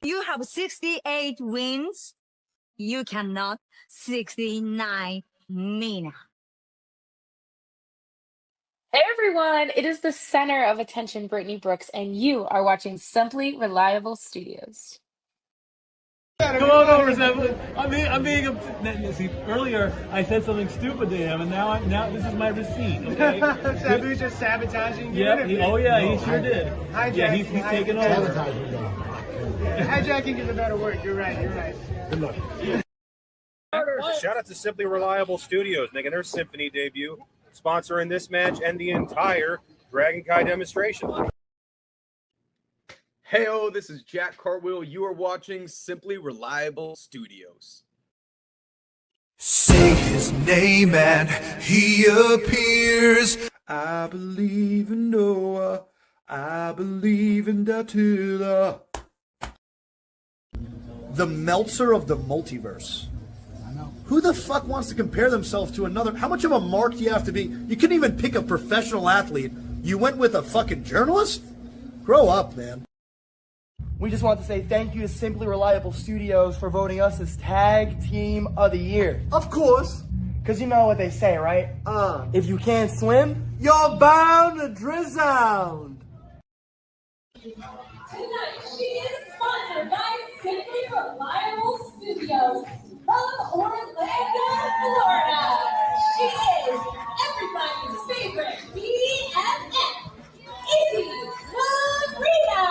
You have 68 wins. You cannot 69 Mina. Hey everyone, it is the center of attention, Brittany Brooks, and you are watching Simply Reliable Studios. Come on over, Simply. I'm being see, earlier I said something stupid to him, and now this is my receipt. Okay. Sabu's just sabotaging you. Yep. He sure did. Hijacking. Yeah, he's taking over. Hijacking is a better word. You're right. Good luck. Shout out to Simply Reliable Studios making their Symphony debut, sponsoring this match and the entire Dragon Kai demonstration. Heyo, this is Jack Cartwheel. You are watching Simply Reliable Studios. Say his name and he appears. I believe in Noah. I believe in Datula. The Meltzer of the multiverse. Who the fuck wants to compare themselves to another? How much of a mark do you have to be? You couldn't even pick a professional athlete. You went with a fucking journalist? Grow up, man. We just want to say thank you to Simply Reliable Studios for voting us as Tag Team of the Year. Of course. Because you know what they say, right? If you can't swim, you're bound to drown. Tonight, she is sponsored by Simply Reliable Studios from Orlando, Florida. She is everybody's favorite BFF, Izzy Marino.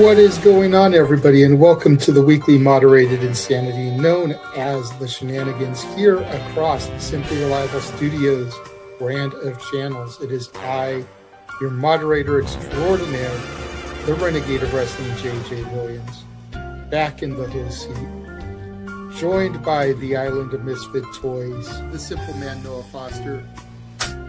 What is going on, everybody, and welcome to the weekly moderated insanity known as the Shenanigans here across the Simply Reliable Studios brand of channels. It is I, your moderator extraordinaire, the Renegade of Wrestling, JJ Williams, back in the host seat, joined by the Island of Misfit Toys, the Simple Man Noah Foster.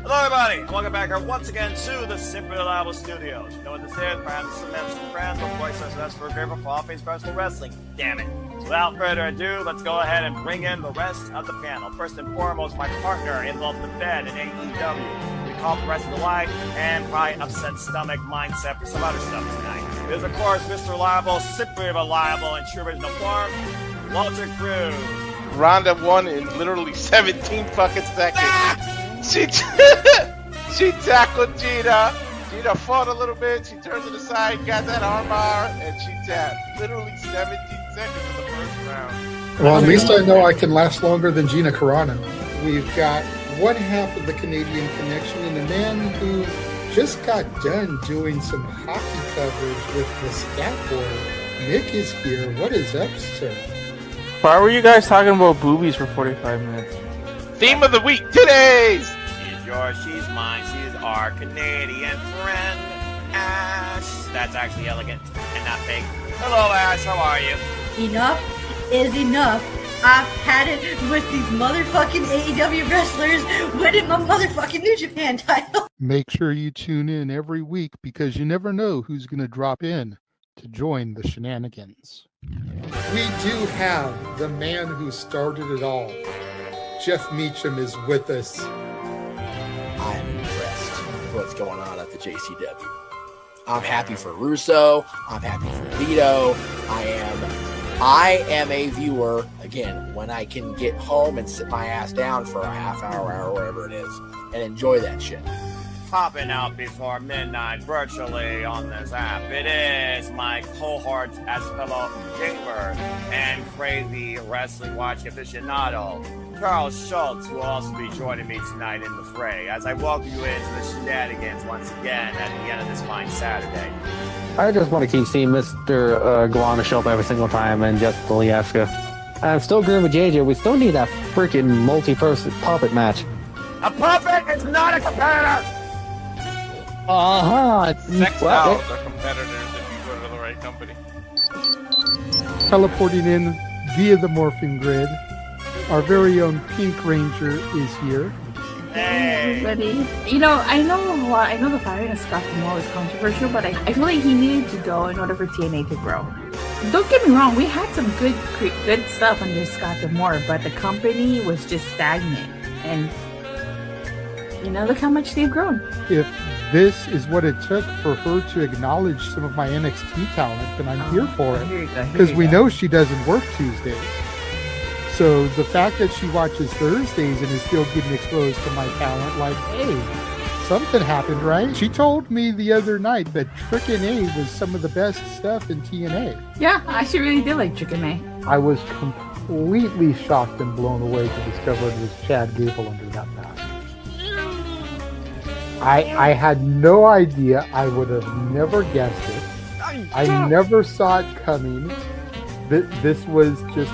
Hello everybody, and welcome back here once again to the Simply Reliable Studios. You know what this is? Perhaps some friends, but voice us for a great for All Things Professional Wrestling. Damn it. So without further ado, let's go ahead and bring in the rest of the panel. First and foremost, my partner in Love the Bed in AEW. We call the rest of the life and probably upset stomach mindset for some other stuff tonight. It is, of course, Mr. Reliable, Simply Reliable, in true original form, Walter Cruz. Ronda won in literally 17 fucking seconds. She tackled Gina. Gina fought a little bit. She turned to the side, got that armbar, and she tapped. Literally 17 seconds in the first round. Well, at least I know I can last longer than Gina Carano. We've got one half of the Canadian connection and a man who just got done doing some hockey coverage with the Scat Boy. Nick is here. What is up, sir? Why were you guys talking about boobies for 45 minutes? Theme of the week, today's. She's yours, she's mine, she's our Canadian friend, Ash. That's actually elegant and not fake. Hello, Ash, how are you? Enough is enough. I've had it with these motherfucking AEW wrestlers winning my motherfucking New Japan title. Make sure you tune in every week because you never know who's going to drop in to join the Shenanigans. We do have the man who started it all. Jeff Meacham is with us. I'm impressed with what's going on at the JCW. I'm happy for Russo. I'm happy for Vito. I am a viewer, again, when I can get home and sit my ass down for a half hour, whatever it is, and enjoy that shit. Popping out before midnight virtually on this app. It is my cohort as fellow gamer and crazy wrestling watching aficionado, Charles Schultz, will also be joining me tonight in the fray as I welcome you into the Shenanigans once again at the end of this fine Saturday. I just want to keep seeing Mr. Guana show up every single time and just Polyaska. I'm still agreeing with JJ. We still need that freaking multi-person puppet match. A puppet is not a competitor! Sex dolls are competitors if you go to the right company. Teleporting in via the morphing grid, our very own Pink Ranger is here. Hey, everybody. You know, I know the firing of Scott D'Amore is controversial, but I feel like he needed to go in order for TNA to grow. Don't get me wrong, we had some good stuff under Scott D'Amore, but the company was just stagnant. And look how much they've grown. If this is what it took for her to acknowledge some of my NXT talent, then I'm here for it. Because we know she doesn't work Tuesdays. So the fact that she watches Thursdays and is still getting exposed to my talent, like, hey, something happened, right? She told me the other night that Trick and A was some of the best stuff in TNA. Yeah, I actually really did like Chicken May. I was completely shocked and blown away to discover it was Chad Gable under that mask. I had no idea. I would have never guessed it. I never saw it coming. This was just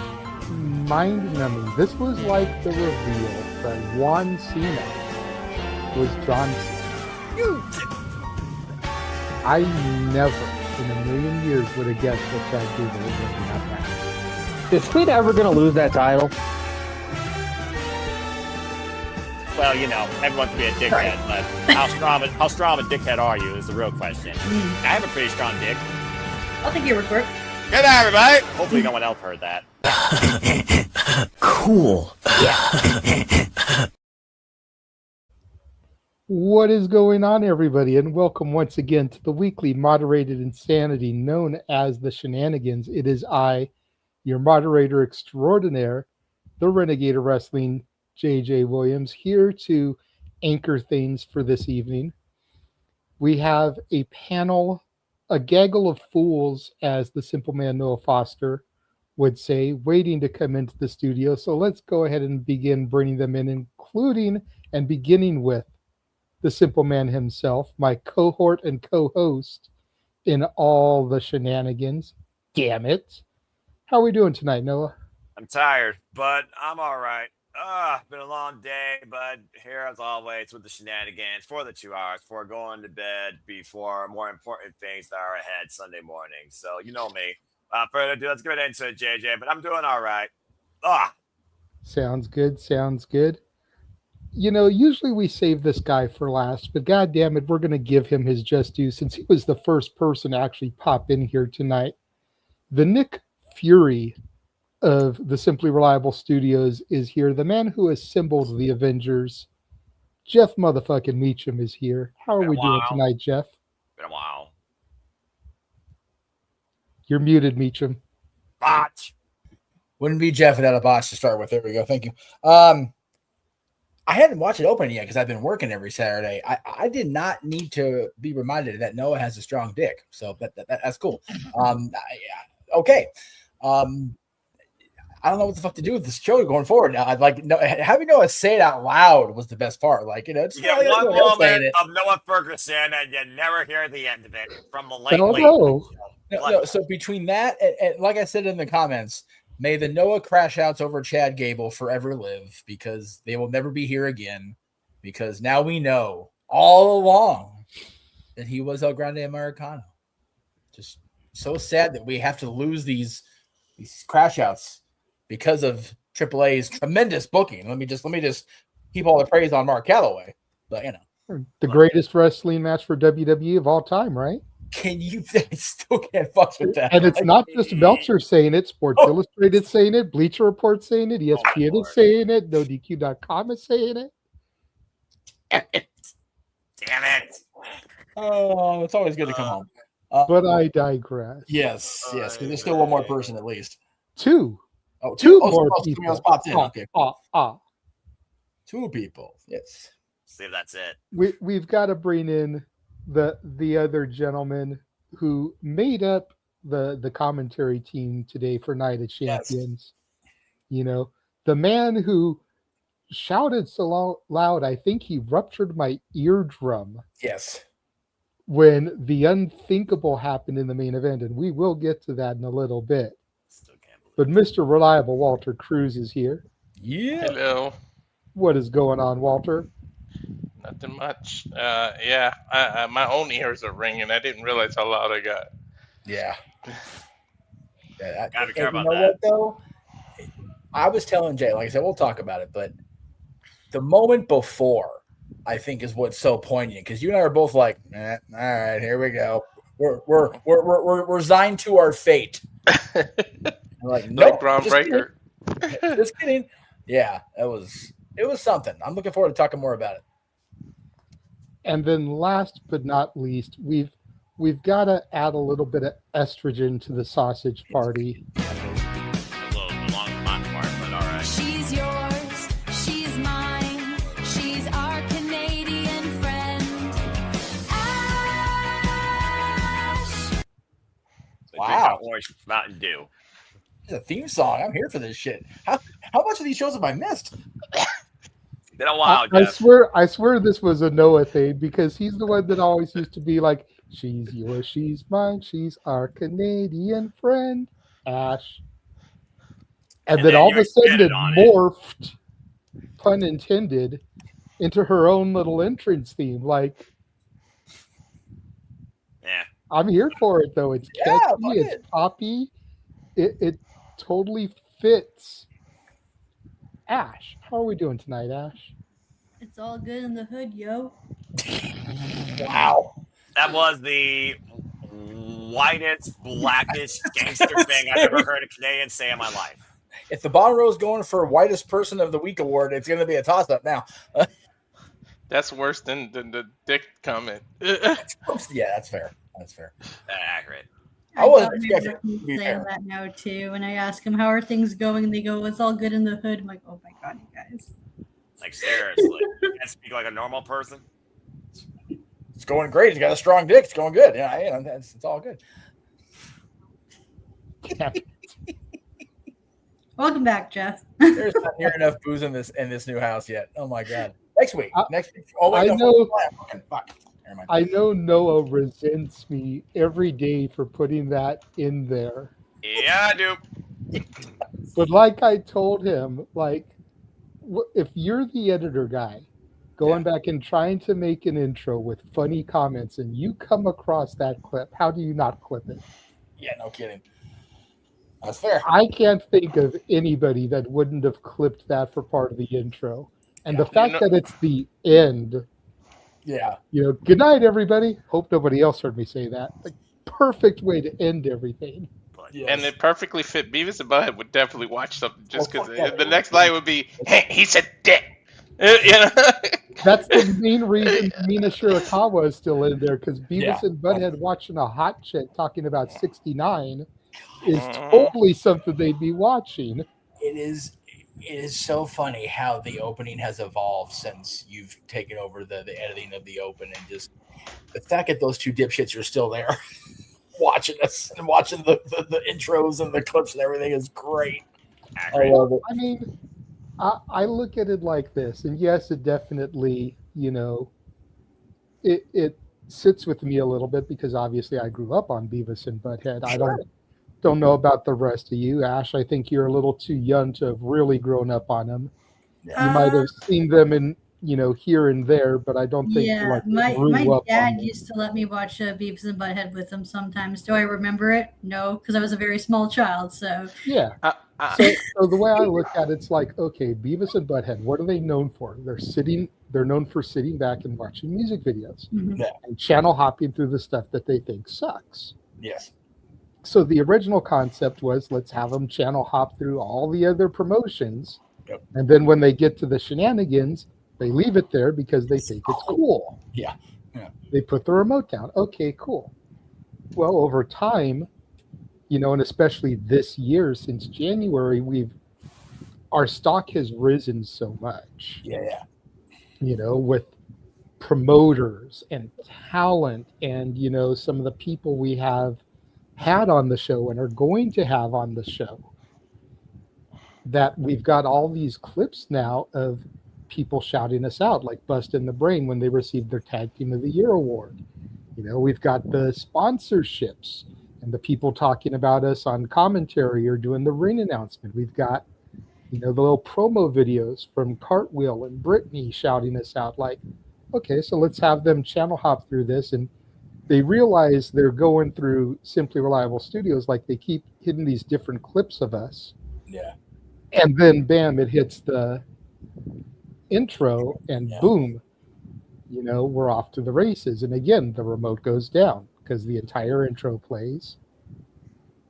mind-numbing. This was like the reveal that Juan Cena was John Cena. I never in a million years would have guessed that Chad Gable was going to have that. Is Tweet ever going to lose that title? Well, everyone can be a dickhead, but how strong of a dickhead are you is the real question. I have a pretty strong dick. I'll take your report. Good night, everybody. Hopefully no one else heard that. Cool. What is going on, everybody, and welcome once again to the weekly moderated insanity known as the Shenanigans. It is I, your moderator extraordinaire, the Renegade of Wrestling, JJ Williams, here to anchor things for this evening. We have a panel, a gaggle of fools, as the simple man Noah Foster would say, waiting to come into the studio. So let's go ahead and begin bringing them in, including and beginning with the simple man himself, my cohort and co-host in all the shenanigans. Damn it. How are we doing tonight, Noah? I'm tired, but I'm all right. Been a long day, but here as always with the shenanigans for the 2 hours before going to bed, before more important things that are ahead Sunday morning. So you know me. Further ado, let's get into it, JJ, but I'm doing all right. Sounds good. Sounds good. Usually we save this guy for last, but God damn it, we're going to give him his just due since he was the first person to actually pop in here tonight. The Nick Fury of the Simply Reliable Studios is here. The man who assembled the Avengers, Jeff motherfucking Meacham, is here. How are we doing tonight, Jeff? Been a while. You're muted, Meacham. Botch. Wouldn't be Jeff without a botch to start with. There we go. Thank you. I hadn't watched it open yet because I've been working every Saturday. I did not need to be reminded that Noah has a strong dick, so that's cool. Okay. I don't know what the fuck to do with this show going forward now. I'd like having Noah say it out loud was the best part. It's one moment of Noah Ferguson, and you never hear the end of it from the late. No. So between that and like I said in the comments, may the Noah crash outs over Chad Gable forever live, because they will never be here again. Because now we know all along that he was El Grande Americano. Just so sad that we have to lose these crash outs because of AAA's tremendous booking. Let me just heap all the praise on Mark Calloway. But the greatest wrestling match for WWE of all time, right? Can you still can't fuck with that? And it's not just Meltzer saying it, Sports Illustrated saying it, Bleacher Report saying it, ESPN is saying it, NoDQ.com is saying it. Damn it. Oh, it's always good to come home. But I digress. Yes, because there's still one more person at least. Two more people. Else popped in. Okay. Two people. Yes. See if that's it. We've got to bring in the other gentleman who made up the commentary team today for Night of Champions. Yes. The man who shouted so loud, I think he ruptured my eardrum. Yes. When the unthinkable happened in the main event, and we will get to that in a little bit. But Mr. Reliable Walter Cruz is here. Yeah. Hello. What is going on, Walter? Nothing much. I my own ears are ringing. I didn't realize how loud I got. Yeah. Gotta be careful about that. What, though? I was telling Jay, like I said, we'll talk about it, but the moment before, I think, is what's so poignant, because you and I are both like, all right, here we go. We're resigned to our fate. Like, nope, groundbreaker. Just kidding. Yeah, it was something. I'm looking forward to talking more about it. And then last but not least, we've got to add a little bit of estrogen to the sausage party. A little long hot part, but all right. She's yours, she's mine, she's our Canadian friend. Ash. Wow. Orange Mountain Dew. It's a theme song. I'm here for this shit. How much of these shows have I missed? Been a while, I Jeff. swear this was a Noah thing because he's the one that always used to be like, she's yours, she's mine, she's our Canadian friend, Ash. And then all of a sudden it morphed, pun intended, into her own little entrance theme. Like, yeah, I'm here for it though. It's Yeah, catchy, fuck it's it. poppy, it totally fits. Ash, how are we doing tonight, Ash? It's all good in the hood, yo. Wow. That was the whitest, blackest gangster thing I've ever heard a Canadian say in my life. If the bottom row is going for whitest person of the week award, it's going to be a toss-up now. That's worse than the dick comment. Yeah, that's fair. That's fair. Accurate. I wasn't thought expecting maybe it to be saying fair. that now too. When I ask them how are things going, and they go, "It's all good in the hood." I'm like, "Oh my god, you guys!" Like seriously, you can't speak like a normal person. It's going great. He's got a strong dick. It's going good. Yeah, it's all good. Welcome back, Jeff. There's not near enough booze in this new house yet. Oh my god. Next week. Next week. Oh wait, I no, know. fuck. Never mind. I know Noah resents me every day for putting that in there. Yeah, I do. But like I told him, like, if you're the editor guy going back and trying to make an intro with funny comments and you come across that clip, how do you not clip it? Yeah, no kidding. That's fair. I can't think of anybody that wouldn't have clipped that for part of the intro. And the fact that it's the end. Yeah. Good night, everybody. Hope nobody else heard me say that. Like, perfect way to end everything. And it perfectly fit. Beavis and Butthead would definitely watch something just because the next line would be, "Hey, he said dick." That's the main reason Mina Shirakawa is still in there, because Beavis and Butthead watching a hot chick talking about 69 is totally something they'd be watching. It is so funny how the opening has evolved since you've taken over the editing of the open, and just the fact that those two dipshits are still there watching us and watching the intros and the clips and everything is great. I love it. I mean, I look at it like this, and yes, it definitely, it sits with me a little bit because obviously I grew up on Beavis and Butthead. I don't know about the rest of you, Ash. I think you're a little too young to have really grown up on them. You might have seen them in, here and there, but I don't think my grew up dad on used to let me watch Beavis and Butthead with him sometimes. Do I remember it? No, because I was a very small child. So yeah. So the way I look at it, it's like, okay, Beavis and Butthead, what are they known for? They're known for sitting back and watching music videos and channel hopping through the stuff that they think sucks. Yes. So the original concept was, let's have them channel hop through all the other promotions. Yep. And then when they get to the Shenanigans, they leave it there because they think it's cool. Yeah. They put the remote down. Okay, cool. Well, over time, and especially this year, since January, our stock has risen so much. Yeah. With promoters and talent and, some of the people we have had on the show and are going to have on the show, that we've got all these clips now of people shouting us out, like Bust in the Brain when they received their Tag Team of the Year award. We've got the sponsorships and the people talking about us on commentary or doing the ring announcement. We've got, the little promo videos from Cartwheel and Brittany shouting us out, like, okay, so let's have them channel hop through this. And they realize they're going through Simply Reliable Studios, like they keep hitting these different clips of us. Yeah. And then, bam, it hits the intro, and boom, we're off to the races. And again, the remote goes down because the entire intro plays.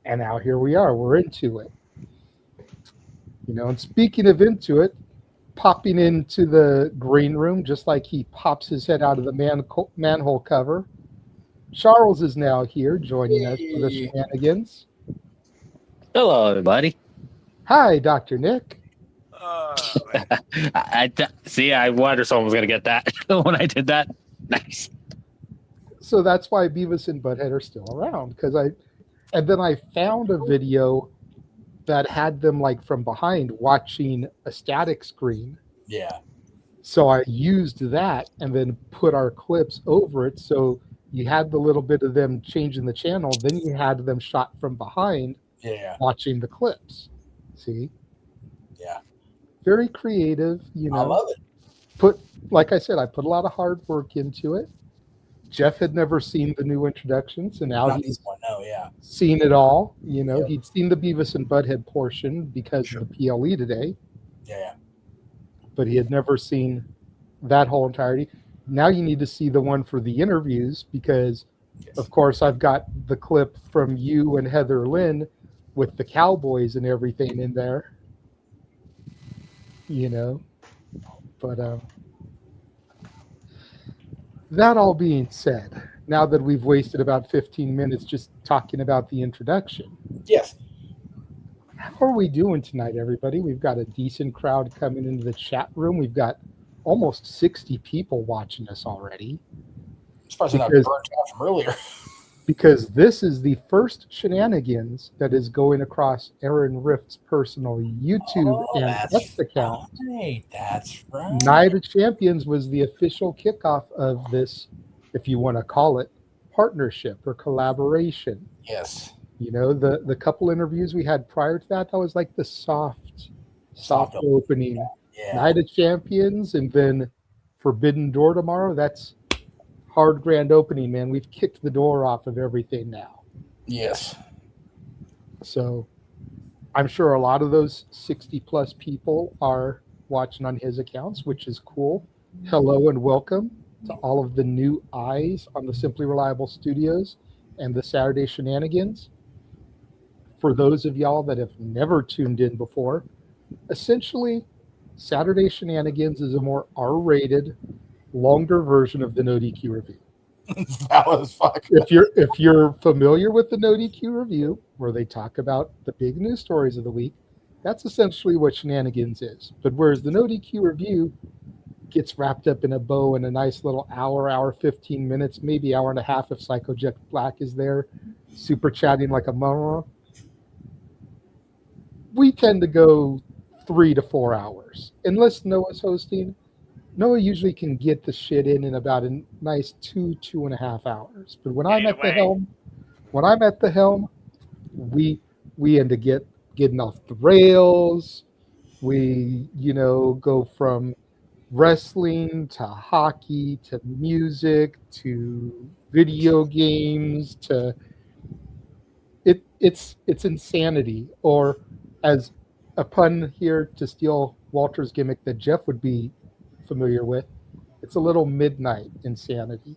And now here we are. We're into it. And speaking of into it, popping into the green room just like he pops his head out of the manhole cover. Charles is now here joining us for the Shenanigans. Hello, everybody. Hi, Dr. Nick. See, I wondered someone was going to get that when I did that. Nice. So that's why Beavis and Butthead are still around, and then I found a video that had them like from behind watching a static screen. Yeah. So I used that and then put our clips over it. So you had the little bit of them changing the channel, then you had them shot from behind watching the clips. See? Yeah. Very creative, I love it. Like I said, I put a lot of hard work into it. Jeff had never seen the new introductions, and now he's seen it all. He'd seen the Beavis and Butthead portion because of the PLE today. Yeah. But he had never seen that whole entirety. Now you need to see the one for the interviews because, of course, I've got the clip from you and Heather Lynn with the Cowboys and everything in there. But that all being said, now that we've wasted about 15 minutes just talking about the introduction. Yes. How are we doing tonight, everybody? We've got a decent crowd coming into the chat room. We've got almost 60 people watching us already. It's probably not burnt out from earlier. Because this is the first Shenanigans that is going across Aaron Rift's personal YouTube and X account. Right, that's right. Night of Champions was the official kickoff of this, if you want to call it, partnership or collaboration. Yes. The couple interviews we had prior to that was like the soft opening. Yeah. Night of Champions, and then Forbidden Door tomorrow. That's hard grand opening, man. We've kicked the door off of everything now. Yes. So I'm sure a lot of those 60 plus people are watching on his accounts, which is cool. Hello and welcome to all of the new eyes on the Simply Reliable Studios and the Saturday Shenanigans. For those of y'all that have never tuned in before, essentially Saturday Shenanigans is a more R-rated, longer version of the No DQ review. That was fucking. If you're familiar with the No DQ review, where they talk about the big news stories of the week, that's essentially what Shenanigans is. But whereas the No DQ review gets wrapped up in a bow in a nice little hour 15 minutes, maybe hour and a half if Psycho Jet Black is there, super chatting like a mama, we tend to go 3 to 4 hours. Unless Noah's hosting, Noah usually can get the shit in about a nice 2.5 hours. But when I'm at the helm, we end up getting off the rails. We, go from wrestling to hockey to music to video games to it's insanity. Or as a pun here to steal Walter's gimmick that Jeff would be familiar with, it's a little midnight insanity.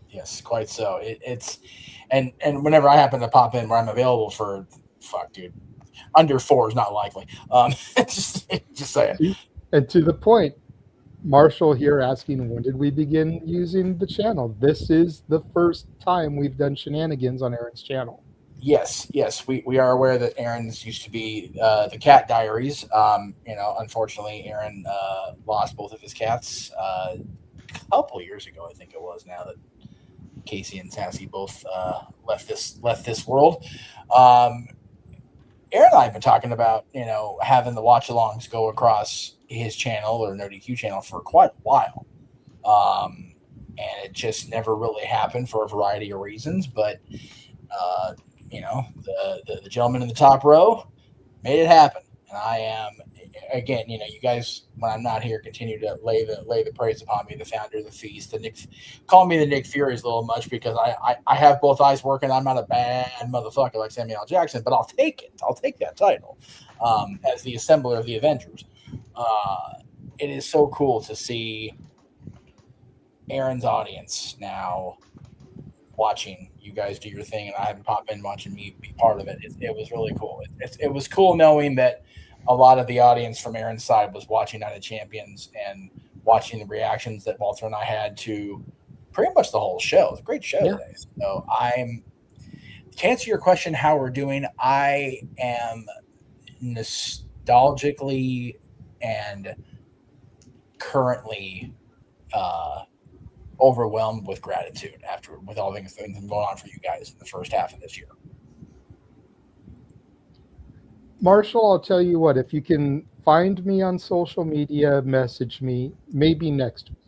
Yes, quite so. It's and whenever I happen to pop in where I'm available for, under 4 is not likely. Just saying. And to the point, Marshall here asking, when did we begin using the channel? This is the first time we've done Shenanigans on Aaron's channel. Yes, we are aware that Aaron's used to be the Cat Diaries. Unfortunately, Aaron lost both of his cats a couple years ago. I think it was now that Casey and Sassy both left this world. Aaron and I have been talking about having the watch-alongs go across his channel or No DQ channel for quite a while, and it just never really happened for a variety of reasons. But the gentleman in the top row made it happen, and I am again. You guys, when I'm not here, continue to lay the praise upon me, the founder of the feast. Call me the Nick Fury is a little much because I have both eyes working. I'm not a bad motherfucker like Samuel L. Jackson, but I'll take it. I'll take that title as the assembler of the Avengers. It is so cool to see Aaron's audience now watching you guys do your thing, and I haven't popped in watching me be part of it. It was really cool. It was cool knowing that a lot of the audience from Aaron's side was watching Night of Champions and watching the reactions that Walter and I had to pretty much the whole show. It was a great show today. So to answer your question, how we're doing, I am nostalgically and currently overwhelmed with gratitude with all things going on for you guys in the first half of this year. Marshall, I'll tell you what, if you can find me on social media, message me, maybe next week.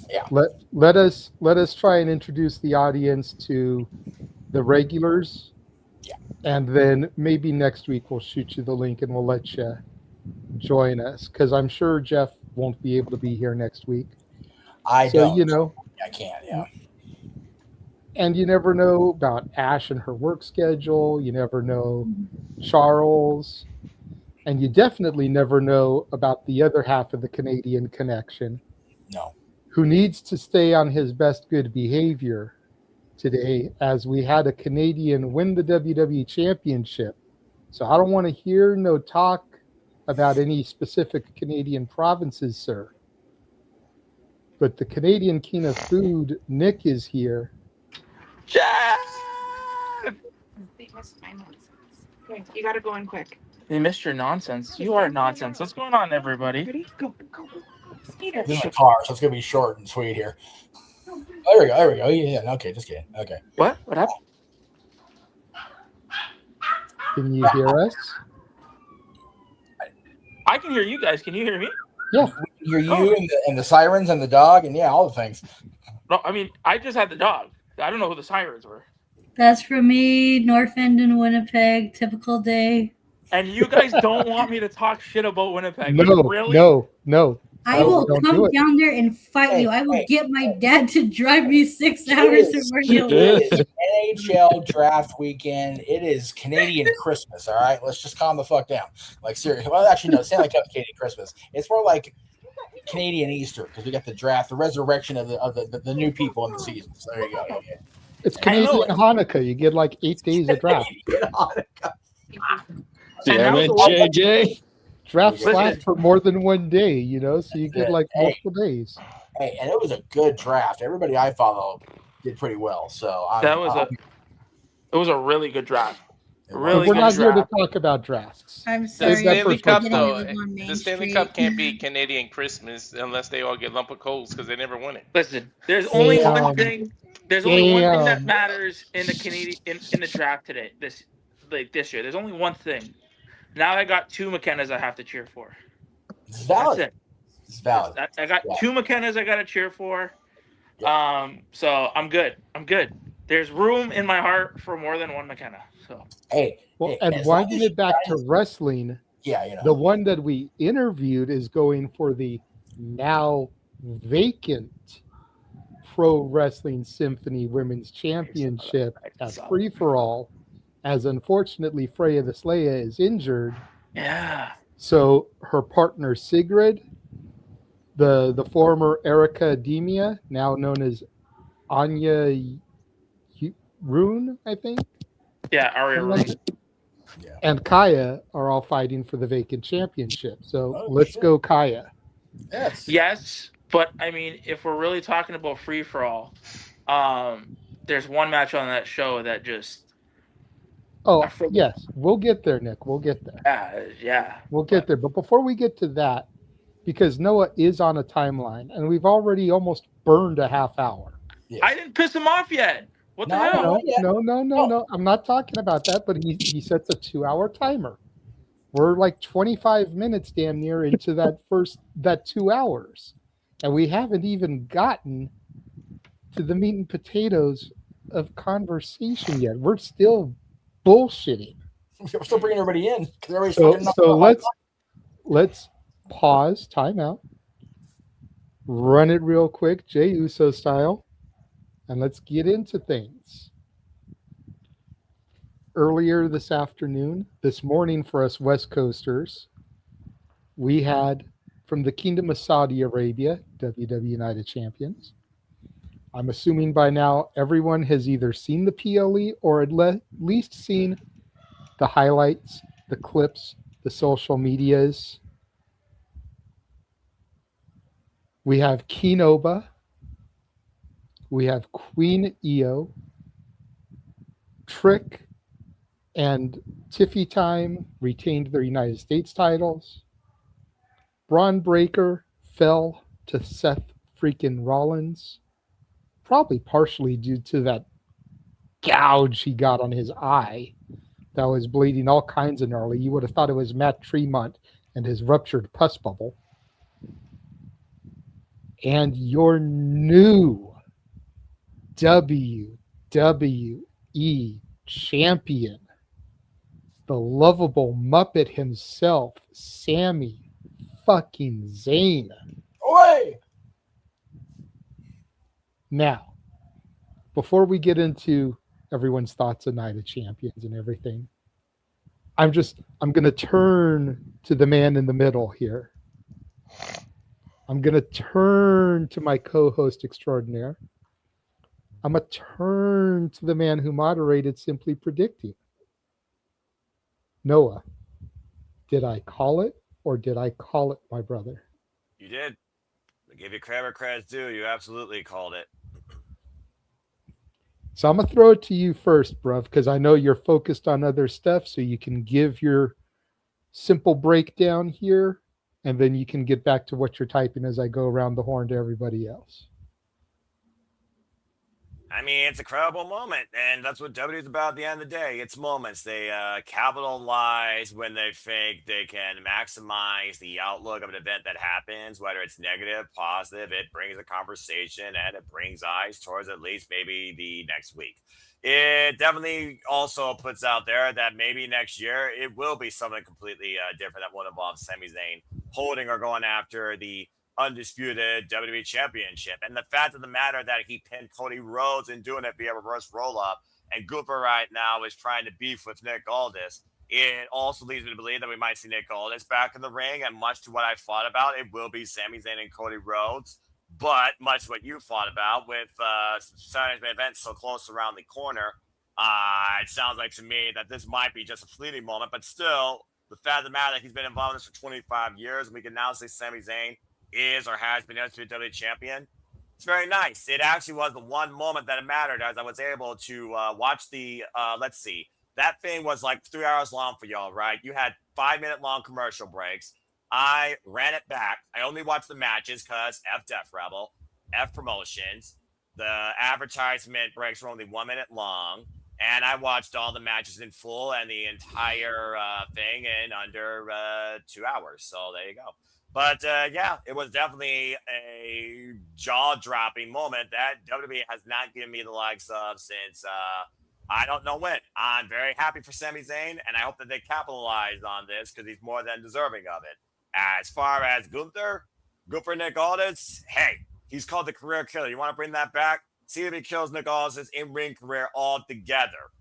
Yeah. Let us try and introduce the audience to the regulars. Yeah. And then maybe next week we'll shoot you the link and we'll let you join us, because I'm sure Jeff won't be able to be here next week. I can't, yeah. And you never know about Ash and her work schedule. You never know Charles. And you definitely never know about the other half of the Canadian connection. No. Who needs to stay on his best good behavior today, as we had a Canadian win the WWE Championship. So I don't want to hear no talk about any specific Canadian provinces, sir. But the Canadian King of Food, Nick, is here. They missed my nonsense. Okay, you gotta go in quick. They missed your nonsense. You are nonsense. What's going on, everybody? Ready? Go. Skater. This is a car, so it's going to be short and sweet here. Oh, there we go. Yeah, okay, just kidding. Okay. What? What happened? Can you hear us? I can hear you guys. Can you hear me? Yeah. We hear you and the sirens and the dog and, yeah, all the things. No, I mean, I just had the dog. I don't know who the sirens were. That's from me, North End in Winnipeg, typical day. And you guys don't want me to talk shit about Winnipeg. No, really? no. I will come down there and fight you. I will get my dad to drive me 6 hours to where you live. It is NHL draft weekend. It is Canadian Christmas, all right? Let's just calm the fuck down. Like, seriously. Well, actually, no, Stanley Cup Canadian Christmas. It's more like Canadian Easter, because we got the draft, the resurrection of the new people in the season. So there you go. Yeah. It's Canadian Hanukkah. You get like 8 days of draft. Damn it, JJ. Drafts last for more than 1 day, so you get like multiple days. Hey, and it was a good draft. Everybody I follow did pretty well. So it was a really good draft. Really, we're not here to talk about drafts. I'm sorry. The Stanley Cup, though, the Stanley Cup can't be Canadian Christmas unless they all get lump of coals because they never won it. Listen, there's only one thing. There's only one thing that matters in the Canadian in the draft today. This year, there's only one thing. Now I got 2 McKennas I have to cheer for. It's valid. That's it. It's valid. I got 2 McKennas I got to cheer for. So I'm good. There's room in my heart for more than 1 McKenna. So and winding it back to wrestling, the one that we interviewed is going for the now vacant Pro Wrestling Symphony Women's Championship at Free For All, as unfortunately Freya the Slaya is injured. Yeah. So her partner Sigrid, the former Erica Demia, now known as Anya Rune, I think. Yeah, Aria Rune. And Kaya are all fighting for the vacant championship. So let's go, Kaya. Yes, but I mean, if we're really talking about free for all, there's one match on that show that just. Oh yes, we'll get there, Nick. We'll get there. Yeah. We'll get there, but before we get to that, because Noah is on a timeline, and we've already almost burned a half hour. Yes. I didn't piss him off yet. What the hell? No. I'm not talking about that, but he sets a 2-hour timer. We're like 25 minutes damn near into that 2 hours. And we haven't even gotten to the meat and potatoes of conversation yet. We're still bullshitting. We're still bringing everybody in. So let's pause, time out, run it real quick, Jey Uso style. And let's get into things. Earlier this morning for us West Coasters, we had from the Kingdom of Saudi Arabia, WWE United Champions. I'm assuming by now everyone has either seen the PLE or at least seen the highlights, the clips, the social medias. We have Kinoba. We have Queen Io. Trick and Tiffy Time retained their United States titles. Braun Breaker fell to Seth freaking Rollins, probably partially due to that gouge he got on his eye that was bleeding all kinds of gnarly. You would have thought it was Matt Tremont and his ruptured pus bubble. And your new WWE champion, the lovable Muppet himself, Sami fucking Zayn. Oi! Now, before we get into everyone's thoughts on Night of Champions and everything, I'm going to turn to the man in the middle here. I'm going to turn to my co-host extraordinaire. I'm going to turn to the man who moderated Simply Predicting. Noah, did I call it or did I call it, my brother? You did. I gave you credit where credit's due. You absolutely called it. So I'm going to throw it to you first, bruv, because I know you're focused on other stuff, so you can give your simple breakdown here, and then you can get back to what you're typing as I go around the horn to everybody else. I mean, it's a credible moment, and that's what WWE is about at the end of the day. It's moments. They capitalize when they think they can maximize the outlook of an event that happens, whether it's negative, positive. It brings a conversation, and it brings eyes towards at least maybe the next week. It definitely also puts out there that maybe next year it will be something completely different that won't involve Sami Zayn holding or going after the undisputed WWE Championship. And the fact of the matter that he pinned Cody Rhodes and doing it via reverse roll-up, and Gunther right now is trying to beef with Nick Aldis, it also leads me to believe that we might see Nick Aldis back in the ring, and much to what I thought about, it will be Sami Zayn and Cody Rhodes. But much to what you thought about with Saturday's main event so close around the corner, it sounds like to me that this might be just a fleeting moment, but still, the fact of the matter that he's been involved in this for 25 years, and we can now say Sami Zayn is or has been WWE champion. It's very nice. It actually was the one moment that it mattered as I was able to watch the, let's see, that thing was like 3 hours long for y'all, right? You had 5-minute long commercial breaks. I ran it back. I only watched the matches because F Def Rebel, F Promotions. The advertisement breaks were only 1 minute long. And I watched all the matches in full and the entire thing in under 2 hours. So there you go. But yeah, it was definitely a jaw-dropping moment that WWE has not given me the likes of since I don't know when. I'm very happy for Sami Zayn, and I hope that they capitalize on this because he's more than deserving of it. As far as Gunther Nick Aldis, hey, he's called the career killer. You want to bring that back? See if he kills Nick Aldis' in-ring career altogether.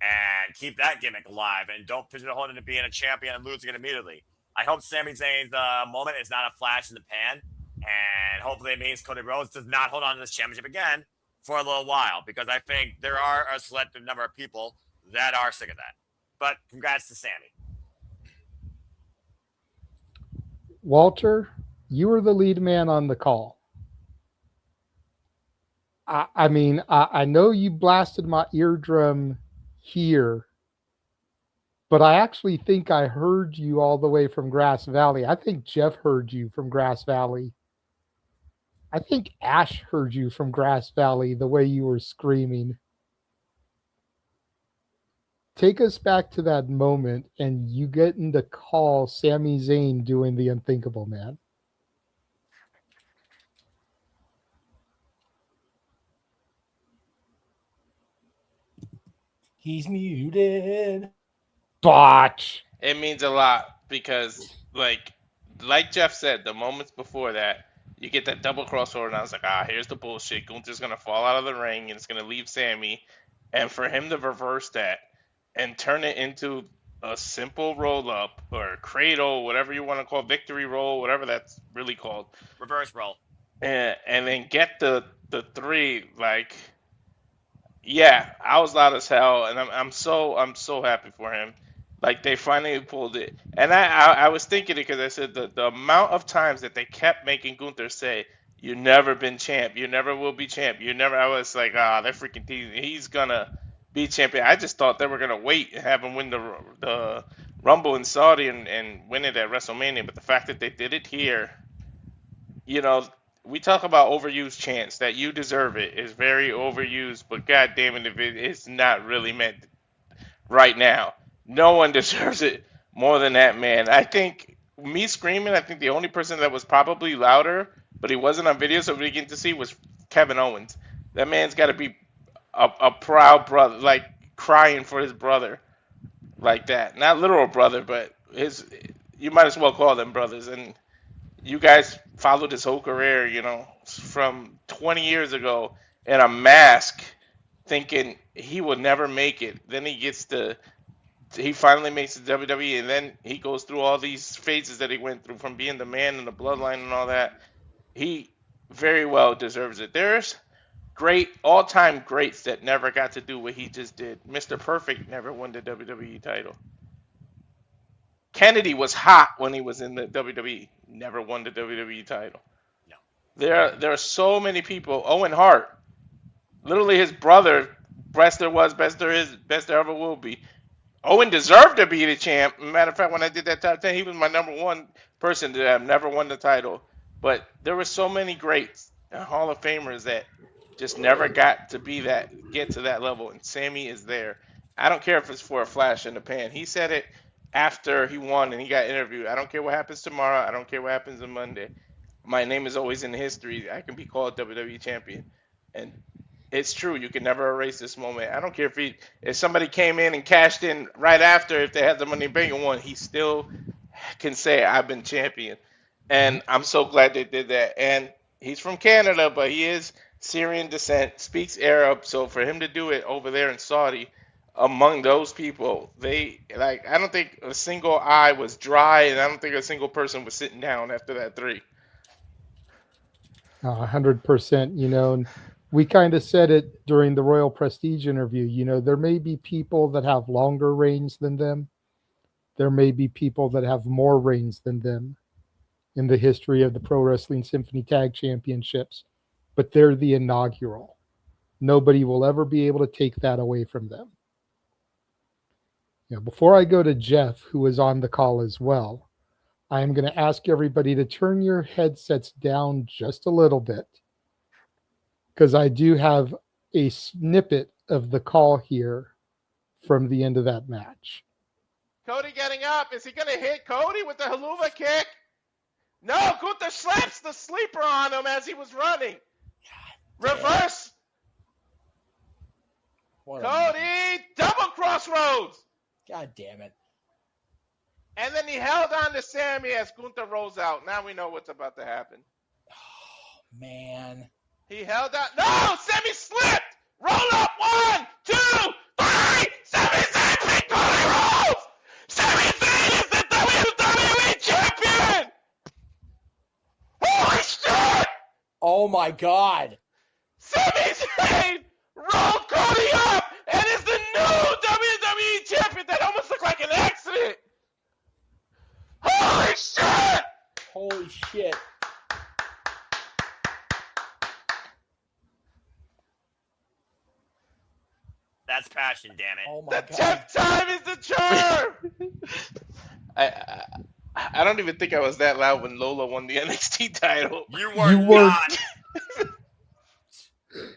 And keep that gimmick alive, and don't pigeonhole him into being a champion and losing it immediately. I hope Sami Zayn's moment is not a flash in the pan, and hopefully it means Cody Rhodes does not hold on to this championship again for a little while, because I think there are a selective number of people that are sick of that. But congrats to Sami. Walter, you were the lead man on the call. I mean, I know you blasted my eardrum here, but I actually think I heard you all the way from Grass Valley. I think Jeff heard you from Grass Valley. I think Ash heard you from Grass Valley, the way you were screaming. Take us back to that moment and you getting to call Sami Zayn doing the unthinkable, man. He's muted. Botch. It means a lot because, like Jeff said, the moments before that, you get that double crossover, and I was like, here's the bullshit. Gunther's going to fall out of the ring, and it's going to leave Sami. And for him to reverse that and turn it into a simple roll-up or cradle, whatever you want to call it, victory roll, whatever that's really called. Reverse roll. And then get the three, like, yeah, I was loud as hell, and I'm so happy for him. Like they finally pulled it, and I was thinking it because I said the amount of times that they kept making Gunther say, "You never been champ, you never will be champ, you never." I was like, ah, they're freaking teasing. He's gonna be champion. I just thought they were gonna wait and have him win the Rumble in Saudi and win it at WrestleMania. But the fact that they did it here, you know, we talk about overused chants that you deserve it is very overused. But god damn it, if it's not really meant right now. No one deserves it more than that man. I think me screaming, I think the only person that was probably louder, but he wasn't on video, so we get to see, was Kevin Owens. That man's got to be a proud brother, like crying for his brother, like that. Not literal brother, but his. You might as well call them brothers. And you guys followed his whole career, you know, from 20 years ago in a mask, thinking he will never make it. Then he finally makes the WWE, and then he goes through all these phases that he went through, from being the man in the bloodline and all that. He very well deserves it. There's great all-time greats that never got to do what he just did. Mr. Perfect never won the WWE title. Kennedy was hot when he was in the WWE, never won the WWE title. No. There are so many people. Owen Hart, literally his brother, best there was, best there is, best there ever will be. Owen deserved to be the champ. Matter of fact, when I did that top 10, he was my number one person to have never won the title. But there were so many greats, Hall of Famers, that just never got to get to that level. And Sammy is there. I don't care if it's for a flash in the pan. He said it after he won and he got interviewed. I don't care what happens tomorrow. I don't care what happens on Monday. My name is always in history. I can be called WWE champion. And it's true. You can never erase this moment. I don't care if somebody came in and cashed in right after, if they had the Money in the Bank and won, he still can say, I've been champion. And I'm so glad they did that. And he's from Canada, but he is Syrian descent, speaks Arab. So for him to do it over there in Saudi, among those people, I don't think a single eye was dry, and I don't think a single person was sitting down after that 3. 100%, you know, and we kind of said it during the Royal Prestige interview, you know, there may be people that have longer reigns than them. There may be people that have more reigns than them in the history of the Pro Wrestling Symphony Tag Championships, but they're the inaugural. Nobody will ever be able to take that away from them. Now, before I go to Jeff, who is on the call as well, I am going to ask everybody to turn your headsets down just a little bit, because I do have a snippet of the call here from the end of that match. Cody getting up. Is he going to hit Cody with the haluva kick? No, Gunther slaps the sleeper on him as he was running. Reverse. Cody, double crossroads. God damn it. And then he held on to Sammy as Gunther rolls out. Now we know what's about to happen. Oh, man. He held on. No! Sammy slipped! Roll up! 1, 2, 3! Sammy Zayn, Cody rolls! Sammy Zayn is the WWE champion! Holy shit! Oh my God. Sami Zayn rolled Cody up and is the new WWE champion. That almost looked like an accident. Holy shit! Holy shit. That's passion, damn it. Oh my The 10th time is the charm! I don't even think I was that loud when Lola won the NXT title. You were not.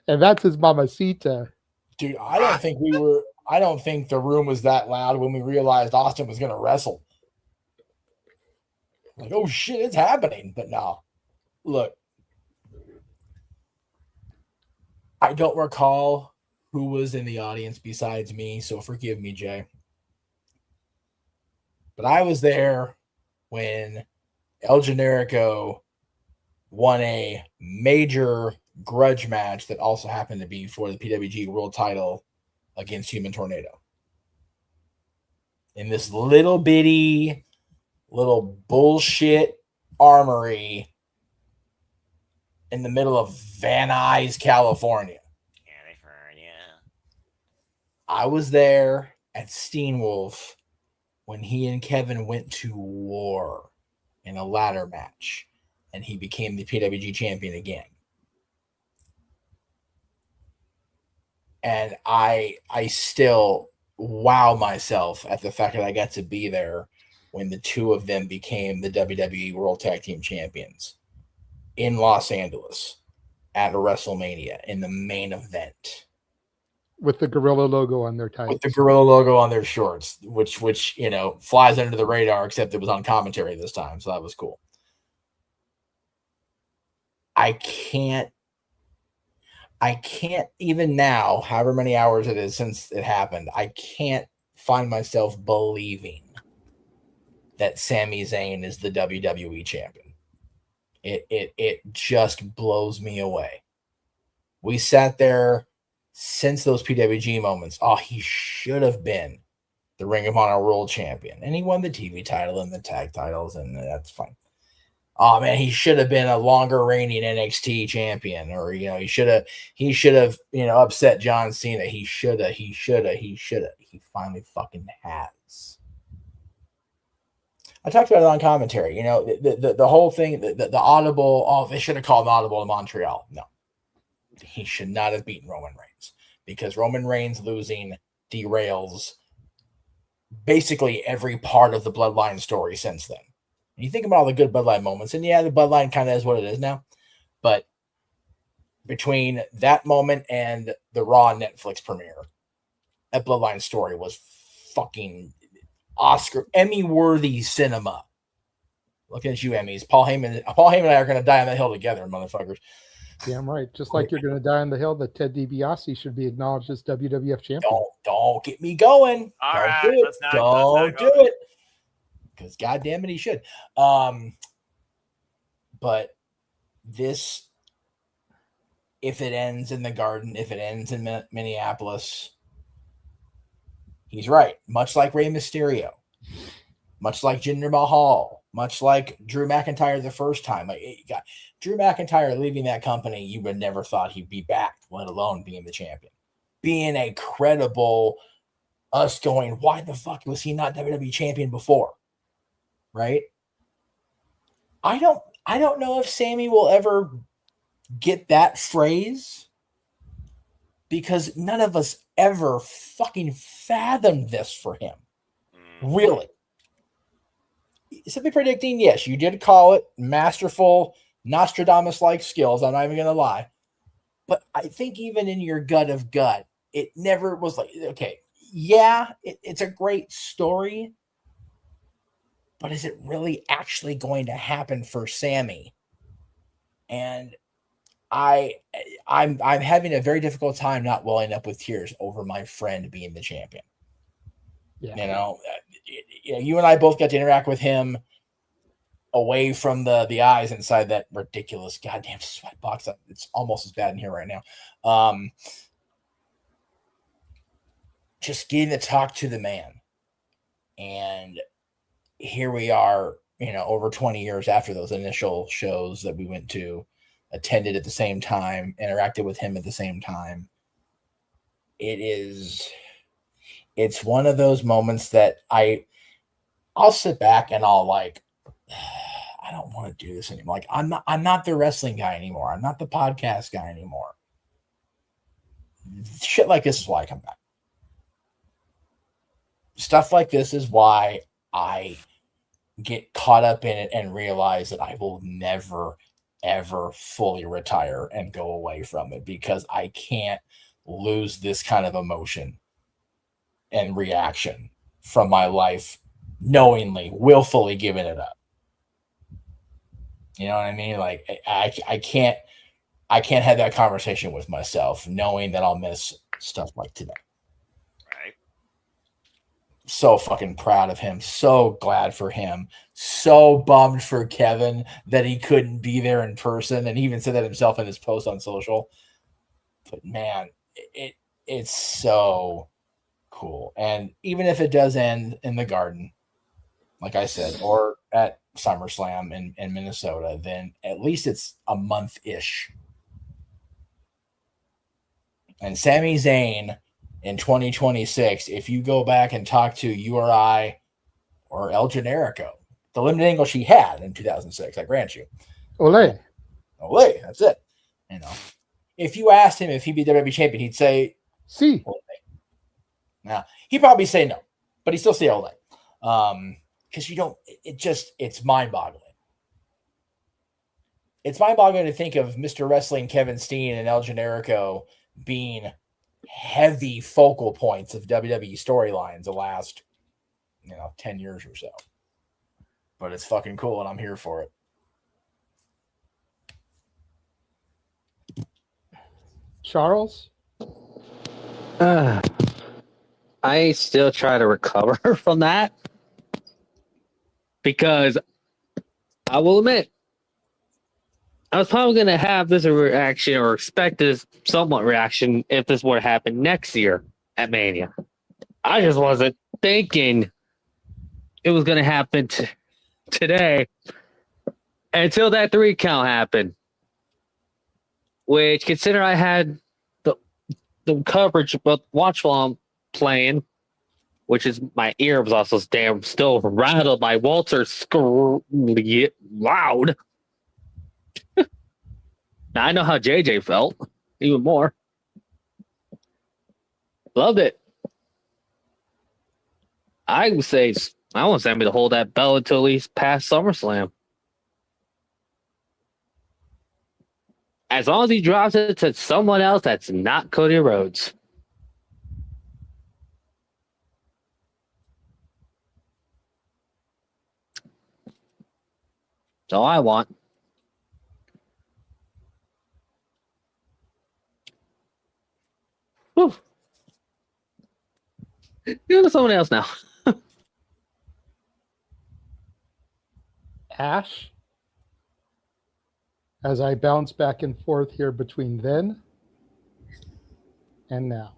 And that's his mamacita. Dude, I don't think the room was that loud when we realized Austin was going to wrestle. Like, oh shit, it's happening. But no, look, I don't recall who was in the audience besides me, so forgive me, Jay. But I was there when El Generico won a major grudge match that also happened to be for the PWG World Title against Human Tornado. In this little bitty, little bullshit armory in the middle of Van Nuys, California. I was there at Steenwolf when he and Kevin went to war in a ladder match and he became the PWG champion again. And I still wow myself at the fact that I got to be there when the two of them became the WWE World Tag Team Champions in Los Angeles at WrestleMania in the main event. With the gorilla logo on their tights. With the gorilla logo on their shorts, which flies under the radar, except it was on commentary this time, so that was cool. I can't even now, however many hours it is since it happened, I can't find myself believing that Sami Zayn is the WWE champion. It just blows me away. We sat there since those PWG moments. Oh, he should have been the Ring of Honor World Champion. And he won the TV title and the tag titles, and that's fine. Oh man, he should have been a longer reigning NXT champion, or he should have upset John Cena. He should have. He finally fucking has. I talked about it on commentary. The whole thing, the audible. Oh, they should have called an audible to Montreal. No, he should not have beaten Roman Reigns, because Roman Reigns losing derails basically every part of the Bloodline story since then. You think about all the good Bloodline moments, and yeah, the Bloodline kind of is what it is now. But between that moment and the Raw Netflix premiere, that Bloodline story was fucking Oscar, Emmy-worthy cinema. Look at you, Emmys. Paul Heyman and I are going to die on that hill together, motherfuckers. Damn right. Just like you're going to die on the hill that Ted DiBiase should be acknowledged as WWF champion. Don't get me going. All don't right, do it. let's not do it. Because goddamn it, he should. But this, if it ends in the Garden, if it ends in Minneapolis, he's right. Much like Rey Mysterio, much like Jinder Mahal, much like Drew McIntyre the first time. Drew McIntyre leaving that company, you would never thought he'd be back, let alone being the champion. Being a credible, us going, why the fuck was he not WWE champion before? Right? I don't know if Sammy will ever get that phrase, because none of us ever fucking fathomed this for him. Really. Simply predicting, yes, you did call it masterful, Nostradamus-like skills. I'm not even going to lie. But I think even in your gut of gut, it never was like, okay, yeah, it's a great story, but is it really actually going to happen for Sammy? And I'm having a very difficult time not welling up with tears over my friend being the champion. Yeah. You and I both got to interact with him away from the eyes inside that ridiculous goddamn sweatbox. It's almost as bad in here right now. Just getting to talk to the man. And here we are, over 20 years after those initial shows that we went to, attended at the same time, interacted with him at the same time. It's one of those moments that I'll sit back and I'll I don't want to do this anymore. I'm not the wrestling guy anymore. I'm not the podcast guy anymore. Shit like this is why I come back. Stuff like this is why I get caught up in it and realize that I will never, ever fully retire and go away from it, because I can't lose this kind of emotion and reaction from my life, knowingly, willfully giving it up. You know what I mean? I can't have that conversation with myself knowing that I'll miss stuff like today. Right. So fucking proud of him. So glad for him. So bummed for Kevin that he couldn't be there in person. And he even said that himself in his post on social. But man, it's so cool. And even if it does end in the Garden, like I said, or at SummerSlam in Minnesota, then at least it's a month-ish. And Sami Zayn in 2026, if you go back and talk to you or I or El Generico. The limited angle she had in 2006, I grant you. Ole. Ole, that's it. You know, if you asked him if he'd be WWE champion, he'd say, "See." Now he'd probably say no, but he'd still say Ole. Because you don't, it's mind-boggling. It's mind-boggling to think of Mr. Wrestling Kevin Steen and El Generico being heavy focal points of WWE storylines the last, 10 years or so. But it's fucking cool, and I'm here for it. Charles? I still try to recover from that because I will admit, I was probably going to have this reaction or expect this somewhat reaction if this were to happen next year at Mania. I just wasn't thinking it was going to happen today until that 3 count happened. Which, consider I had the coverage, but watch while I'm playing, which is my ear was also still rattled by Walter loud. Now I know how JJ felt, even more. Loved it. I would say I want Sammy to hold that belt until he's past SummerSlam. As long as he drops it to someone else that's not Cody Rhodes. That's all I want. Whew. Go to someone else now. Ash? As I bounce back and forth here between then and now.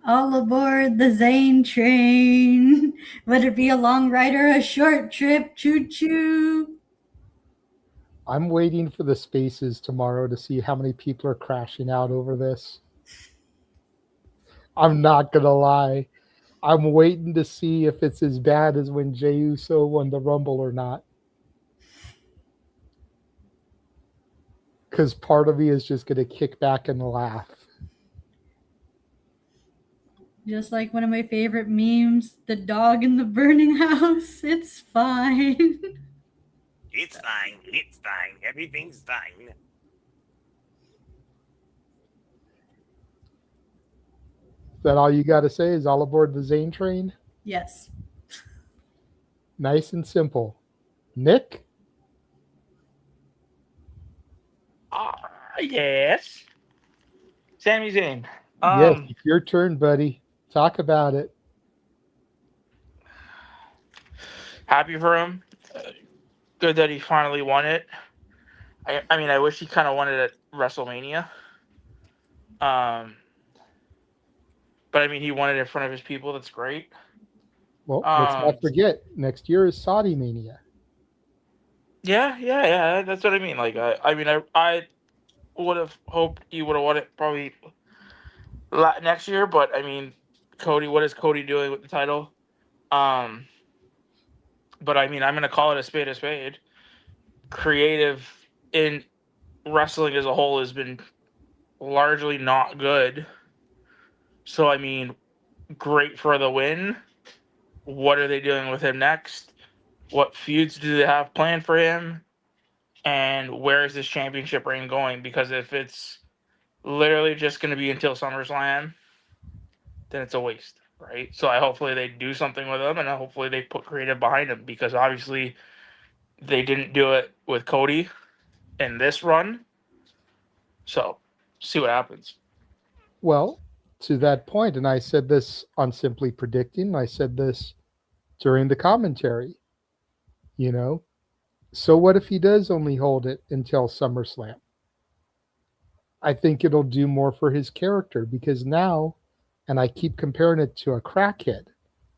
All aboard the Zane train. Whether it be a long ride or a short trip, choo-choo. I'm waiting for the spaces tomorrow to see how many people are crashing out over this. I'm not going to lie. I'm waiting to see if it's as bad as when Jey Uso won the Rumble or not. Because part of me is just going to kick back and laugh. Just like one of my favorite memes, the dog in the burning house. It's fine. It's fine. It's fine. Everything's fine. Is that all you got to say? Is all aboard the Zane train? Yes. Nice and simple. Nick? Yes. Sami Zayn. Yes, it's your turn, buddy. Talk about it. Happy for him. Good that he finally won it. I mean, I wish he kind of won it at WrestleMania. But I mean, he won it in front of his people. That's great. Well, let's not forget, next year is Saudi Mania. Yeah. That's what I mean. Like, I would have hoped he would have won it probably next year. But I mean, Cody, what is Cody doing with the title? But I mean, I'm gonna call it a spade a spade. Creative in wrestling as a whole has been largely not good. So I mean, great for the win. What are they doing with him next? What feuds do they have planned for him? And where is this championship reign going? Because if it's literally just going to be until SummerSlam, then it's a waste, right? So hopefully they do something with him, and hopefully they put creative behind him, because obviously they didn't do it with Cody in this run. So see what happens. Well, to that point, and I said this on Simply Predicting, I said this during the commentary, so what if he does only hold it until SummerSlam? I think it'll do more for his character, because now, and I keep comparing it to a crackhead,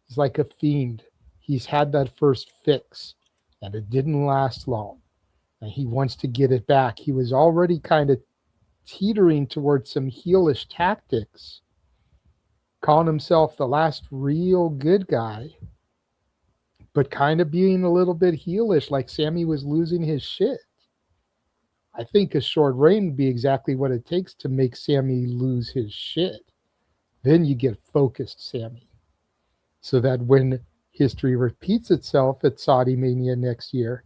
he's like a fiend. He's had that first fix, and it didn't last long, and he wants to get it back. He was already kind of teetering towards some heelish tactics calling himself the last real good guy, but kind of being a little bit heelish, like Sammy was losing his shit. I think a short reign would be exactly what it takes to make Sammy lose his shit. Then you get focused Sammy. So that when history repeats itself at Saudi Mania next year,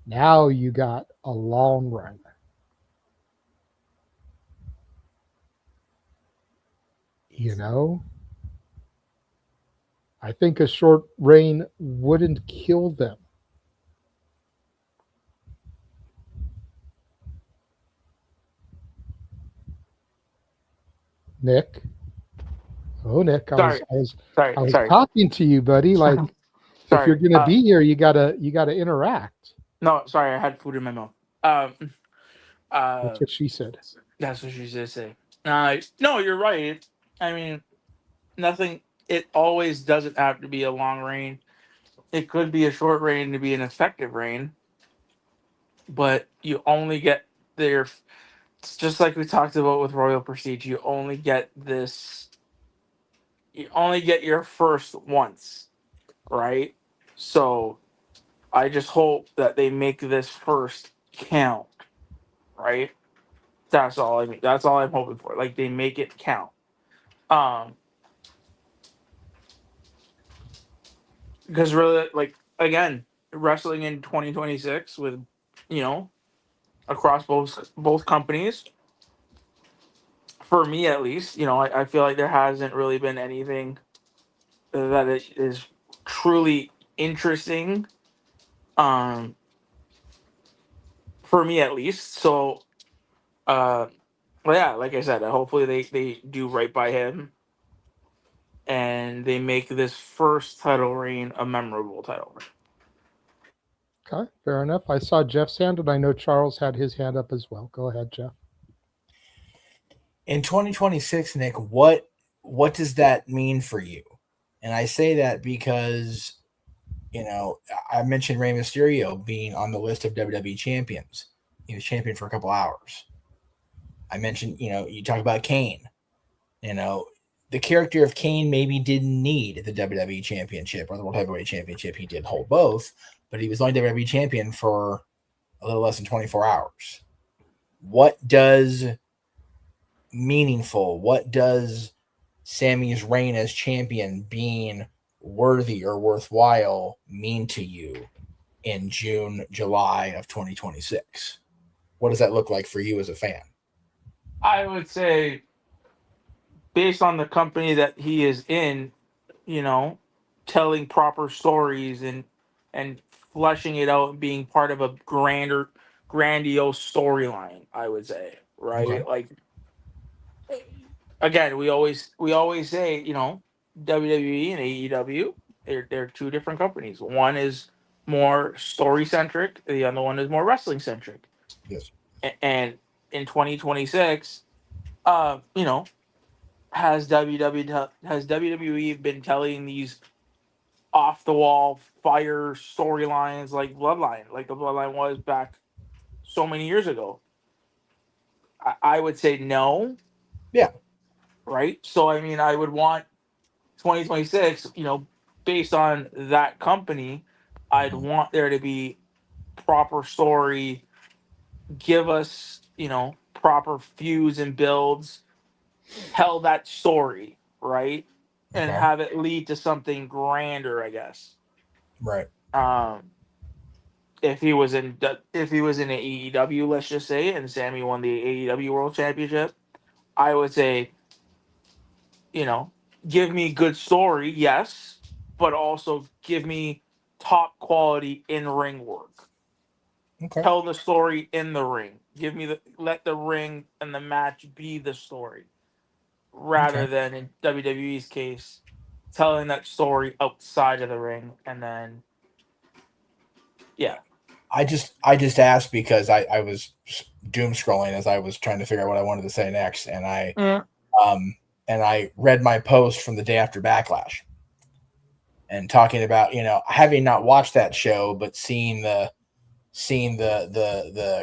now you got a long run. You know? I think a short reign wouldn't kill them. Nick? Oh, Nick, I was Sorry. talking to you, buddy. Like, if Sorry, you're gonna be here, you gotta interact. No, sorry, I had food in my mouth. That's what she said. That's what she did say. No, you're right. I mean, nothing. It always doesn't have to be a long reign. It could be a short reign to be an effective reign, but you only get there. It's just like we talked about with Royal Prestige. You only get this. You only get your first once, right? So, I just hope that they make this first count, right? That's all I mean. That's all I'm hoping for. Like they make it count. Because really, like again, wrestling in 2026 with, across both companies. For me, at least, I feel like there hasn't really been anything that is truly interesting. For me, at least. So, well, yeah, like I said, hopefully they do right by him, and they make this first title reign a memorable title reign. Okay, fair enough. I saw Jeff's hand, and I know Charles had his hand up as well. Go ahead, Jeff. In 2026, Nick, what does that mean for you? And I say that because, I mentioned Rey Mysterio being on the list of WWE champions. He was champion for a couple hours. I mentioned, you talk about Kane. The character of Kane maybe didn't need the WWE championship or the World Heavyweight Championship. He did hold both, but he was only WWE champion for a little less than 24 hours. What does meaningful, what does Sammy's reign as champion being worthy or worthwhile mean to you in June, July of 2026? What does that look like for you as a fan? I would say, based on the company that he is in, telling proper stories and fleshing it out and being part of a grandiose storyline, I would say, right? Okay. Like, again, we always say, WWE and AEW, they're two different companies. One is more story centric, the other one is more wrestling centric. Yes. And in 2026, has WWE been telling these off the wall fire storylines like Bloodline, like the Bloodline was back so many years ago? I would say no. Yeah. Right. So I mean, I would want 2026. Based on that company, I'd want there to be proper story. Give us, proper feuds and builds. Tell that story, right? And Okay. have it lead to something grander, I guess. Right. If he was in AEW, let's just say, and Sammy won the AEW World Championship, I would say, give me good story, yes, but also give me top quality in ring work. Okay. Tell the story in the ring. Let the ring and the match be the story, rather than in WWE's case, telling that story outside of the ring, and then, yeah. I just asked because I was doom scrolling as I was trying to figure out what I wanted to say next, and I read my post from the day after Backlash, and talking about having not watched that show, but seeing the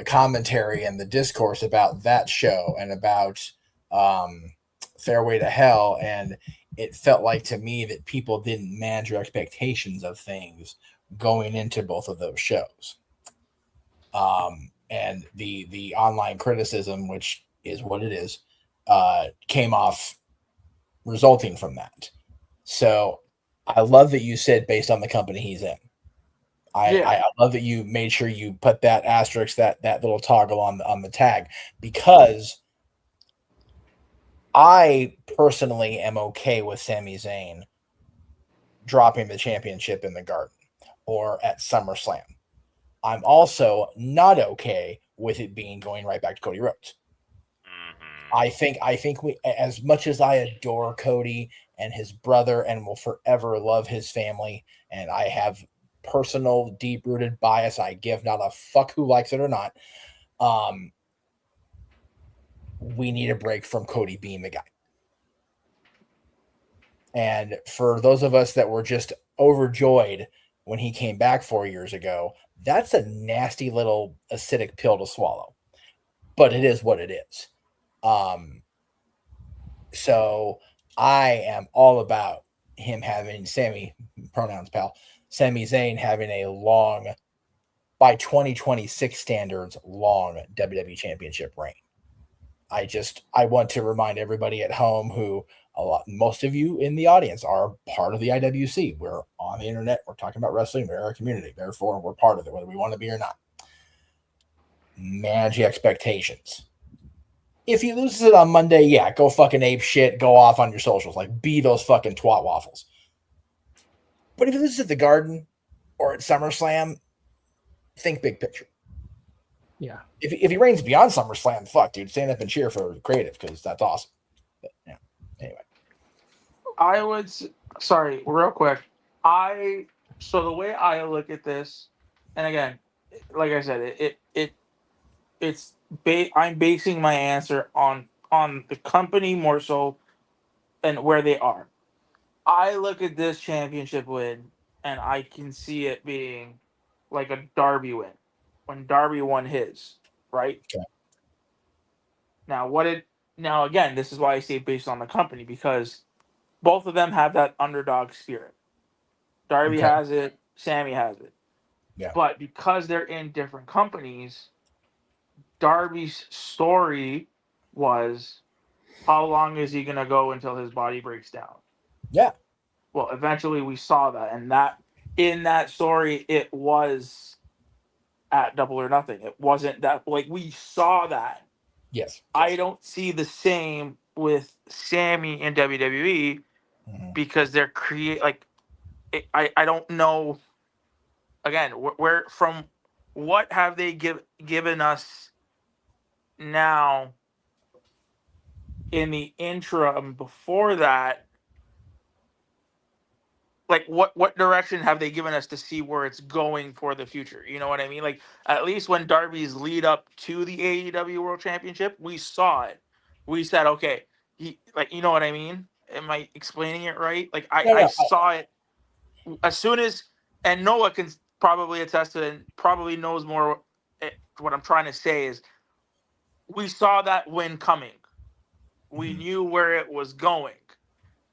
commentary and the discourse about that show and about Fairway to Hell, and it felt like to me that people didn't manage their expectations of things going into both of those shows. And the online criticism, which is what it is, came off resulting from that. So I love that you said based on the company he's in. I love that you made sure you put that asterisk, that little toggle on the tag, because I personally am okay with Sami Zayn dropping the championship in the Garden or at SummerSlam. I'm also not okay with it being going right back to Cody Rhodes. I think we, as much as I adore Cody and his brother and will forever love his family, and I have personal deep-rooted bias, I give not a fuck who likes it or not. We need a break from Cody being the guy. And for those of us that were just overjoyed when he came back 4 years ago, that's a nasty little acidic pill to swallow. But it is what it is. So I am all about him having Sami Zayn having a long, by 2026 standards, long WWE Championship reign. I want to remind everybody at home who most of you in the audience are part of the IWC. We're on the internet. We're talking about wrestling. We're a community. Therefore, we're part of it, whether we want to be or not. Manage your expectations. If he loses it on Monday, yeah, go fucking ape shit. Go off on your socials. Like, be those fucking twat waffles. But if he loses at the Garden or at SummerSlam, think big picture. Yeah. If he reigns beyond SummerSlam, fuck, dude, stand up and cheer for creative, because that's awesome. But, yeah. Anyway. I would, sorry, real quick. So the way I look at this, and again, like I said, I'm basing my answer on the company more so and where they are. I look at this championship win and I can see it being like a Darby win when Darby won his, right? Okay. Now again, this is why I say based on the company, because both of them have that underdog spirit. Darby has it, Sammy has it. Yeah. But because they're in different companies, Darby's story was, how long is he going to go until his body breaks down? Yeah. Well, eventually we saw that, and that in that story, it was at Double or Nothing. It wasn't that, like, we saw that. Yes. I don't see the same with Sammy in WWE because they're I don't know. Again, where from what have they given us now in the interim before that? Like what direction have they given us to see where it's going for the future? You know what I mean? Like, at least when Darby's lead up to the AEW World Championship, we saw it. We said, okay, you know what I mean? Am I explaining it right? Like I saw it as soon as, and Noah can probably attest to it and probably knows more. What I'm trying to say is, we saw that win coming. We knew where it was going,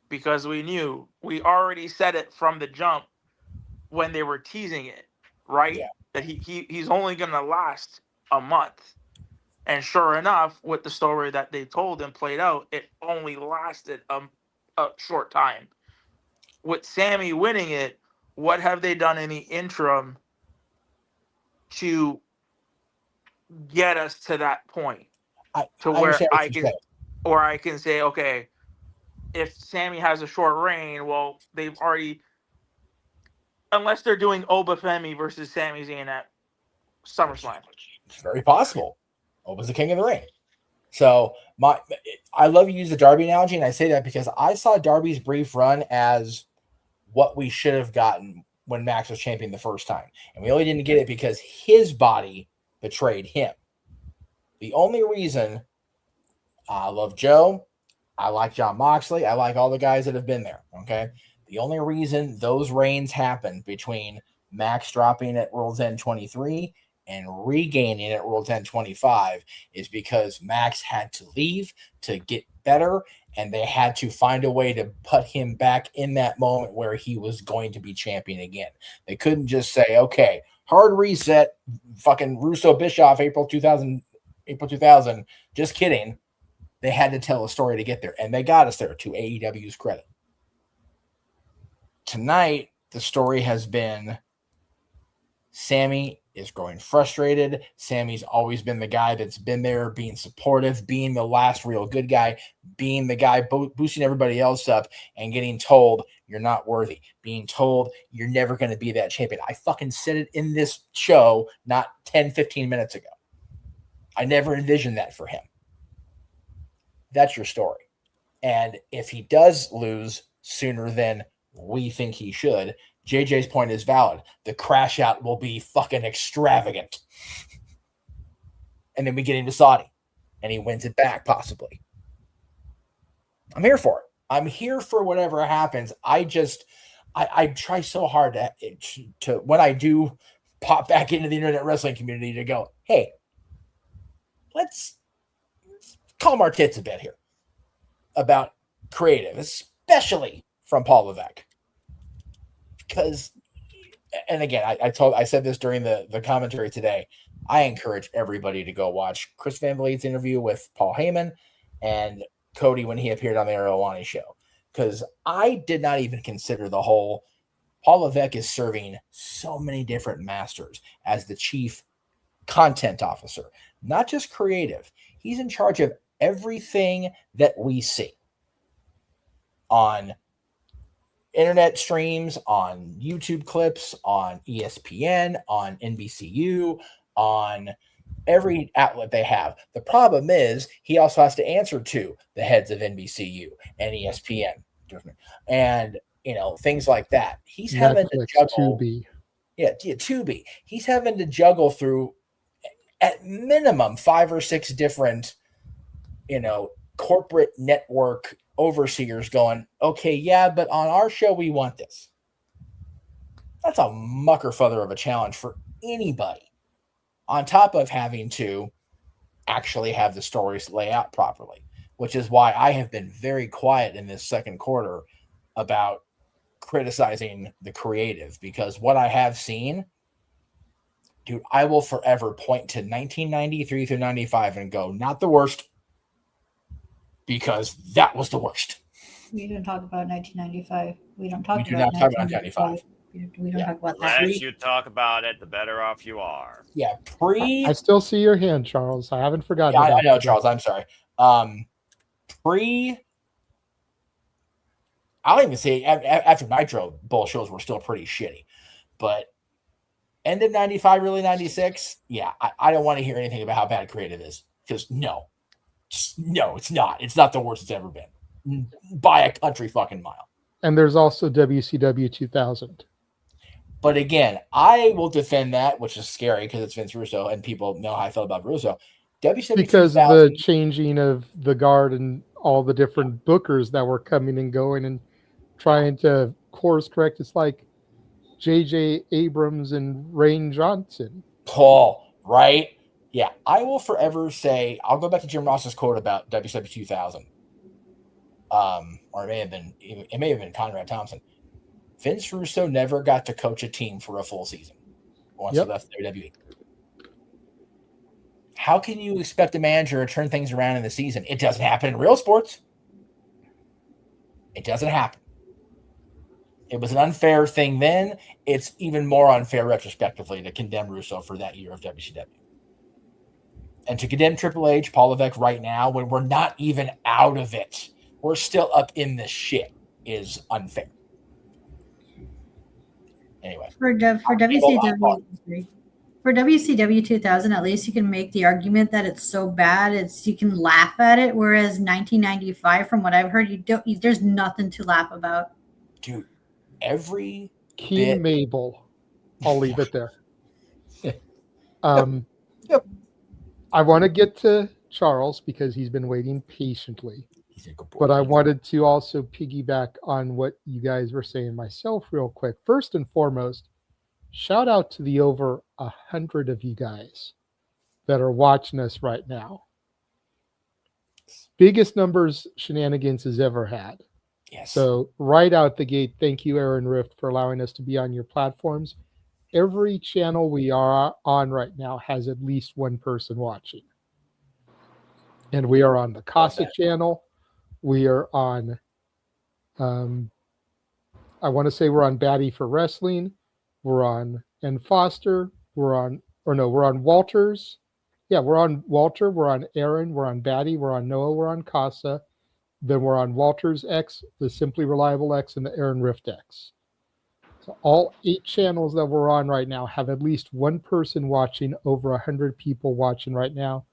because we already said it from the jump when they were teasing it, right? Yeah. That he's only going to last a month. And sure enough, with the story that they told and played out, it only lasted a short time. With Sammy winning it, what have they done in the interim to get us to that point? Where I can say, okay, if Sammy has a short reign, well, they've already, unless they're doing Obafemi versus Sami Zayn at SummerSlam. It's very possible. Oba's the king of the ring. So I love you use the Darby analogy, and I say that because I saw Darby's brief run as what we should have gotten when Max was champion the first time. And we only didn't get it because his body betrayed him. The only reason I love Joe, I like John Moxley, I like all the guys that have been there, okay? The only reason those reigns happened between Max dropping at World's End 23 and regaining at World 1025 is because Max had to leave to get better, and they had to find a way to put him back in that moment where he was going to be champion again. They couldn't just say, okay, hard reset, fucking Russo Bischoff, April 2000. Just kidding. They had to tell a story to get there, and they got us there, to AEW's credit. Tonight, the story has been Sammy is growing frustrated. Sammy's always been the guy that's been there, being supportive, being the last real good guy, being the guy boosting everybody else up and getting told you're not worthy, being told you're never going to be that champion. I fucking said it in this show not 10, 15 minutes ago. I never envisioned that for him. That's your story. And if he does lose sooner than we think he should, JJ's point is valid. The crash out will be fucking extravagant. And then we get into Saudi and he wins it back, possibly. I'm here for it. I'm here for whatever happens. I try so hard to when I do pop back into the internet wrestling community to go, hey, let's calm our tits a bit here about creative, especially from Paul Levesque. Because, and again, I said this during the commentary today, I encourage everybody to go watch Chris Van Vliet's interview with Paul Heyman and Cody when he appeared on the Arowane show. Because I did not even consider the whole, Paul Levesque is serving so many different masters as the chief content officer, not just creative. He's in charge of everything that we see on internet streams, on YouTube clips, on ESPN, on NBCU, on every outlet they have. The problem is he also has to answer to the heads of NBCU and ESPN and, things like that. He's having to juggle. Tubi. Yeah, Tubi. He's having to juggle through at minimum 5 or 6 different, corporate network overseers going, okay, yeah, but on our show, we want this. That's a mucker feather of a challenge for anybody, on top of having to actually have the stories lay out properly, which is why I have been very quiet in this second quarter about criticizing the creative, because what I have seen, dude, I will forever point to 1993 through 95 and go, not the worst, because that was the worst. We don't talk about 1995. We don't talk We do about not talk about 1995. We don't talk about The that. less you talk about it, the better off you are. Yeah, I still see your hand, Charles. I haven't forgotten. Yeah, I about know, that. Charles. I'm sorry. I'll even say after Nitro, both shows were still pretty shitty. But end of 95, really 96, yeah, I don't want to hear anything about how bad creative is. Because no, it's not. It's not the worst it's ever been. By a country fucking mile. And there's also WCW 2000. But again, I will defend that, which is scary because it's Vince Russo and people know how I feel about Russo. WCW Because 2000, of the changing of the guard and all the different bookers that were coming and going and trying to course correct. It's like J.J. Abrams and Rain Johnson. Paul, right? Yeah, I will forever say, I'll go back to Jim Ross's quote about WCW 2000. Or it may have been Conrad Thompson. Vince Russo never got to coach a team for a full season once he left WWE. How can you expect a manager to turn things around in the season? It doesn't happen in real sports. It doesn't happen. It was an unfair thing then. It's even more unfair retrospectively to condemn Russo for that year of WCW. And to condemn Triple H, Paul Levesque right now, when we're not even out of it, we're still up in this shit, is unfair. Anyway. For WCW 2000, at least you can make the argument that it's so bad, you can laugh at it. Whereas 1995, from what I've heard, there's nothing to laugh about. Dude, every Keen Mabel. I'll leave it there. I want to get to Charles because he's been waiting patiently. But I wanted to also piggyback on what you guys were saying myself real quick. First and foremost, shout out to the over 100 of you guys that are watching us right now. Biggest numbers Shenanigans has ever had. Yes. So right out the gate, thank you, Aaron Rift, for allowing us to be on your platforms. Every channel we are on right now has at least one person watching. And we are on the Casa channel. We are on, I want to say we're on Batty for Wrestling. We're on N Foster. We're on Walters. Yeah, we're on Walter. We're on Aaron. We're on Batty. We're on Noah. We're on Casa. Then we're on Walters X, the Simply Reliable X, and the Aaron Rift X. So all 8 channels that we're on right now have at least one person watching, over 100 people watching right now.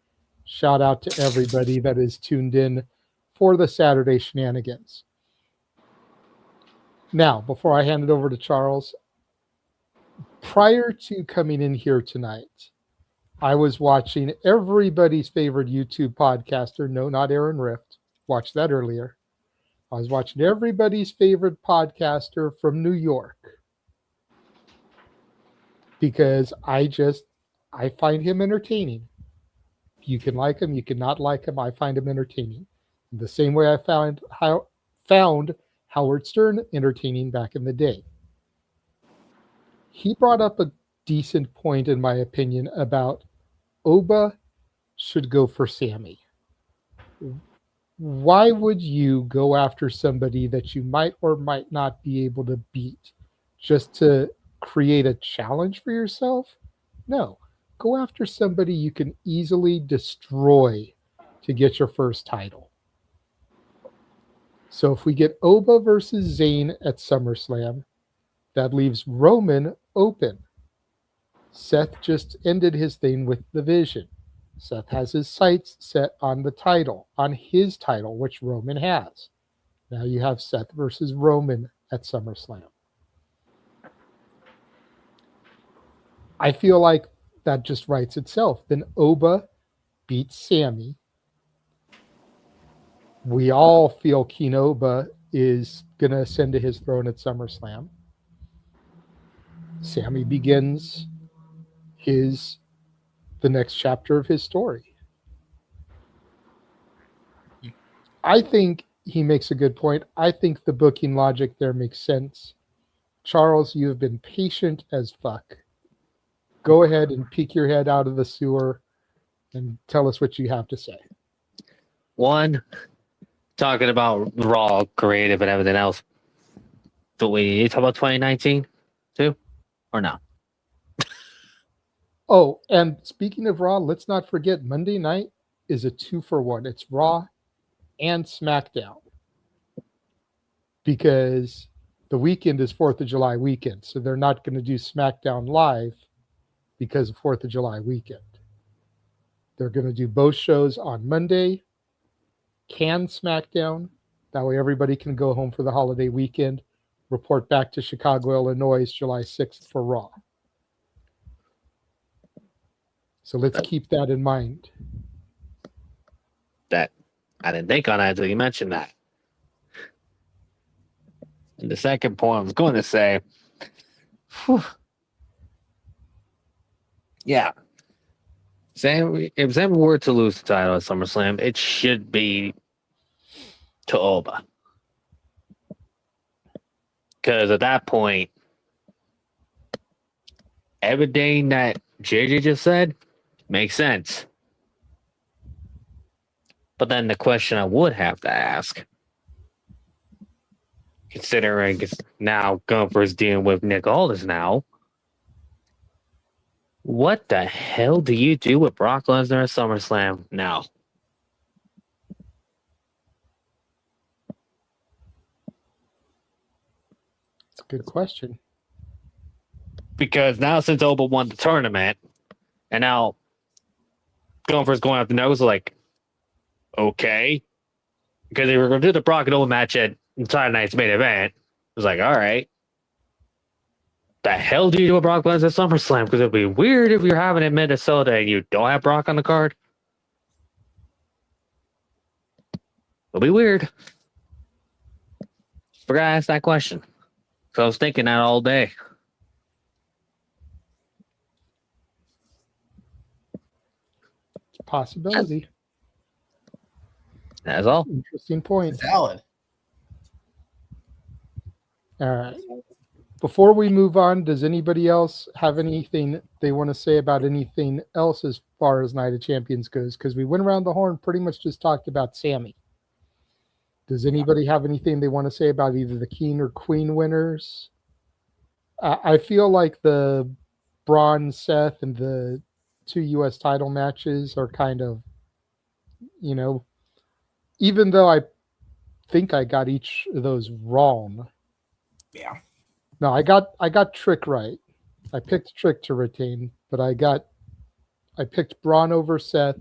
Shout out to everybody that is tuned in for the Saturday Shenanigans. Now, before I hand it over to Charles, prior to coming in here tonight, I was watching everybody's favorite YouTube podcaster, no, not Aaron Rift, watched that earlier. I was watching everybody's favorite podcaster from New York because I find him entertaining. You can like him, you cannot like him. I find him entertaining. The same way I found Howard Stern entertaining back in the day. He brought up a decent point, in my opinion, about Oba should go for Sammy. Why would you go after somebody that you might or might not be able to beat just to create a challenge for yourself? No. Go after somebody you can easily destroy to get your first title. So if we get Oba versus Zayn at SummerSlam, that leaves Roman open. Seth just ended his thing with the Vision. Seth has his sights set on the title, on his title, which Roman has. Now you have Seth versus Roman at SummerSlam. I feel like that just writes itself. Then Oba beats Sammy. We all feel Kenoba is going to ascend to his throne at SummerSlam. Sammy begins the next chapter of his story. I think he makes a good point. I think the booking logic there makes sense. Charles, you have been patient as fuck. Go ahead and peek your head out of the sewer and tell us what you have to say. One, talking about Raw, creative, and everything else. Do we talk about 2019 too? Or no? Oh, and speaking of Raw, let's not forget Monday night is a 2-for-1. It's Raw and SmackDown. Because the weekend is 4th of July weekend. So they're not going to do SmackDown live because of 4th of July weekend. They're going to do both shows on Monday. Can SmackDown. That way everybody can go home for the holiday weekend. Report back to Chicago, Illinois, July 6th for Raw. So let's keep that in mind. That I didn't think on that until you mentioned that. And the second point I was going to say, yeah, if Sam were to lose the title at SummerSlam, it should be to Oba. Because at that point, everything that JJ just said makes sense. But then the question I would have to ask, considering it's now Gunther's dealing with Nick Aldis now, what the hell do you do with Brock Lesnar at SummerSlam now? It's a good question. Because now since Oba won the tournament, and now Gunther's going up the nose, like, okay. Because they were going to do the Brock and Oba match at Saturday night's main event. It was like, all right. The hell do you do with Brock Lesnar at SummerSlam? Because it'd be weird if you're having it in Minnesota and you don't have Brock on the card. It'll be weird. Forgot to ask that question. So I was thinking that all day. Possibility. That's all. Interesting point. Valid. All right. Before we move on, does anybody else have anything they want to say about anything else as far as Night of Champions goes? Because we went around the horn, pretty much just talked about Sammy. Does anybody have anything they want to say about either the King or Queen winners? I feel like the Braun, Seth, and the 2 U.S. title matches are kind of, even though I think I got each of those wrong. Yeah. No, I got Trick right. I picked Trick to retain, but I picked Braun over Seth,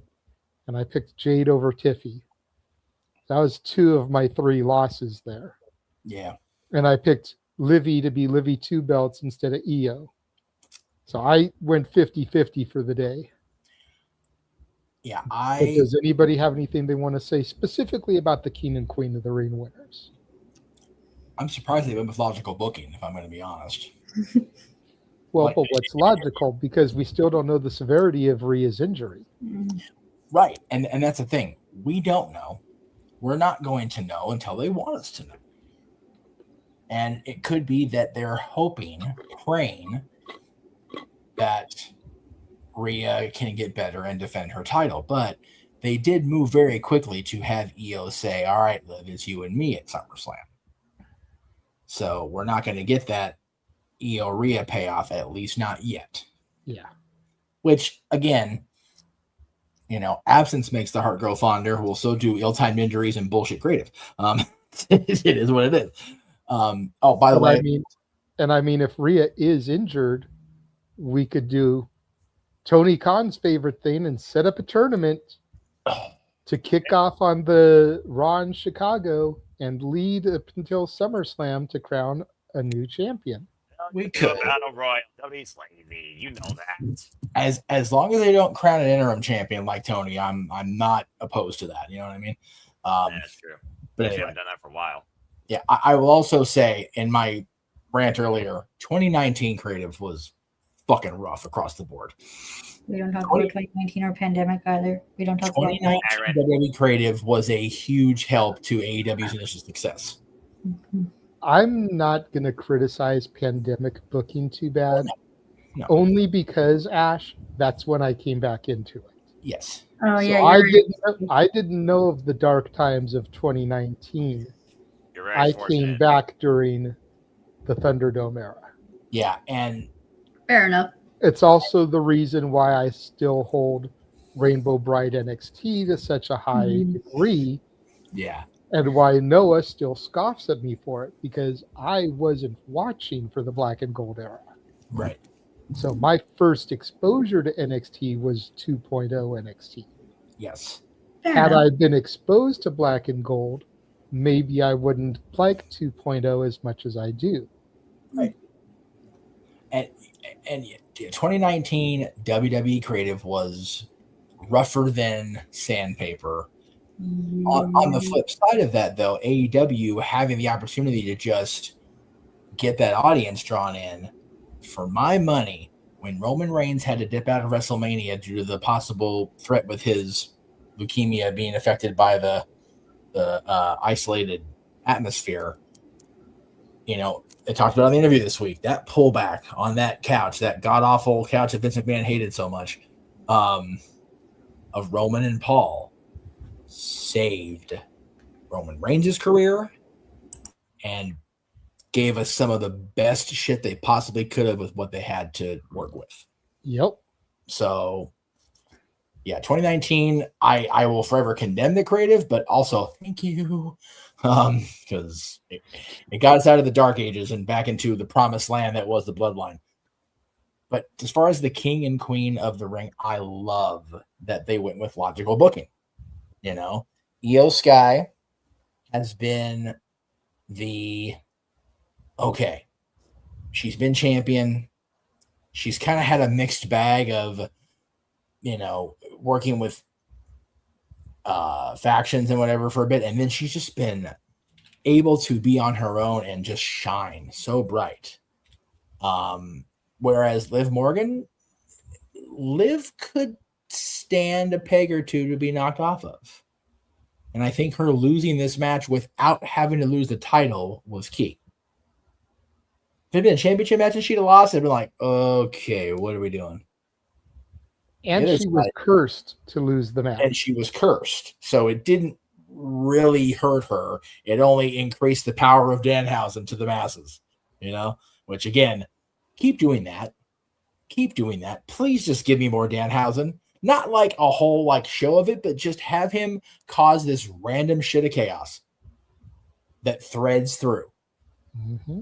and I picked Jade over Tiffy. That was 2 of my 3 losses there. Yeah. And I picked Livy to be Livy 2 belts instead of EO. So I went 50-50 for the day. Yeah, But does anybody have anything they want to say specifically about the King and Queen of the Ring winners? I'm surprised they went with logical booking, if I'm going to be honest. Well, but what's logical? Because we still don't know the severity of Rhea's injury. Right. And that's the thing. We don't know. We're not going to know until they want us to know. And it could be that they're praying that Rhea can get better and defend her title. But they did move very quickly to have EO say, all right, Liv, it's you and me at SummerSlam. So we're not going to get that EO Rhea payoff, at least not yet. Yeah. Which, again, absence makes the heart grow fonder. Will so do ill-timed injuries and bullshit creative. It is what it is. By the way, I mean, if Rhea is injured, we could do Tony Khan's favorite thing and set up a tournament to kick off on the Raw in Chicago and lead up until SummerSlam to crown a new champion. We could. Battle Royal. Nobody's lazy. You know that. As long as they don't crown an interim champion like Tony, I'm not opposed to that. You know what I mean? That's true. But You anyway. haven't done that for a while. Yeah, I will also say in my rant earlier, 2019 creative was fucking rough across the board. We don't talk about 2019 or pandemic either. We don't talk about 2019 WWE creative was a huge help to AEW's initial success. I'm not going to criticize pandemic booking too bad. No. Only because, Ash, that's when I came back into it. Yes. Oh, yeah. I didn't know of the dark times of 2019. You're very I fortunate. came back during the Thunderdome era. Yeah, and Fair enough. It's also the reason why I still hold Rainbow Bright NXT to such a high degree. Yeah. And why Noah still scoffs at me for it, because I wasn't watching for the Black and Gold era. Right. So my first exposure to NXT was 2.0 NXT. Yes. Had I been exposed to Black and Gold, maybe I wouldn't like 2.0 as much as I do. Right. And 2019 WWE creative was rougher than sandpaper. On the flip side of that, though, AEW having the opportunity to just get that audience drawn in, for my money, when Roman Reigns had to dip out of WrestleMania due to the possible threat with his leukemia being affected by the isolated atmosphere, they talked about in the interview this week, that pullback on that couch, that god-awful couch that Vince McMahon hated so much, of Roman and Paul, saved Roman Reigns' career and gave us some of the best shit they possibly could have with what they had to work with. Yep. So, yeah, 2019, I will forever condemn the creative, but also thank you, because it got us out of the dark ages and back into the promised land that was the bloodline. But as far as the king and queen of the ring, I love that they went with logical booking. Io Sky has been she's been champion. She's kind of had a mixed bag of, working with factions and whatever for a bit. And then she's just been able to be on her own and just shine so bright. Whereas Liv Morgan, Liv could stand a peg or two to be knocked off of. And I think her losing this match without having to lose the title was key. If it had been a championship match and she'd have lost, I'd been like, okay, what are we doing? And she was cursed to lose the match. And she was cursed. So it didn't really hurt her. It only increased the power of Danhausen to the masses, which again, keep doing that. Keep doing that. Please just give me more Danhausen. Not like a whole show of it, but just have him cause this random shit of chaos that threads through. Mm-hmm.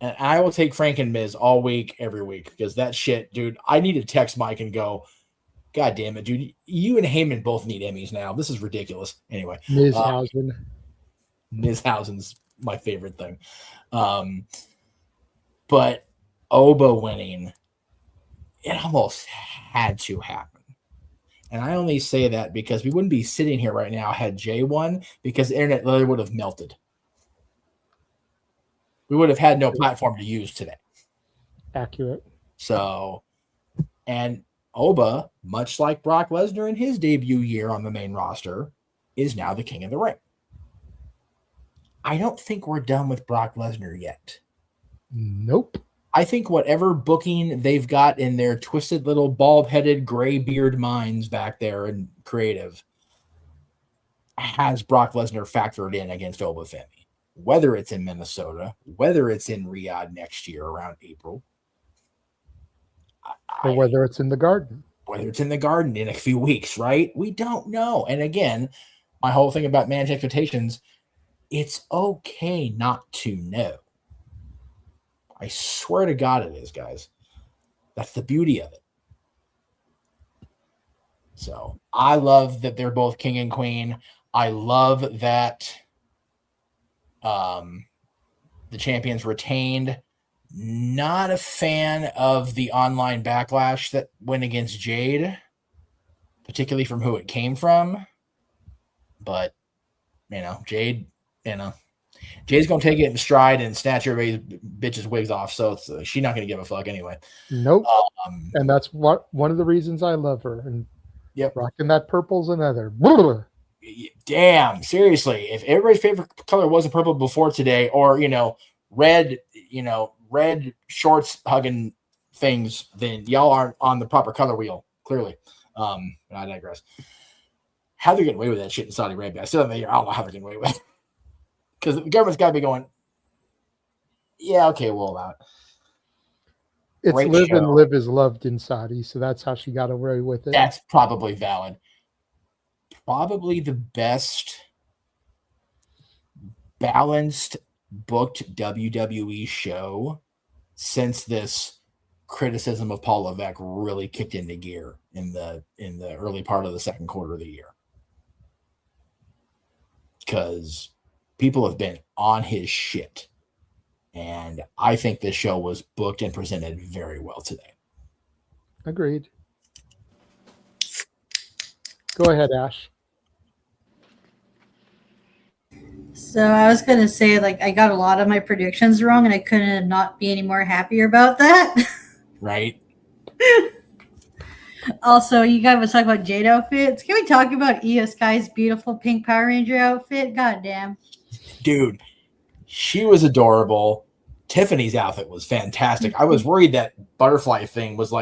And I will take Frank and Miz all week, every week, because that shit, dude, I need to text Mike and go, God damn it, dude. You and Heyman both need Emmys now. This is ridiculous. Anyway. Mizhausen's my favorite thing. But Oba winning, it almost had to happen. And I only say that because we wouldn't be sitting here right now had Jay won, because the internet literally would have melted. We would have had no platform to use today. Accurate. So, and Oba, much like Brock Lesnar in his debut year on the main roster, is now the king of the ring. I don't think we're done with Brock Lesnar yet. Nope. I think whatever booking they've got in their twisted little bald-headed gray beard minds back there and creative has Brock Lesnar factored in against Oba Femi. Whether it's in Minnesota, whether it's in Riyadh next year around April, or whether it's in the Garden. Whether it's in the Garden in a few weeks, right? We don't know. And again, my whole thing about managing expectations, it's okay not to know. I swear to God it is, guys. That's the beauty of it. So I love that they're both king and queen. I love that the champions retained. Not a fan of the online backlash that went against Jade, particularly from who it came from. But, Jade, Jay's going to take it in stride and snatch everybody's bitches' wigs off, so she's not going to give a fuck anyway. Nope. And that's one of the reasons I love her. And rocking that purple's another. Damn, seriously. If everybody's favorite color wasn't purple before today, or, red, red shorts hugging things, then y'all aren't on the proper color wheel, clearly. But I digress. How they're getting away with that shit in Saudi Arabia, I don't know how they're getting away with it. Because the government's got to be going, yeah, okay, we'll allow it. It's live and live is loved in Saudi, so that's how she got away with it. That's probably valid. Probably the best balanced booked WWE show since this criticism of Paul Levesque really kicked into gear in the early part of the second quarter of the year. Because people have been on his shit. And I think this show was booked and presented very well today. Agreed. Go ahead, Ash. So I was going to say, I got a lot of my predictions wrong, and I couldn't not be any more happier about that. Right. Also, you guys was talking about Jade outfits. Can we talk about Io Sky's beautiful pink Power Ranger outfit? Goddamn. Dude, she was adorable. Tiffany's outfit was fantastic. I was worried that butterfly thing was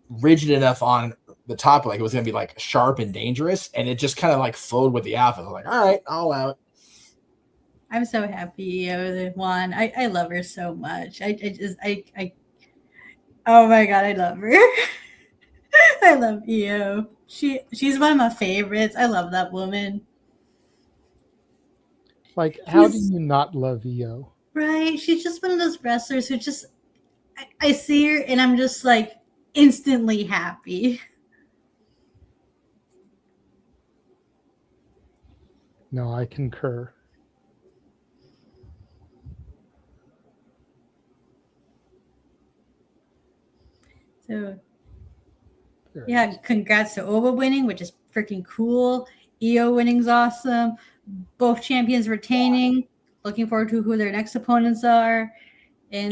rigid enough on the top, it was going to be sharp and dangerous, and it just kind of flowed with the outfit. I was like, all right, I'll allow it. I'm so happy Io won. I love her so much. Oh my God, I love her. I love Io. She's one of my favorites. I love that woman. How do you not love Io? Right? She's just one of those wrestlers who just, I see her and I'm just instantly happy. No, I concur. So, yeah, congrats to Oba winning, which is freaking cool. Io winning's awesome. Both champions retaining. Looking forward to who their next opponents are. And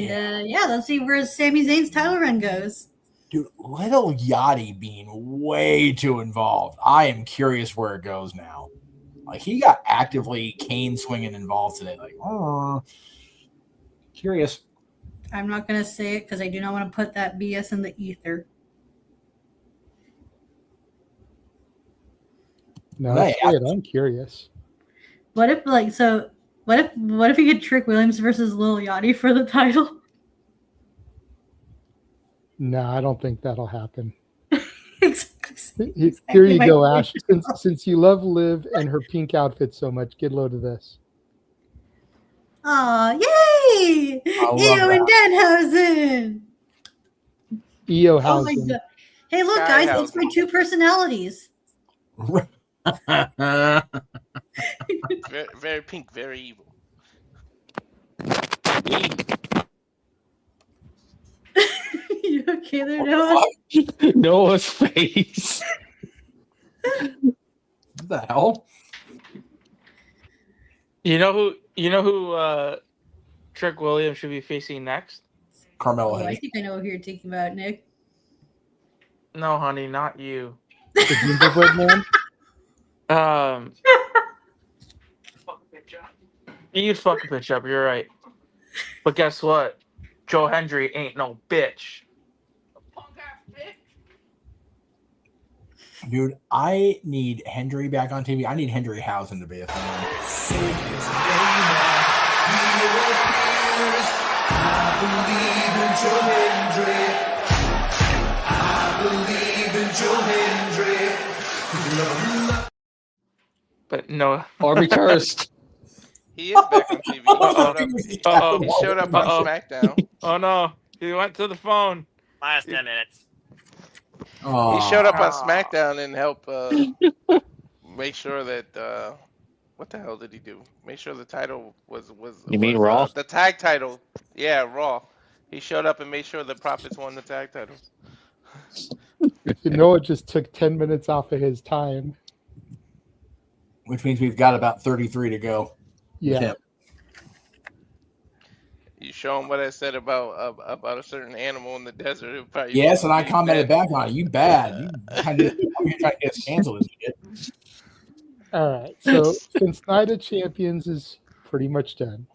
let's see where Sami Zayn's title run goes. Dude, Little Yachty being way too involved. I am curious where it goes now. Like, he got actively cane swinging involved today. Like, curious. I'm not going to say it because I do not want to put that BS in the ether. No, Hey, say it. I'm curious. What if what if you get Trick Williams versus Lil Yachty for the title? No, I don't think that'll happen. Exactly Here you my go, point. Ash. Since you love Liv and her pink outfit so much, get a load of this. Aw, yay! love Io and Danhausen! EO Oh my Hausen. god. Hey, look, guys, it's my two personalities. Very, very pink, very evil. You okay there, Noah? Noah's face. What the hell? You know who Trick Williams should be facing next? Carmelo Oh, I Hayes. think I know who you're talking about, Nick. No, honey, not you. The gingerbread man? You'd fuck a bitch up, you're right. But guess what? Joe Hendry ain't no bitch. Dude, I need Hendry back on TV. I need Hendry Hausen to be a But no. Or be cursed. He is back on TV. He showed up on SmackDown. Oh no, he went to the phone. Last 10 minutes. He showed up on SmackDown and helped make sure that what the hell did he do? Make sure the title was You mean Raw? The tag title. Yeah, Raw. He showed up and made sure the Profits won the tag titles. You know, it just took 10 minutes off of his time. Which means we've got about 33 to go. Yeah. You show him what I said about a certain animal in the desert. it'll probably Yes, and I be commented bad. back on it. You bad. You I'm here trying to get us canceled and shit. All right. So since Night of Champions is pretty much done,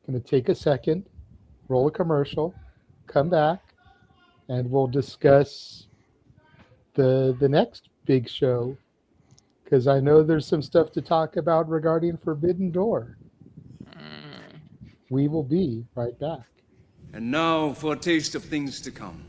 going to take a second, roll a commercial, come back, and we'll discuss the next big show, because I know there's some stuff to talk about regarding Forbidden Door. We will be right back. And now for a taste of things to come.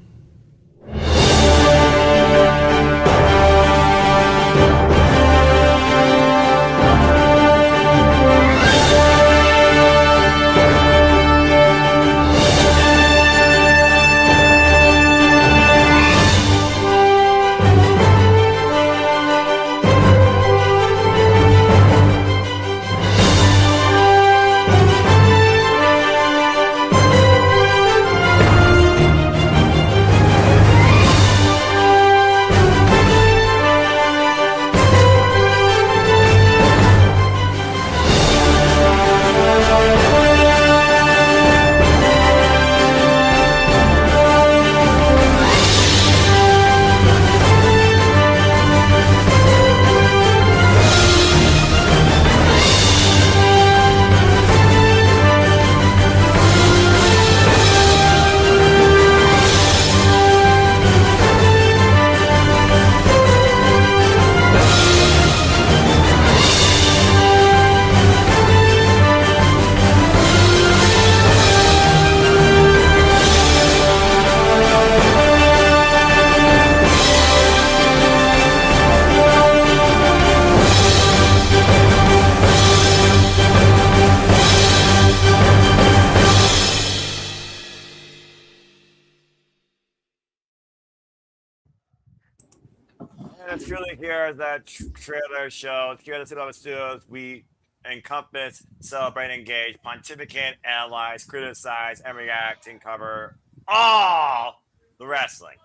And it's really here that trailer show. Here at the Cinema Studios, we encompass, celebrate, engage, pontificate, analyze, criticize, and react and cover all the wrestling.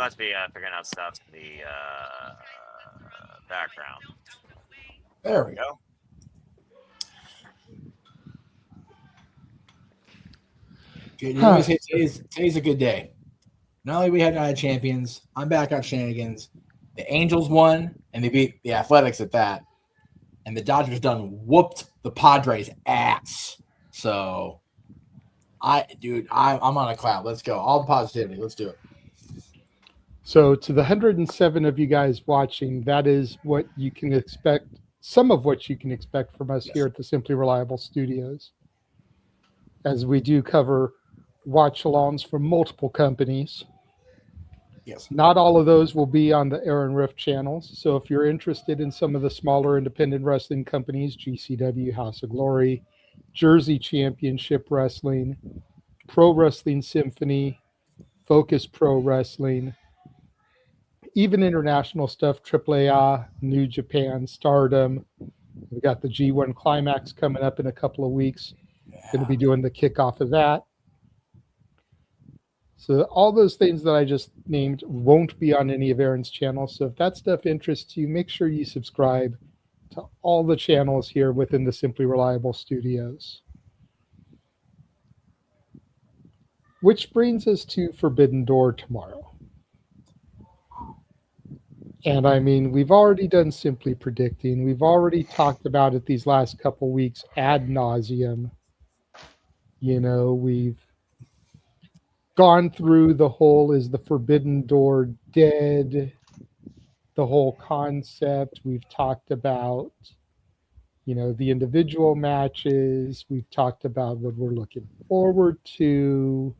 must be figuring out stuff in the background. There we go. Okay, let me say today's a good day. Not only we had Night of Champions, I'm back on Shenanigans. The Angels won, and they beat the Athletics at that. And the Dodgers done whooped the Padres' ass. So, I'm on a cloud. Let's go. All the positivity. Let's do it. So to the 107 of you guys watching, that is what you can expect, some of what you can expect from us here at the Simply Reliable Studios. As we do cover watch-alongs from multiple companies. Yes. Not all of those will be on the Aaron Rift channels. So if you're interested in some of the smaller independent wrestling companies, GCW, House of Glory, Jersey Championship Wrestling, Pro Wrestling Symphony, Focus Pro Wrestling, even international stuff, AAA, New Japan, Stardom. We've got the G1 Climax coming up in a couple of weeks. Going to be doing the kickoff of that. So all those things that I just named won't be on any of Aaron's channels. So if that stuff interests you, make sure you subscribe to all the channels here within the Simply Reliable Studios. Which brings us to Forbidden Door tomorrow. And I mean, we've already done Simply Predicting. We've already talked about it these last couple weeks ad nauseum. You know, we've gone through the whole, is the Forbidden Door dead? The whole concept. We've talked about, you know, the individual matches. We've talked about what we're looking forward to.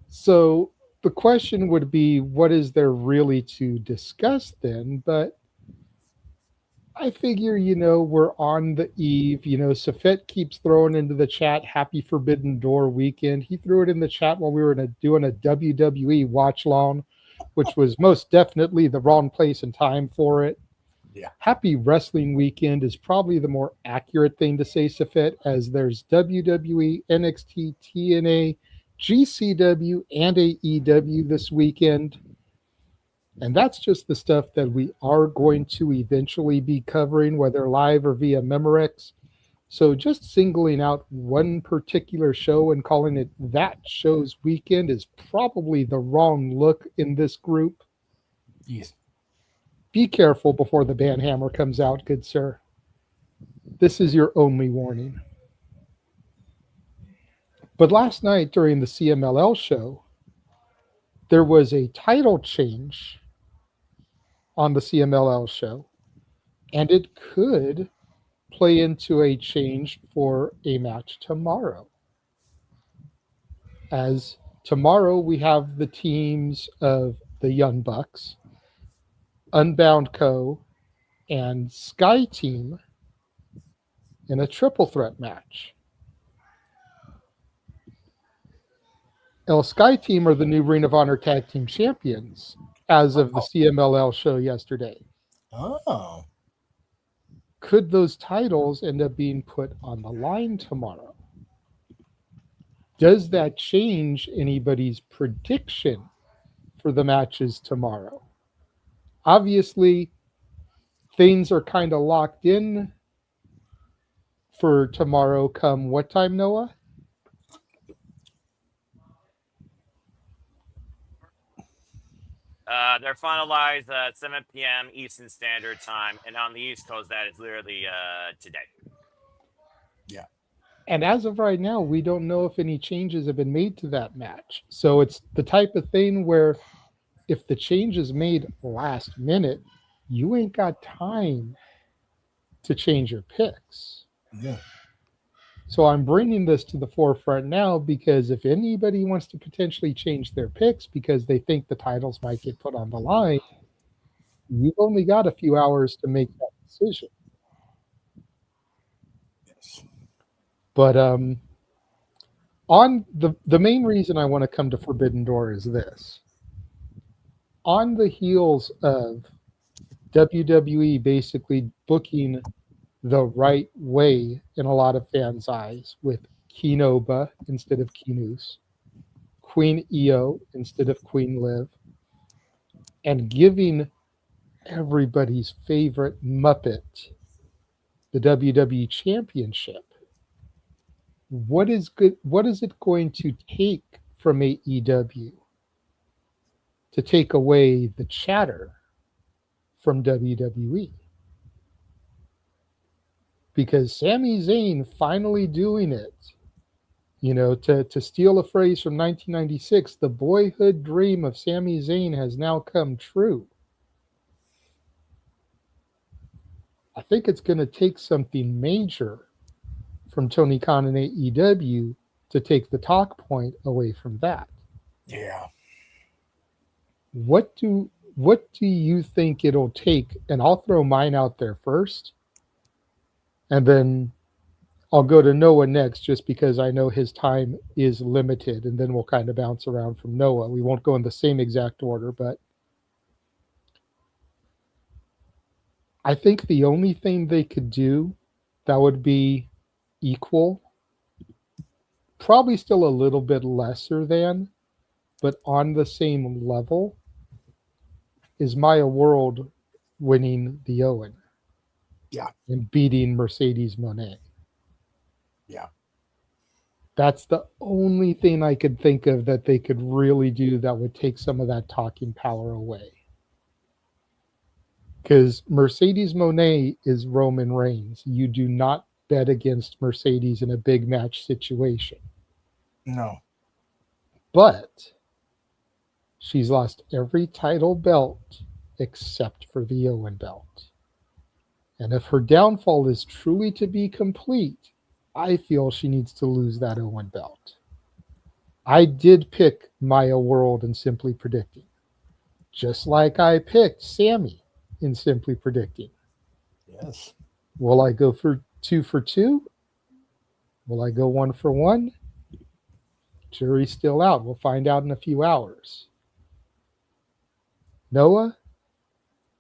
So the question would be, what is there really to discuss then? But I figure, you know, we're on the eve. You know, Safet keeps throwing into the chat, happy Forbidden Door weekend. He threw it in the chat while we were doing a WWE watch long, which was most definitely the wrong place and time for it. Yeah. Happy Wrestling Weekend is probably the more accurate thing to say, Safet, as there's WWE, NXT, TNA, GCW, and AEW this weekend. And that's just the stuff that we are going to eventually be covering, whether live or via Memorex. So just singling out one particular show and calling it that show's weekend is probably the wrong look in this group. Yes. Be careful before the banhammer comes out, good sir. This is your only warning. But last night during the CMLL show, there was a title change on the CMLL show, and it could play into a change for a match tomorrow. As tomorrow we have the teams of the Young Bucks, Unbound Co., and Sky Team in a triple threat match. El Sky Team are the new Ring of Honor Tag Team Champions as of the CMLL show yesterday. Oh. Could those titles end up being put on the line tomorrow? Does that change anybody's prediction for the matches tomorrow? Obviously, things are kind of locked in for tomorrow come what time, Noah? They're finalized at 7 p.m. Eastern Standard Time, and on the East Coast, that is literally today. Yeah. And as of right now, we don't know if any changes have been made to that match. So it's the type of thing where if the change is made last minute, you ain't got time to change your picks. Yeah. So I'm bringing this to the forefront now because if anybody wants to potentially change their picks because they think the titles might get put on the line, you've only got a few hours to make that decision. Yes. But on the main reason I want to come to Forbidden Door is this. On the heels of WWE basically booking the right way in a lot of fans' eyes with Kinoba instead of Kinus, Queen Io instead of Queen Liv, and giving everybody's favorite Muppet the WWE Championship, what is it going to take from AEW to take away the chatter from WWE? Because Sami Zayn finally doing it, to steal a phrase from 1996, the boyhood dream of Sami Zayn has now come true. I think it's going to take something major from Tony Khan and AEW to take the talk point away from that. Yeah. What do you think it'll take? And I'll throw mine out there first, and then I'll go to Noah next, just because I know his time is limited, and then we'll kind of bounce around from Noah. We won't go in the same exact order, but I think the only thing they could do that would be equal, probably still a little bit lesser than, but on the same level, is Maya World winning the Owen. Yeah. And beating Mercedes Moné. Yeah. That's the only thing I could think of that they could really do that would take some of that talking power away. Because Mercedes Moné is Roman Reigns. You do not bet against Mercedes in a big match situation. No. But she's lost every title belt except for the Owen belt. And if her downfall is truly to be complete, I feel she needs to lose that Owen belt. I did pick Maya World in Simply Predicting, just like I picked Sammy in Simply Predicting. Yes. Will I go for 2 for 2? Will I go 1 for 1? Jury's still out. We'll find out in a few hours. Noah,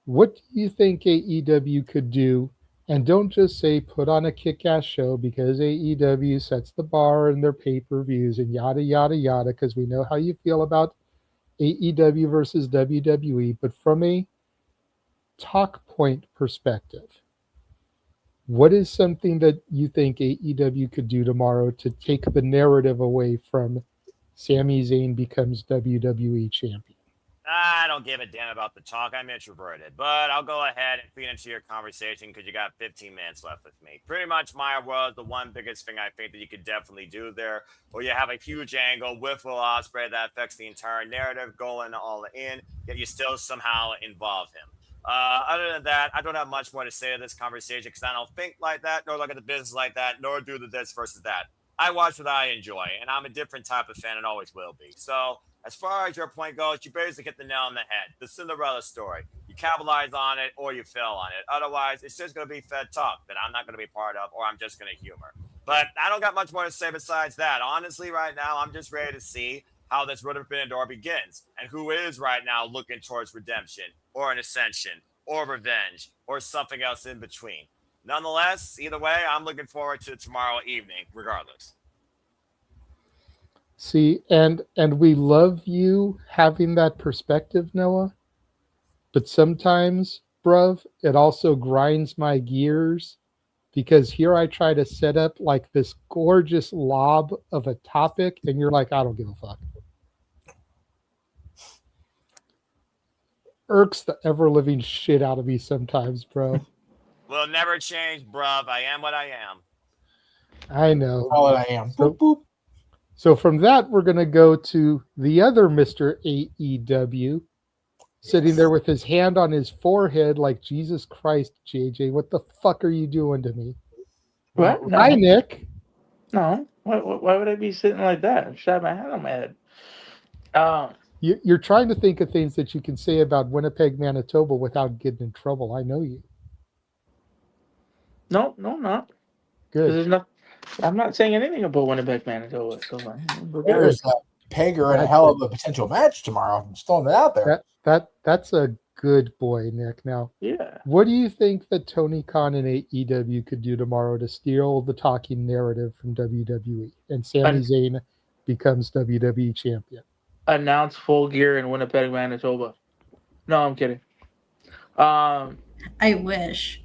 what do you think AEW could do? And don't just say put on a kick-ass show, because AEW sets the bar in their pay-per-views and yada, yada, yada, because we know how you feel about AEW versus WWE. But from a talk point perspective, what is something that you think AEW could do tomorrow to take the narrative away from Sami Zayn becomes WWE champion? I don't give a damn about the talk. I'm introverted, but I'll go ahead and feed into your conversation because you got 15 minutes left with me. Pretty much Maya World is the one biggest thing I think that you could definitely do there, where you have a huge angle with Will Ospreay that affects the entire narrative going all in, yet you still somehow involve him. Other than that, I don't have much more to say to this conversation because I don't think like that, nor look at the business like that, nor do the this versus that. I watch what I enjoy, and I'm a different type of fan and always will be. So as far as your point goes, you basically hit the nail on the head. The Cinderella story. You capitalize on it or you fail on it. Otherwise, it's just going to be fed talk that I'm not going to be part of, or I'm just going to humor. But I don't got much more to say besides that. Honestly, right now, I'm just ready to see how this Road to Forbidden Door begins and who is right now looking towards redemption or an ascension or revenge or something else in between. Nonetheless, either way, I'm looking forward to tomorrow evening, regardless. See, and we love you having that perspective, Noah. But sometimes, bruv, it also grinds my gears, because here I try to set up like this gorgeous lob of a topic, and you're like, I don't give a fuck. Irks the ever-living shit out of me sometimes, bro. Will never change, bruv. I am what I am. I know. All that I am. So, Boop, boop. So from that, we're going to go to the other Mr. AEW, sitting there with his hand on his forehead like, Jesus Christ, JJ, what the fuck are you doing to me? What? No. Hi, Nick. No. Why would I be sitting like that? I should have my hand on my head. You're trying to think of things that you can say about Winnipeg, Manitoba without getting in trouble. I know you. No, I'm not. Good. There's not. I'm not saying anything about Winnipeg, Manitoba. So we're good. There's a Pegger and a hell of a potential match tomorrow. I'm just throwing it out there. That's a good boy, Nick. Now, yeah. What do you think that Tony Khan and AEW could do tomorrow to steal the talking narrative from WWE and Sami Zayn becomes WWE champion. Announce Full Gear in Winnipeg, Manitoba. No, I'm kidding. I wish.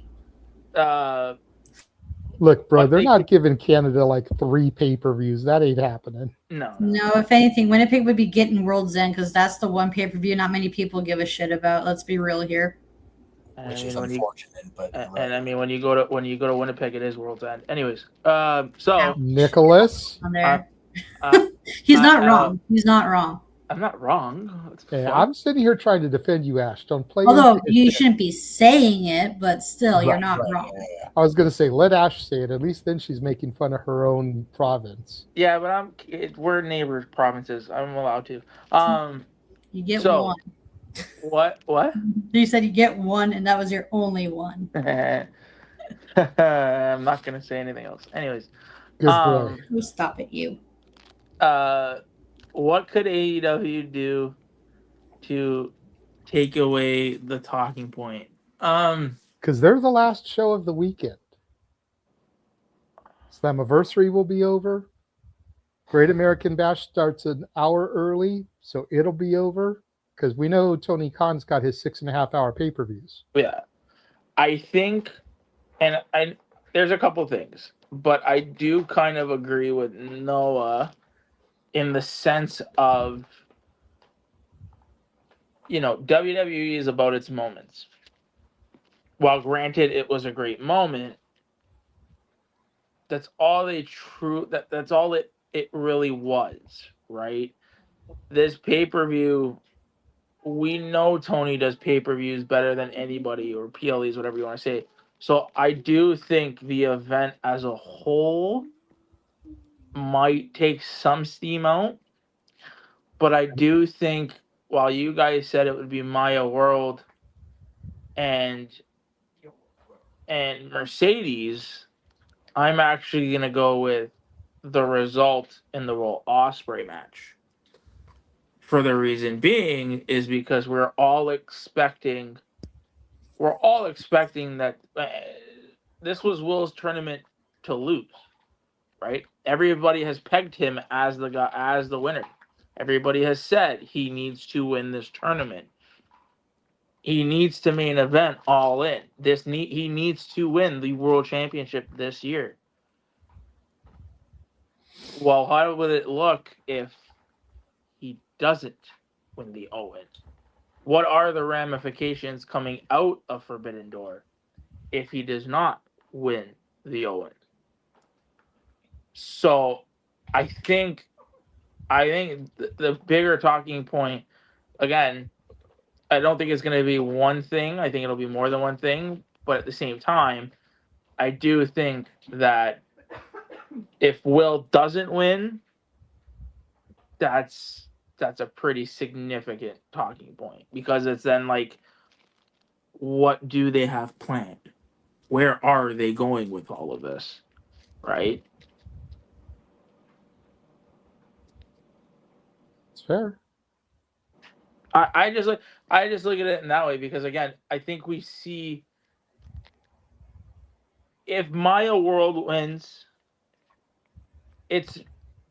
Look, bro, What they're they not giving Canada like 3 pay-per-views. That ain't happening. No. If anything, Winnipeg would be getting World's End because that's the one pay-per-view not many people give a shit about. Let's be real here. Which is unfortunate, but And I mean, when you go to Winnipeg, it is World's End. Anyways, so Nicholas, On there. He's not wrong. He's not wrong. I'm not wrong. What the hey, fuck? I'm sitting here trying to defend you, Ash. Don't play. Although into you it. shouldn't be saying it, but still, you're Right, not right, wrong. I was gonna say let Ash say it. At least then she's making fun of her own province. Yeah, but we're neighbor provinces. I'm allowed to. You get so, one. What? You said you get one, and that was your only one. I'm not gonna say anything else. Anyways, Good boy. Oh, stop it, you. What could AEW do to take away the talking point? Because they're the last show of the weekend. Slammiversary will be over. Great American Bash starts an hour early, so it'll be over. Because we know Tony Khan's got his 6.5-hour pay-per-views. Yeah, I think, and there's a couple things, but I do kind of agree with Noah in the sense of, WWE is about its moments. While granted it was a great moment, that's all that's all it really was, right? This pay-per-view, we know Tony does pay-per-views better than anybody, or PLEs, whatever you want to say. So I do think the event as a whole might take some steam out. But I do think, while you guys said it would be Maya World and Mercedes, I'm actually going to go with the result in the Will Ospreay match. For the reason being is because we're all expecting that this was Will's tournament to lose, right? Everybody has pegged him as the winner. Everybody has said he needs to win this tournament. He needs to main event All In. He needs to win the World Championship this year. Well, how would it look if he doesn't win the Owen? What are the ramifications coming out of Forbidden Door if he does not win the Owen? So I think the bigger talking point, again, I don't think it's going to be one thing. I think it'll be more than one thing. But at the same time, I do think that if Will doesn't win, that's a pretty significant talking point, because it's then like, what do they have planned? Where are they going with all of this? Right? It's fair. I just look at it in that way, because again, I think we see, if Maya World wins, it's,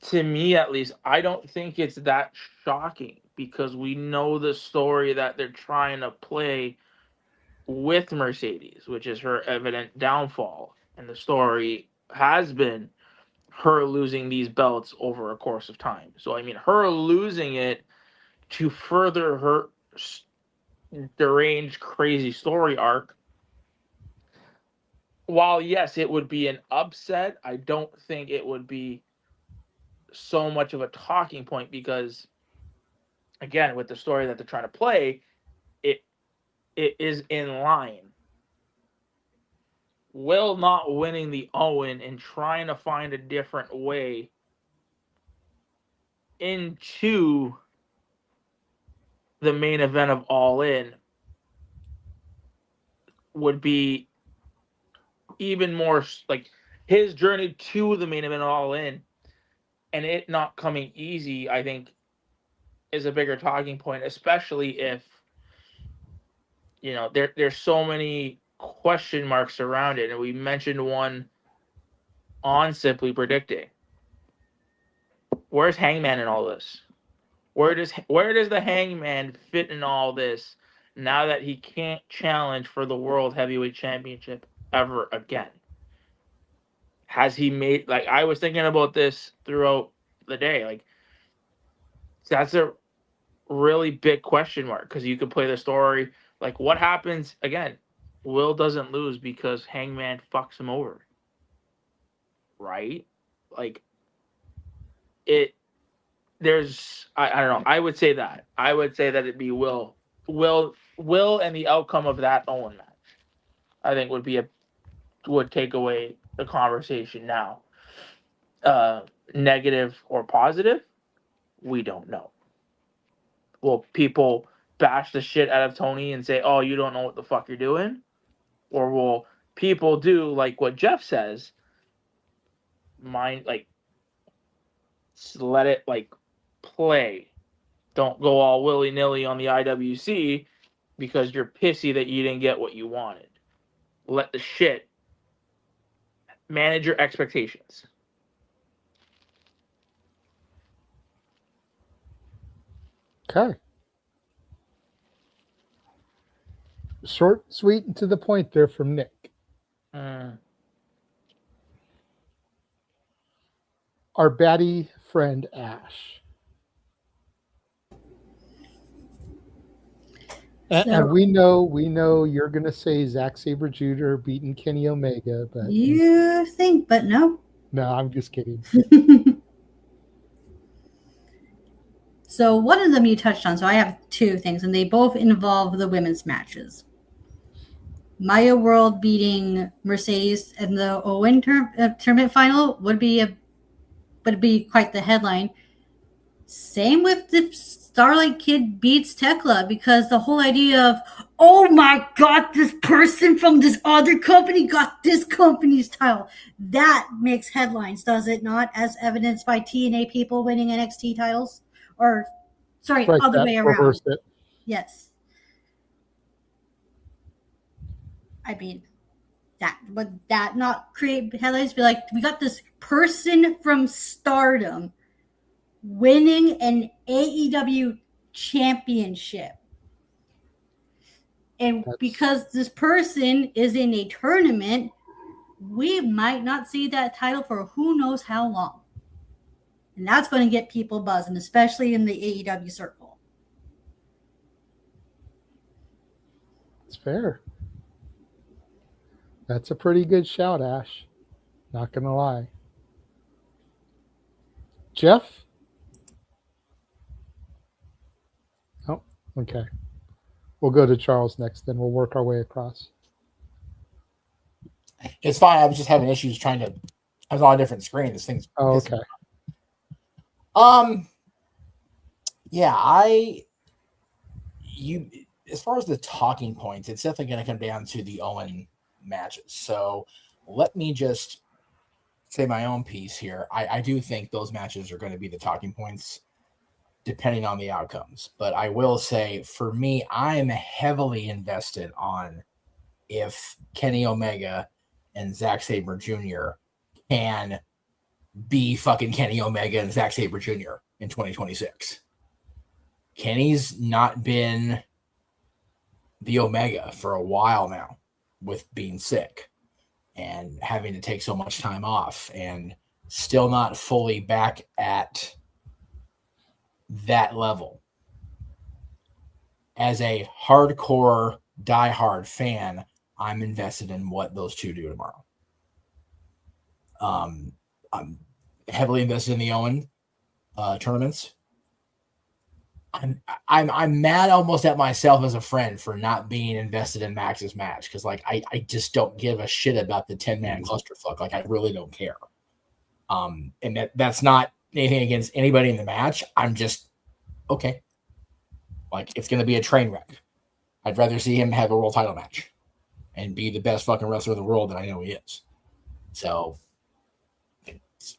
to me at least, I don't think it's that shocking, because we know the story that they're trying to play with Mercedes, which is her evident downfall. And the story has been her losing these belts over a course of time. So, I mean, her losing it to further her deranged, crazy story arc, while yes, it would be an upset, I don't think it would be so much of a talking point, because, again, with the story that they're trying to play, it is in line. Will not winning the Owen and trying to find a different way into the main event of All In would be even more like his journey to the main event of All In, and it not coming easy, I think, is a bigger talking point, especially if, there's so many question marks around it. And we mentioned one on Simply Predicting. where's Hangman in all this? Where does the Hangman fit in all this now that he can't challenge for the World Heavyweight Championship ever again? Has he made, like, I was thinking about this throughout the day, like, that's a really big question mark, because you could play the story like, what happens again? Will doesn't lose because Hangman fucks him over, right? Like, there's I don't know. I would say that it'd be Will and the outcome of that Owen match, I think would take away the conversation now. Negative or positive, we don't know. Will people bash the shit out of Tony and say, "Oh, you don't know what the fuck you're doing," or will people do like what Jeff says? Let it like play. Don't go all willy-nilly on the IWC because you're pissy that you didn't get what you wanted. Let the shit manage your expectations. Okay. Short, sweet, and to the point there from Nick. Our baddie friend Ash. And we know you're going to say Zack Sabre Jr. beating Kenny Omega, but You think, but no. no, I'm just kidding. So one of them you touched on. So I have two things, and they both involve the women's matches. Maya World beating Mercedes in the Owen tournament final would be quite the headline. Same with the Starlight Kid beats Tekla, because the whole idea of, oh my God, this person from this other company got this company's title. That makes headlines, does it not? As evidenced by TNA people winning NXT titles? Or, sorry, Right, other way around. reversed it. Yes. I mean, would that not create headlines? Be like, we got this person from Stardom winning an AEW championship. And because this person is in a tournament, we might not see that title for who knows how long. And that's going to get people buzzing, especially in the AEW circle. It's fair. That's a pretty good shout, Ash. Not going to lie. Jeff? Oh, okay. We'll go to Charles next, then we'll work our way across. It's fine. I was just having issues trying to. I was on a different screen. This thing's. Oh, okay. Yeah, as far as the talking points, it's definitely going to come down to the Owen matches. So let me just say my own piece here. I do think those matches are going to be the talking points, depending on the outcomes. But I will say, for me, I'm heavily invested on if Kenny Omega and Zack Sabre Jr. can be fucking Kenny Omega and Zack Sabre Jr. in 2026. Kenny's not been the Omega for a while now, with being sick and having to take so much time off, and still not fully back at that level. As a hardcore, diehard fan, I'm invested in what those two do tomorrow. I'm heavily invested in the Owen tournaments. I'm mad almost at myself as a friend for not being invested in Max's match, because like I just don't give a shit about the 10-man clusterfuck. Like I really don't care. And that's not anything against anybody in the match. I'm just okay. Like it's gonna be a train wreck. I'd rather see him have a world title match and be the best fucking wrestler in the world that I know he is. So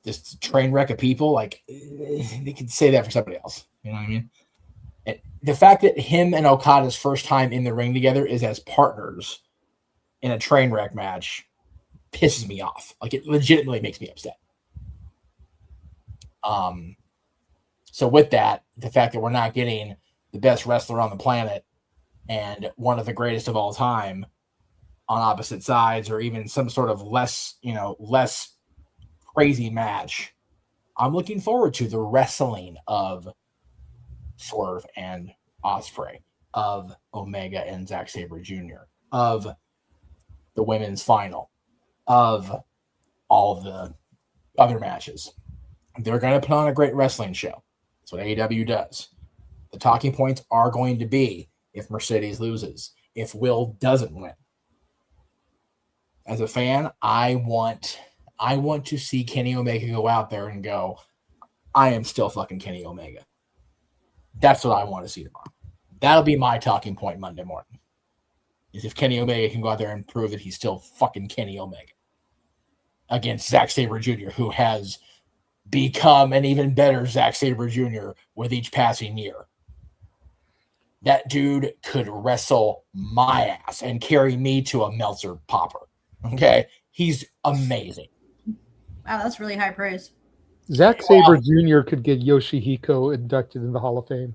this train wreck of people, like they could say that for somebody else. You know what I mean? And the fact that him and Okada's first time in the ring together is as partners in a train wreck match pisses me off. Like it legitimately makes me upset. So with that, the fact that we're not getting the best wrestler on the planet and one of the greatest of all time on opposite sides, or even some sort of less crazy match, I'm looking forward to the wrestling of Swerve and Ospreay, of Omega and Zack Sabre Jr., of the women's final, of all of the other matches. They're going to put on a great wrestling show. That's what AEW does. The talking points are going to be if Mercedes loses, if Will doesn't win. As a fan, I want to see Kenny Omega go out there and go, I am still fucking Kenny Omega. That's what I want to see tomorrow. That'll be my talking point Monday morning. Is if Kenny Omega can go out there and prove that he's still fucking Kenny Omega against Zack Sabre Jr., who has become an even better Zack Sabre Jr. with each passing year. That dude could wrestle my ass and carry me to a Meltzer popper. Okay? He's amazing. Wow, that's really high praise. Zack Sabre Jr. could get Yoshihiko inducted in the Hall of Fame.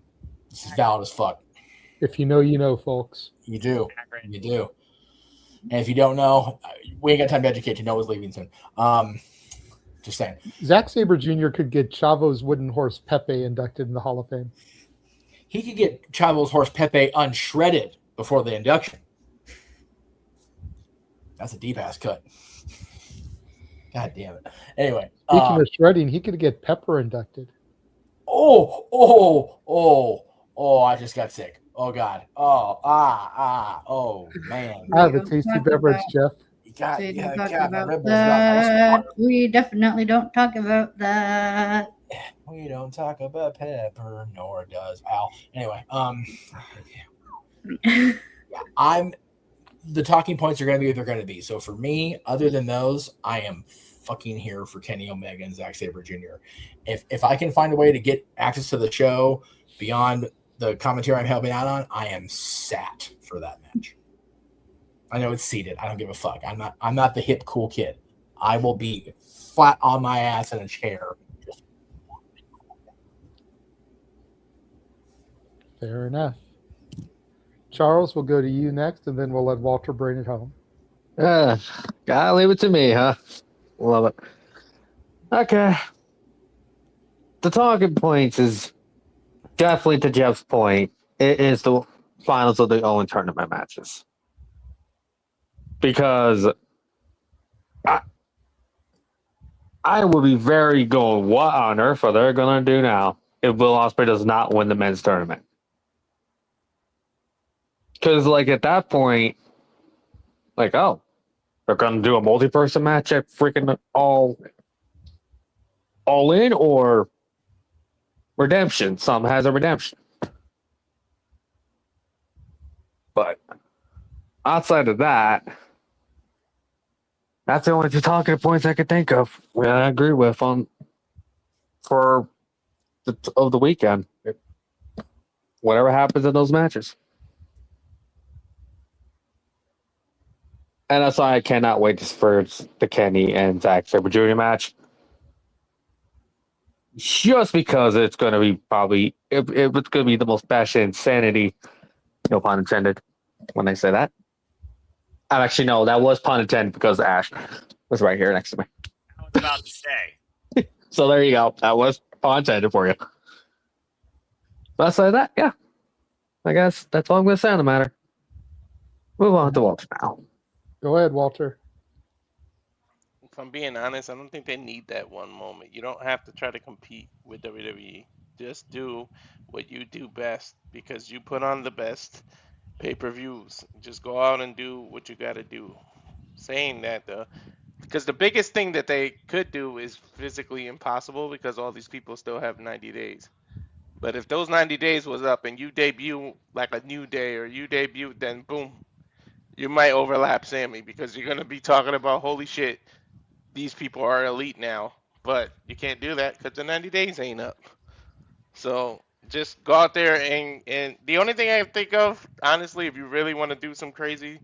This is valid as fuck. If you know, you know, folks. You do. You do. And if you don't know, we ain't got time to educate you. Noah's leaving soon. Just saying. Zack Sabre Jr. could get Chavo's wooden horse Pepe inducted in the Hall of Fame. He could get Chavo's horse Pepe unshredded before the induction. That's a deep ass cut. God damn it. Anyway. Speaking of shredding, he could get Pepper inducted. Oh, I just got sick. Oh, God. Oh, man. The tasty beverage, Jeff. We definitely don't talk about that. We don't talk about Pepper, nor does Al. Anyway, the talking points are going to be what they're going to be. So for me, other than those, I am fucking here for Kenny Omega and Zack Sabre Jr. If I can find a way to get access to the show beyond the commentary I'm helping out on, I am sat for that match. I know it's seated. I don't give a fuck. I'm not the hip cool kid. I will be flat on my ass in a chair. Fair enough. Charles, we'll go to you next, and then we'll let Walter bring it home. Gotta leave it to me, huh? Love it. Okay. The talking points is definitely, to Jeff's point, it is the finals of the Owen tournament matches. Because I would be very going, what on earth are they going to do now if Will Ospreay does not win the men's tournament? Because, at that point, they're going to do a multi-person match at freaking all in, or redemption. Some has a redemption. But outside of that, that's the only two talking points I could think of. I agree with for the weekend. Whatever happens in those matches. And that's why I cannot wait for the Kenny and Zack Sabre Jr. match. Just because it's going to be probably, it's going to be the most bashed insanity, no pun intended, when I say that. Actually, no, that was pun intended because Ash was right here next to me. I was about to say. So there you go. That was pun intended for you. But outside of that, yeah. I guess that's all I'm going to say on the matter. Move on to Walter now. Go ahead, Walter. If I'm being honest, I don't think they need that one moment. You don't have to try to compete with WWE. Just do what you do best, because you put on the best pay-per-views. Just go out and do what you got to do. Saying that, because the biggest thing that they could do is physically impossible, because all these people still have 90 days. But if those 90 days was up and you debut like a New Day, or you debut, then boom, you might overlap Sammy, because you're going to be talking about, holy shit, these people are elite now. But you can't do that because the 90 days ain't up. So just go out there and the only thing I think of, honestly, if you really want to do some crazy,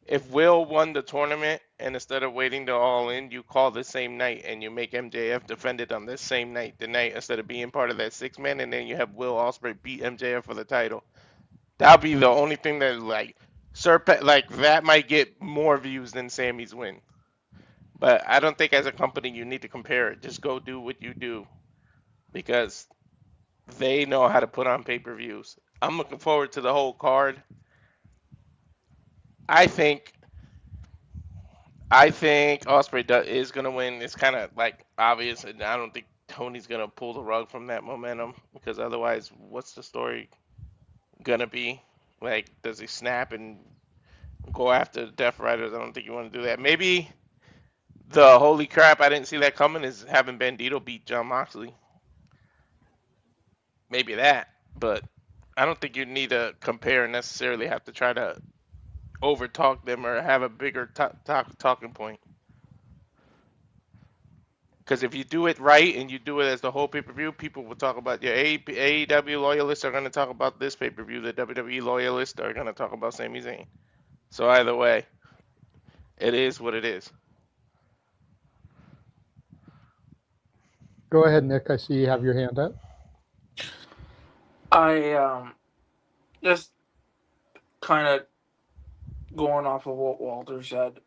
if Will won the tournament and instead of waiting to All In, you call the same night and you make MJF defend it on this same night, the night instead of being part of that 6-man, and then you have Will Ospreay beat MJF for the title. That'll be the only thing that like that might get more views than Sammy's win. But I don't think as a company you need to compare it. Just go do what you do because they know how to put on pay-per-views. I'm looking forward to the whole card. I think Ospreay is gonna win. It's kind of like obvious, and I don't think Tony's gonna pull the rug from that momentum because otherwise, what's the story gonna be? Like, does he snap and go after the Death Riders? I don't think you want to do that. Maybe the holy crap, I didn't see that coming is having Bandito beat John Moxley. Maybe that, but I don't think you need to compare and necessarily have to try to overtalk them or have a bigger talking point. Because if you do it right and you do it as the whole pay-per-view, people will talk about your AEW loyalists are going to talk about this pay-per-view. The WWE loyalists are going to talk about Sami Zayn. So either way, it is what it is. Go ahead, Nick. I see you have your hand up. I just kind of going off of what Walter said.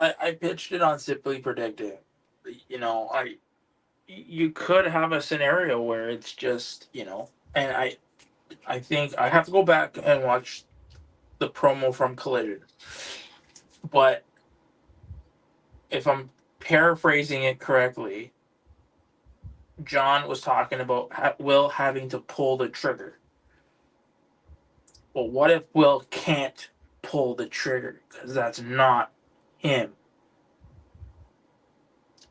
I pitched it on Simply Predicting. You could have a scenario where it's just, and I think I have to go back and watch the promo from Collision. But if I'm paraphrasing it correctly, John was talking about Will having to pull the trigger. Well, what if Will can't pull the trigger? Because that's not him.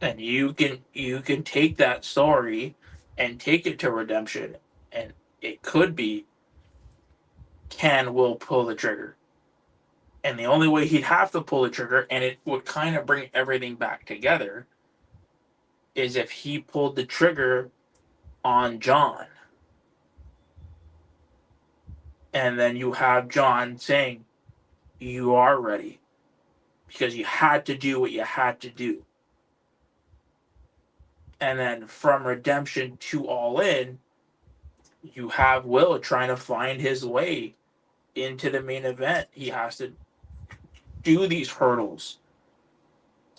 And you can take that story and take it to redemption, and it could be, can Will pull the trigger? And the only way he'd have to pull the trigger, and it would kind of bring everything back together, is if he pulled the trigger on John. And then you have John saying, you are ready. Because you had to do what you had to do. And then from Redemption to All In, you have Will trying to find his way into the main event. He has to do these hurdles.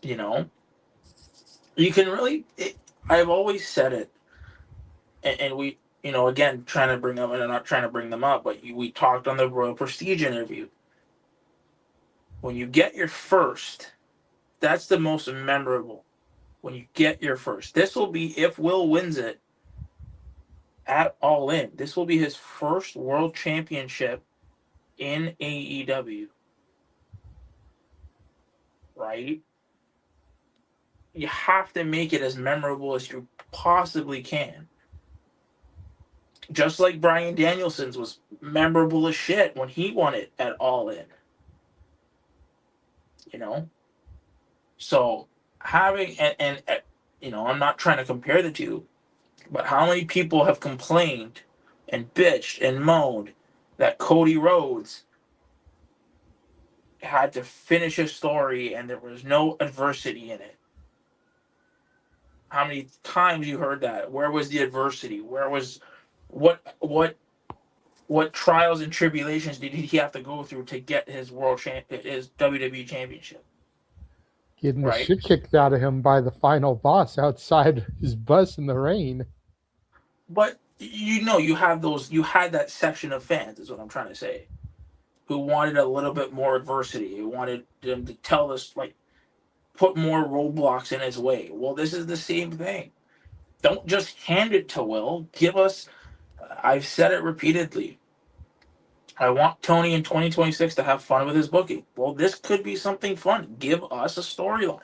You can really... I've always said it. And we, again, trying to bring them, and I'm not trying to bring them up, but we talked on the Royal Prestige interview. When you get your first, that's the most memorable. When you get your first. This will be, if Will wins it at All In, this will be his first world championship in AEW. Right? You have to make it as memorable as you possibly can. Just like Bryan Danielson's was memorable as shit when he won it at All In. So having, and I'm not trying to compare the two, but how many people have complained and bitched and moaned that Cody Rhodes had to finish his story and there was no adversity in it? How many times you heard that? Where was the adversity? Where was what trials and tribulations did he have to go through to get his his WWE championship? Getting the shit kicked out of him by the final boss outside his bus in the rain. But you had that section of fans, is what I'm trying to say, who wanted a little bit more adversity. Who wanted them to tell us, put more roadblocks in his way. Well, this is the same thing. Don't just hand it to Will. Give us, I've said it repeatedly, I want Tony in 2026 to have fun with his booking. Well, this could be something fun. Give us a storyline.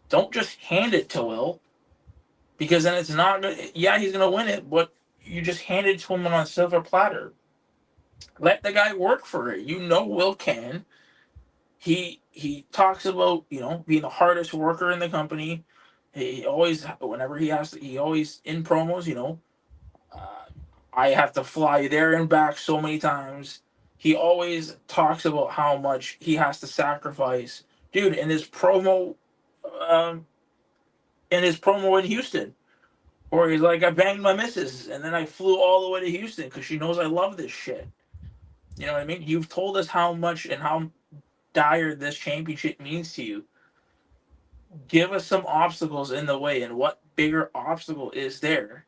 Don't just hand it to Will, because then it's not good. Yeah, he's going to win it, but you just hand it to him on a silver platter. Let the guy work for it. Will can. He talks about, being the hardest worker in the company. He always, whenever he always in promos, I have to fly there and back so many times. He always talks about how much he has to sacrifice. Dude, in his promo in Houston, where he's like, I banged my missus and then I flew all the way to Houston because she knows I love this shit. You know what I mean? You've told us how much and how dire this championship means to you. Give us some obstacles in the way, and what bigger obstacle is there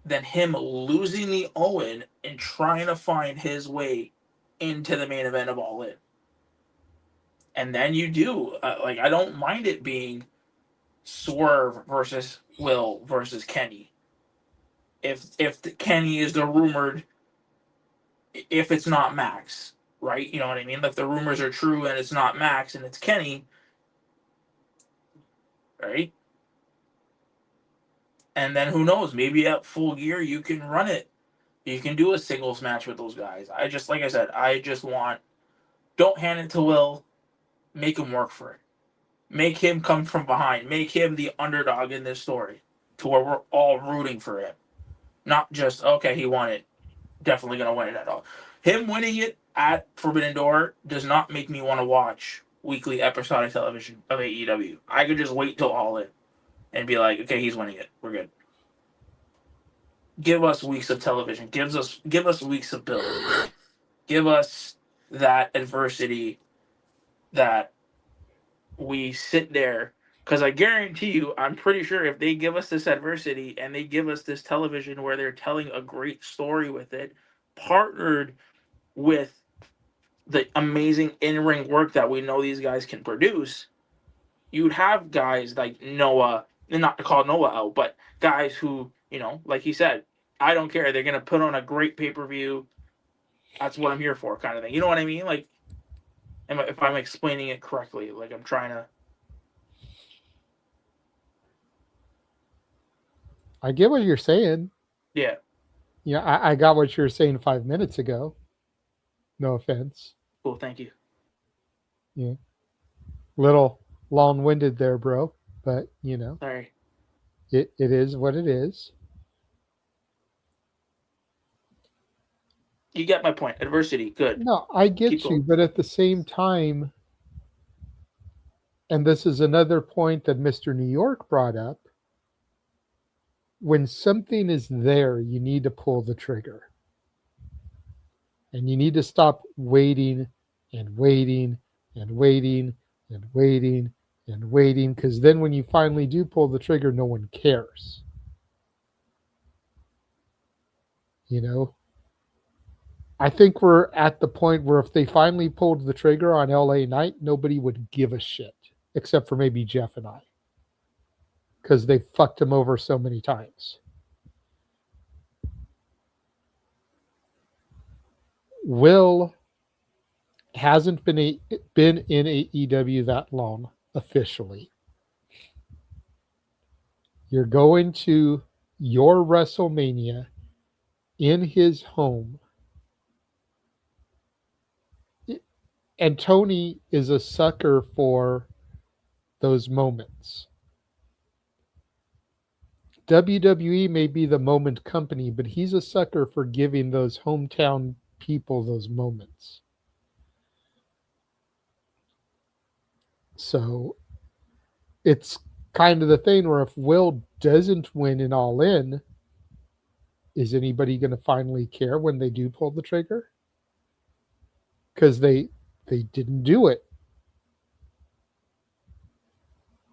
than him losing the Owen and trying to find his way into the main event of All In? And then you do. I don't mind it being Swerve versus Will versus Kenny. If Kenny is the rumored, if it's not Max, right? You know what I mean? If the rumors are true and it's not Max and it's Kenny, right? And then who knows? Maybe at Full Gear you can run it. You can do a singles match with those guys. Like I said, I just want, don't hand it to Will. Make him work for it. Make him come from behind. Make him the underdog in this story to where we're all rooting for him. Not just, okay, he won it. Definitely going to win it at all. Him winning it at Forbidden Door does not make me want to watch weekly episodic television of AEW. I could just wait till All In and be like, okay, he's winning it. We're good. Give us weeks of television. Give us weeks of build. Give us that adversity that we sit there. Because I guarantee you, I'm pretty sure if they give us this adversity and they give us this television where they're telling a great story with it, partnered with the amazing in-ring work that we know these guys can produce, you'd have guys like Noah, and not to call Noah out, but guys who, you know, like he said, I don't care. They're going to put on a great pay-per-view. That's what I'm here for, kind of thing. You know what I mean? Like, if I'm explaining it correctly, like I'm trying to. I get what you're saying. Yeah. Yeah, I got what you were saying 5 minutes ago. No offense. Cool, thank you. Yeah. Little long-winded there, bro. But, you know. Sorry. It is what it is. You get my point. Adversity, good. No, I get Keep you, going. but at the same time, and this is another point that Mr. New York brought up, when something is there, you need to pull the trigger. And you need to stop waiting and waiting and waiting and waiting and waiting, because then when you finally do pull the trigger, no one cares. You know? I think we're at the point where if they finally pulled the trigger on LA Knight, nobody would give a shit, except for maybe Jeff and I, because they fucked him over so many times. Will hasn't been in AEW that long officially. You're going to your WrestleMania in his home. And Tony is a sucker for those moments. WWE may be the moment company, but he's a sucker for giving those hometown people those moments. So it's kind of the thing where if Will doesn't win in All In, is anybody going to finally care when they do pull the trigger? Because they didn't do it.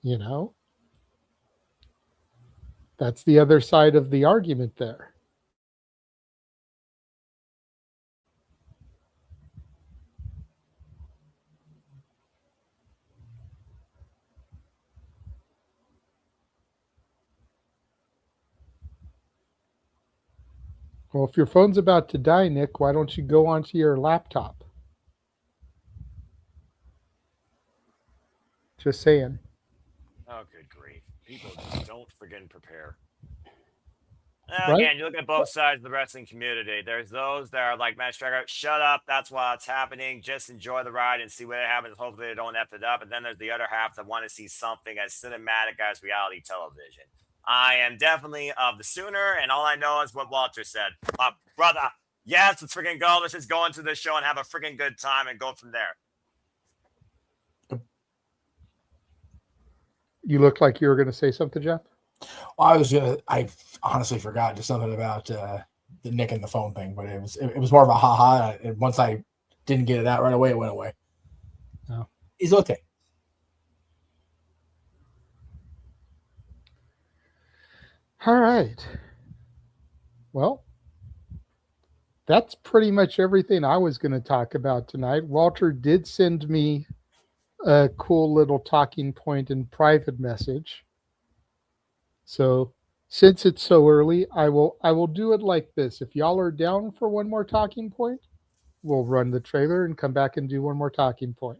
You know? That's the other side of the argument there. Well, if your phone's about to die, Nick, why don't you go onto your laptop? Just saying. Oh, good grief. People just don't friggin' prepare. Right? Again, you look at both sides of the wrestling community. There's those that are like, Matt Striker, shut up, that's what's happening. Just enjoy the ride and see what happens. Hopefully they don't F it up. And then there's the other half that want to see something as cinematic as reality television. I am definitely of the sooner, and all I know is what Walter said. My brother, Yes, let's freaking go. Let's just go into this show and have a freaking good time and go from there. You look like you were going to say something, Jeff. Well, I honestly forgot just something about the Nick and the phone thing, but it was more of a haha. And once I didn't get it out right away, it went away. Oh. He's okay. All right. Well, that's pretty much everything I was going to talk about tonight. Walter did send me a cool little talking point in private message. So since it's so early, I will do it like this. If y'all are down for one more talking point, we'll run the trailer and come back and do one more talking point.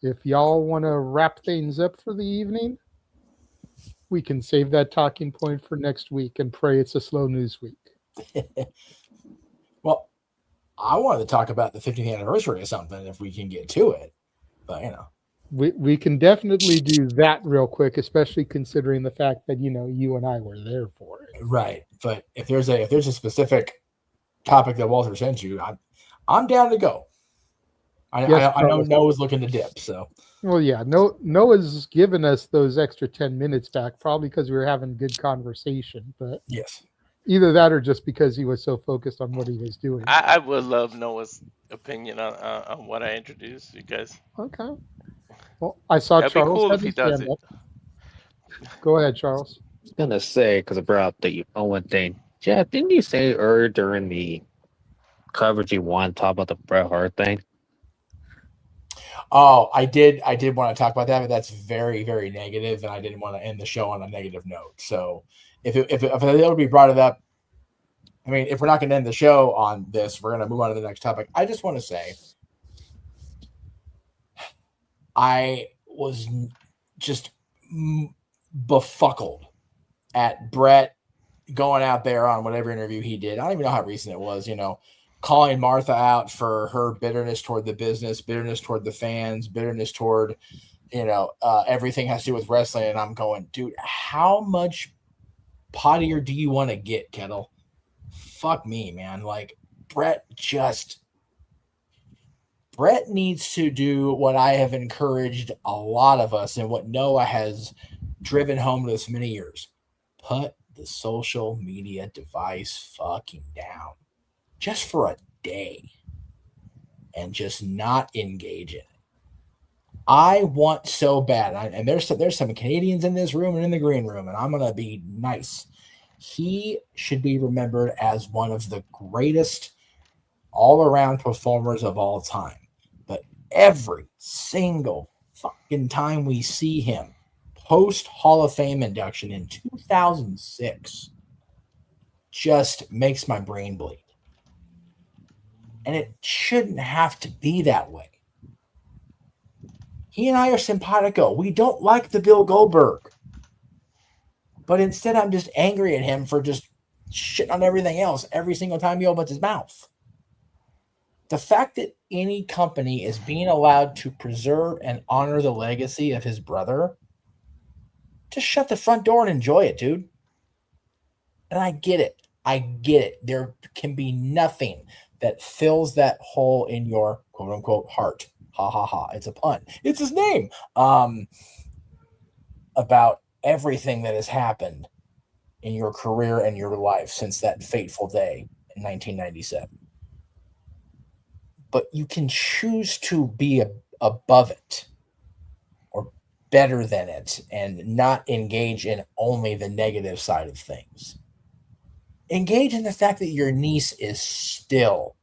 If y'all want to wrap things up for the evening, we can save that talking point for next week and pray it's a slow news week. Well, I wanted to talk about the 50th anniversary or something if we can get to it, but we can definitely do that real quick, especially considering the fact that you and I were there for it. Right. But if there's a specific topic that Walter sent you, I'm down to go. I know Noah's looking to dip, so. Well, yeah, Noah's given us those extra 10 minutes back, probably because we were having good conversation. But yes, either that or just because he was so focused on what he was doing. I would love Noah's opinion on what I introduced you guys. Okay. Well, I saw That'd be Charles cool had if he his does hand it. up. Go ahead, Charles. I was gonna say, because I brought up the Owen thing. Jeff, didn't you say earlier during the coverage you want to talk about the Bret Hart thing? Oh, I did want to talk about that, but that's very, very negative, and I didn't want to end the show on a negative note. So if it would be brought it up, I mean, if we're not going to end the show on this, we're going to move on to the next topic. I just want to say I was just befuddled at Bret going out there on whatever interview he did. I don't even know how recent it was, calling Martha out for her bitterness toward the business, bitterness toward the fans, bitterness toward, everything has to do with wrestling. And I'm going, dude, how much pottier do you want to get, Kettle? Fuck me, man. Like, Bret needs to do what I have encouraged a lot of us and what Noah has driven home to us many years. Put the social media device fucking down. Just for a day and just not engage in it. I want so bad, and there's some Canadians in this room and in the green room, and I'm going to be nice. He should be remembered as one of the greatest all-around performers of all time. But every single fucking time we see him post Hall of Fame induction in 2006 just makes my brain bleed. And it shouldn't have to be that way. He and I are simpatico. We don't like the Bill Goldberg. But instead, I'm just angry at him for just shitting on everything else every single time he opens his mouth. The fact that any company is being allowed to preserve and honor the legacy of his brother, just shut the front door and enjoy it, dude. And I get it. There can be nothing that fills that hole in your quote unquote heart. Ha ha ha. It's a pun. It's his name. About everything that has happened in your career and your life since that fateful day in 1997. But you can choose to be above it or better than it and not engage in only the negative side of things. Engage in the fact that your niece is still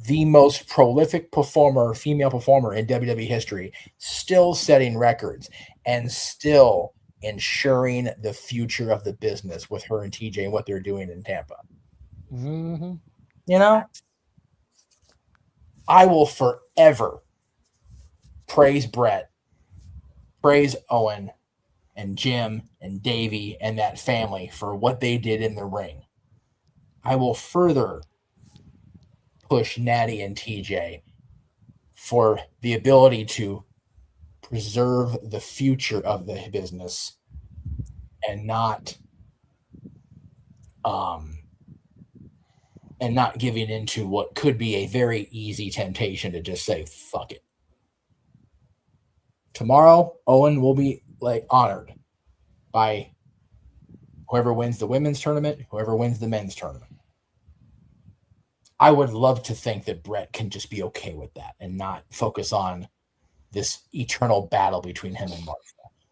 the most prolific female performer in WWE history, still setting records and still ensuring the future of the business with her and TJ and what they're doing in Tampa. Mm-hmm. I will forever praise Bret, praise Owen and Jim and Davey and that family for what they did in the ring. I will further push Natty and TJ for the ability to preserve the future of the business and not and not giving into what could be a very easy temptation to just say, fuck it. Tomorrow, Owen will be like honored by whoever wins the women's tournament, whoever wins the men's tournament. I would love to think that Brett can just be okay with that and not focus on this eternal battle between him and Martha,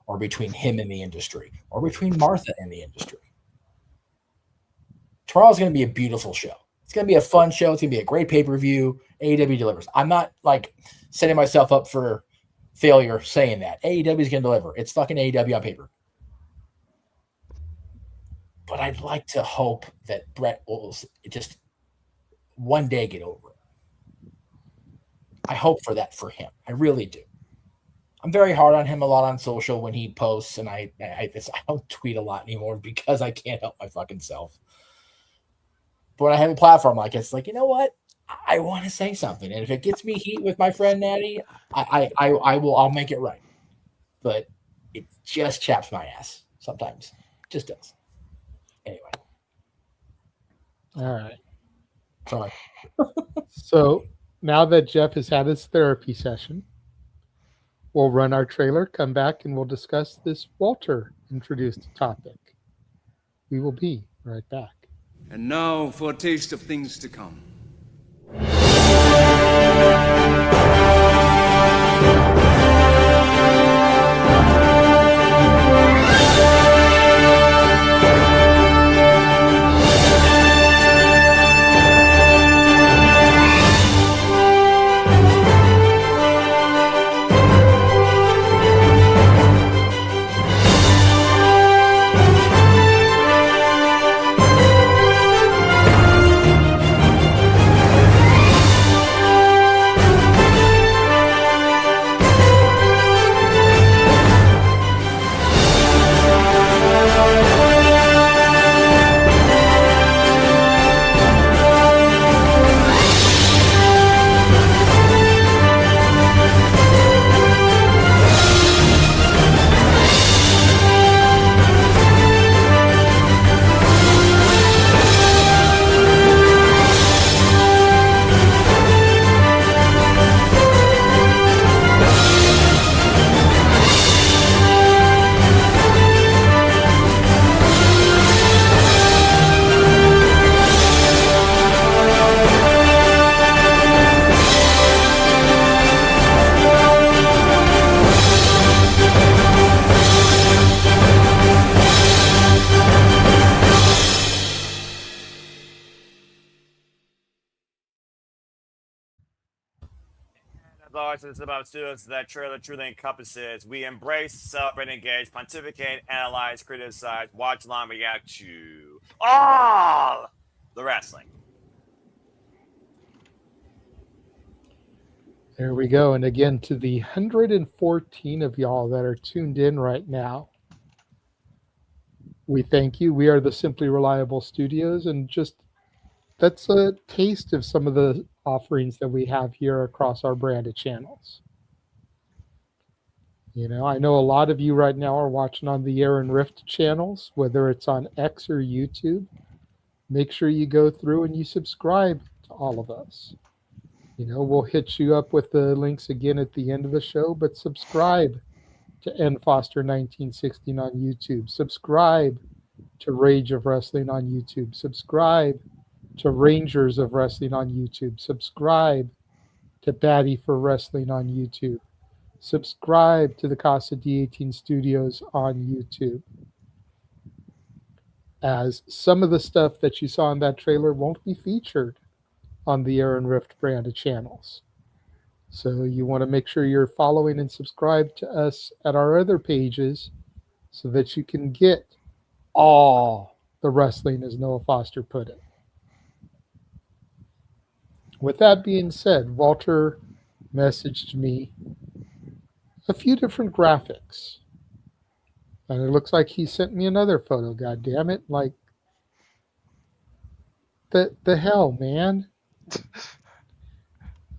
or between him and the industry, or between Martha and the industry. Tomorrow's going to be a beautiful show. It's going to be a fun show. It's going to be a great pay-per-view. AEW delivers. I'm not like setting myself up for failure saying that. AEW is going to deliver. It's fucking AEW on paper. But I'd like to hope that Brett will just one day get over it. I hope for that for him. I really do. I'm very hard on him a lot on social when he posts, and I don't tweet a lot anymore because I can't help my fucking self. But when I have a platform like it's like, you know what? I want to say something, and if it gets me heat with my friend Natty, I'll make it right. But it just chaps my ass sometimes. Just does. Anyway. All right. Sorry. So now that Jeff has had his therapy session, we'll run our trailer, come back, and we'll discuss this Walter introduced topic. We will be right back. And now for a taste of things to come. This is about students that trailer truly encompasses. We embrace, celebrate, engage, pontificate, analyze, criticize, watch, along, react to all the wrestling. There we go. And again, to the 114 of y'all that are tuned in right now, we thank you. We are the Simply Reliable Studios, and just that's a taste of some of the offerings that we have here across our branded channels. You know, I know a lot of you right now are watching on the Aaron Rift channels, whether it's on X or YouTube. Make sure you go through and you subscribe to all of us. You know, we'll hit you up with the links again at the end of the show, but subscribe to N Foster 1916 on YouTube. Subscribe to Rage of Wrestling on YouTube. Subscribe to Rangers of Wrestling on YouTube. Subscribe to Batty for Wrestling on YouTube. Subscribe to the Casa D18 Studios on YouTube. As some of the stuff that you saw in that trailer won't be featured on the Aaron Rift branded channels. So you want to make sure you're following and subscribe to us at our other pages so that you can get all the wrestling, as Noah Foster put it. With that being said, Walter messaged me a few different graphics. And it looks like he sent me another photo, god damn it. Like, the hell, man.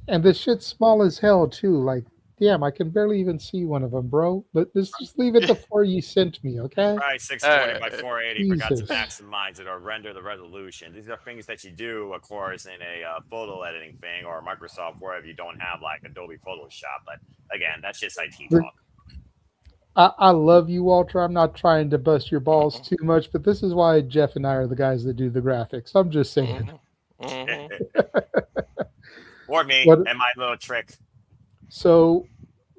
And the shit's small as hell, too. Like, Damn, I can barely even see one of them, bro. But let's just leave it the 4 you sent me, okay? Probably 620 by 480. Forgot to Jesus. maximize it or render the resolution. These are things that you do, of course, in a photo editing thing or Microsoft Word if you don't have like Adobe Photoshop. But again, that's just IT talk. I love you, Walter. I'm not trying to bust your balls too much, but this is why Jeff and I are the guys that do the graphics. I'm just saying. Or me What- and my little trick. So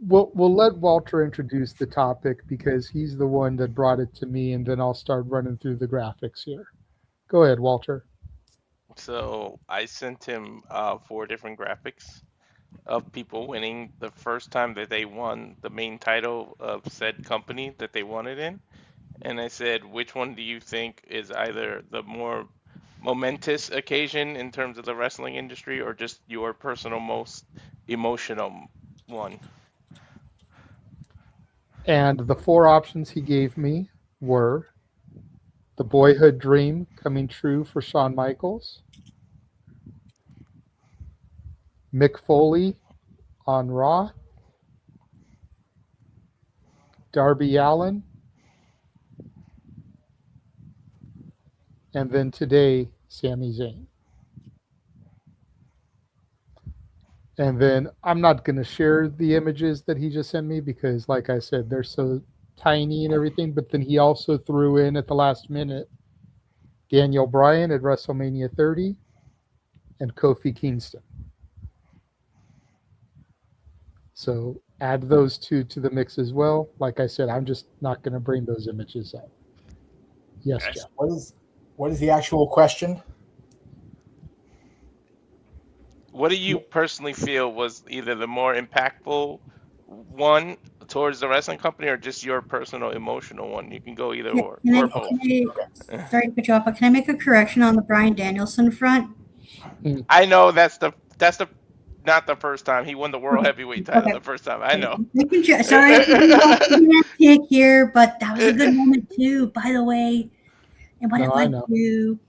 we'll let Walter introduce the topic because he's the one that brought it to me, and then I'll start running through the graphics here. Go ahead, Walter. So I sent him 4 different graphics of people winning the first time that they won the main title of said company that they won it in. And I said, which one do you think is either the more momentous occasion in terms of the wrestling industry or just your personal most emotional one? And the 4 options he gave me were the boyhood dream coming true for Shawn Michaels, Mick Foley on Raw, Darby Allin, and then today, Sami Zayn. And then I'm not going to share the images that he just sent me because, like I said, they're so tiny and everything. But then he also threw in at the last minute Daniel Bryan at WrestleMania 30 and Kofi Kingston. So add those 2 to the mix as well. Like I said, I'm just not going to bring those images up. Yes, Jeff. What is the actual question? What do you personally feel was either the more impactful one towards the wrestling company or just your personal emotional one? You can go either or both. Sorry to put you off, but can I make a correction on the Bryan Danielson front? I know that's the not the first time he won the world heavyweight title. The first time, I know. Sorry, I'm pick here, but that was a good moment too. By the way, and what No, it I went know. to.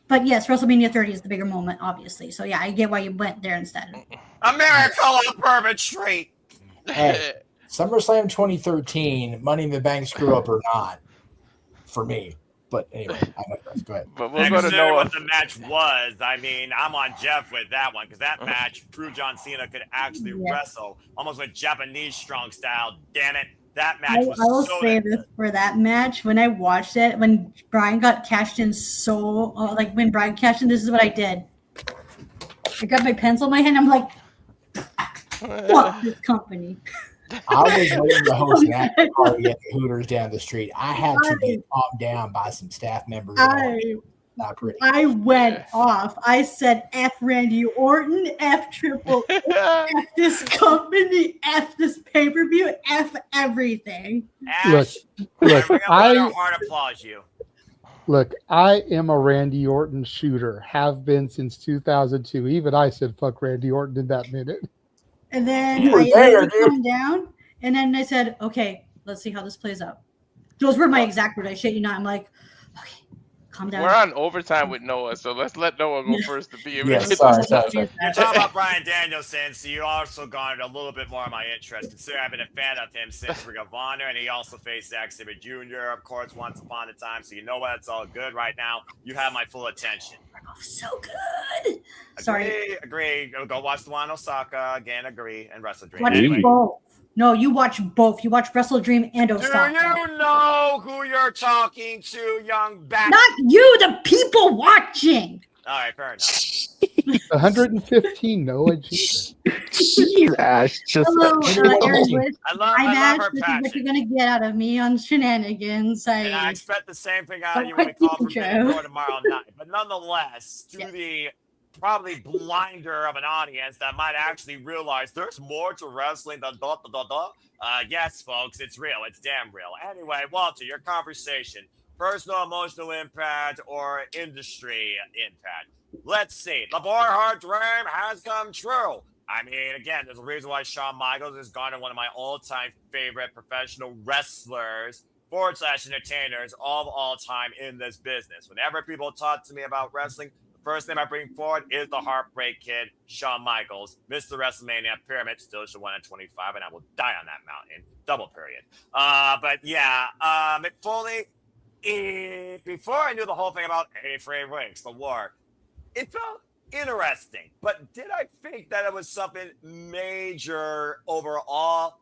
But yes, WrestleMania 30 is the bigger moment, obviously. So yeah, I get why you went there instead. America on Bourbon Street. Hey, SummerSlam 2013, Money in the Bank screw up or not, for me. But anyway, I digress. Go ahead. But we'll go to Noah. What the match was, I mean, I'm on Jeff with that one because that match proved John Cena could actually wrestle almost with Japanese strong style. Damn it. That match was I will so say this for that match. When I watched it, when Brian got cashed in when Brian cashed in, this is what I did. I got my pencil in my hand. I'm like, fuck this company. I was waiting to host an after party at the Hooters down the street. I had to get calmed down by some staff members. Not pretty. I went off. I said, F Randy Orton, F Triple H, F this company, F this pay-per-view, F everything. Ash, Look, I heart applause you. Look, I am a Randy Orton shooter. Have been since 2002. Even I said fuck Randy Orton in that minute. And then You were I there, let it come down, and then I said, okay, let's see how this plays out. Those were my exact words. I shit you not. I'm like, okay, calm down. We're on overtime with Noah, so let's let Noah go first to be able to get sorry. You're talking about Bryan Danielson, so you also garnered a little bit more of my interest, considering I've been a fan of him since Ring of Honor, and he also faced Zack Sabre Jr., of course, once upon a time, so you know what? It's all good right now. You have my full attention. So good. Sorry. Agree. Go watch the one in Osaka. Again, agree. And Wrestle Dream. Watch Anyway. both. No, you watch both. You watch Wrestle Dream and Osaka. Do you know who you're talking to, young bat? Not you, the people watching. All right, fair enough. 115, Noah. Jesus. Ash, just Hello, Aaron Woods. I love Ash, her this is passion. what you're going to get out of me on Shenanigans. And I expect the same thing out of you But when we call for quick Minute intro. Door tomorrow night. But nonetheless, to the probably blinder of an audience that might actually realize there's more to wrestling than yes, folks, it's real. It's damn real. Anyway, Walter, your conversation. Personal emotional impact or industry impact. Let's see. The Boyhood dream has come true. I mean, again, there's a reason why Shawn Michaels is garnered one of my all-time favorite professional wrestlers / entertainers of all time in this business. Whenever people talk to me about wrestling, the First name I bring forward is the Heartbreak Kid, Shawn Michaels, Mr. WrestleMania Pyramid, still should win at 25, and I will die on that mountain. Double period. But yeah, Mick Foley, before I knew the whole thing about 83 weeks, the war, it felt interesting. But did I think that it was something major overall?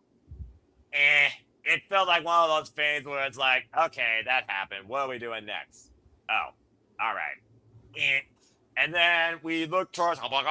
It felt like one of those things where it's like, okay, that happened. What are we doing next? Oh, all right. And then we look towards Daniel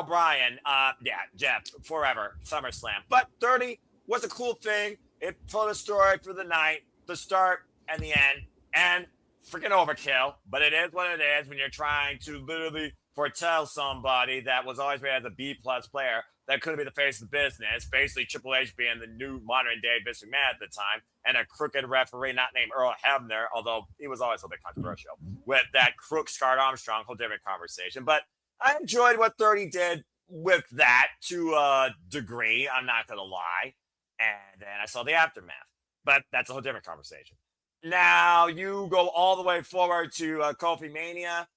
Bryan. Yeah, Jeff, forever, SummerSlam. But 30 was a cool thing. It told a story for the night, the start and the end, and freaking overkill. But it is what it is when you're trying to literally foretell somebody that was always rated as a B-plus player that could be the face of the business, basically Triple H being the new modern-day Vince McMahon at the time, and a crooked referee not named Earl Hebner, although he was always a bit controversial, with that crook Scott Armstrong, whole different conversation. But I enjoyed what 30 did with that to a degree, I'm not going to lie. And then I saw the aftermath. But that's a whole different conversation. Now, you go all the way forward to Kofi Mania.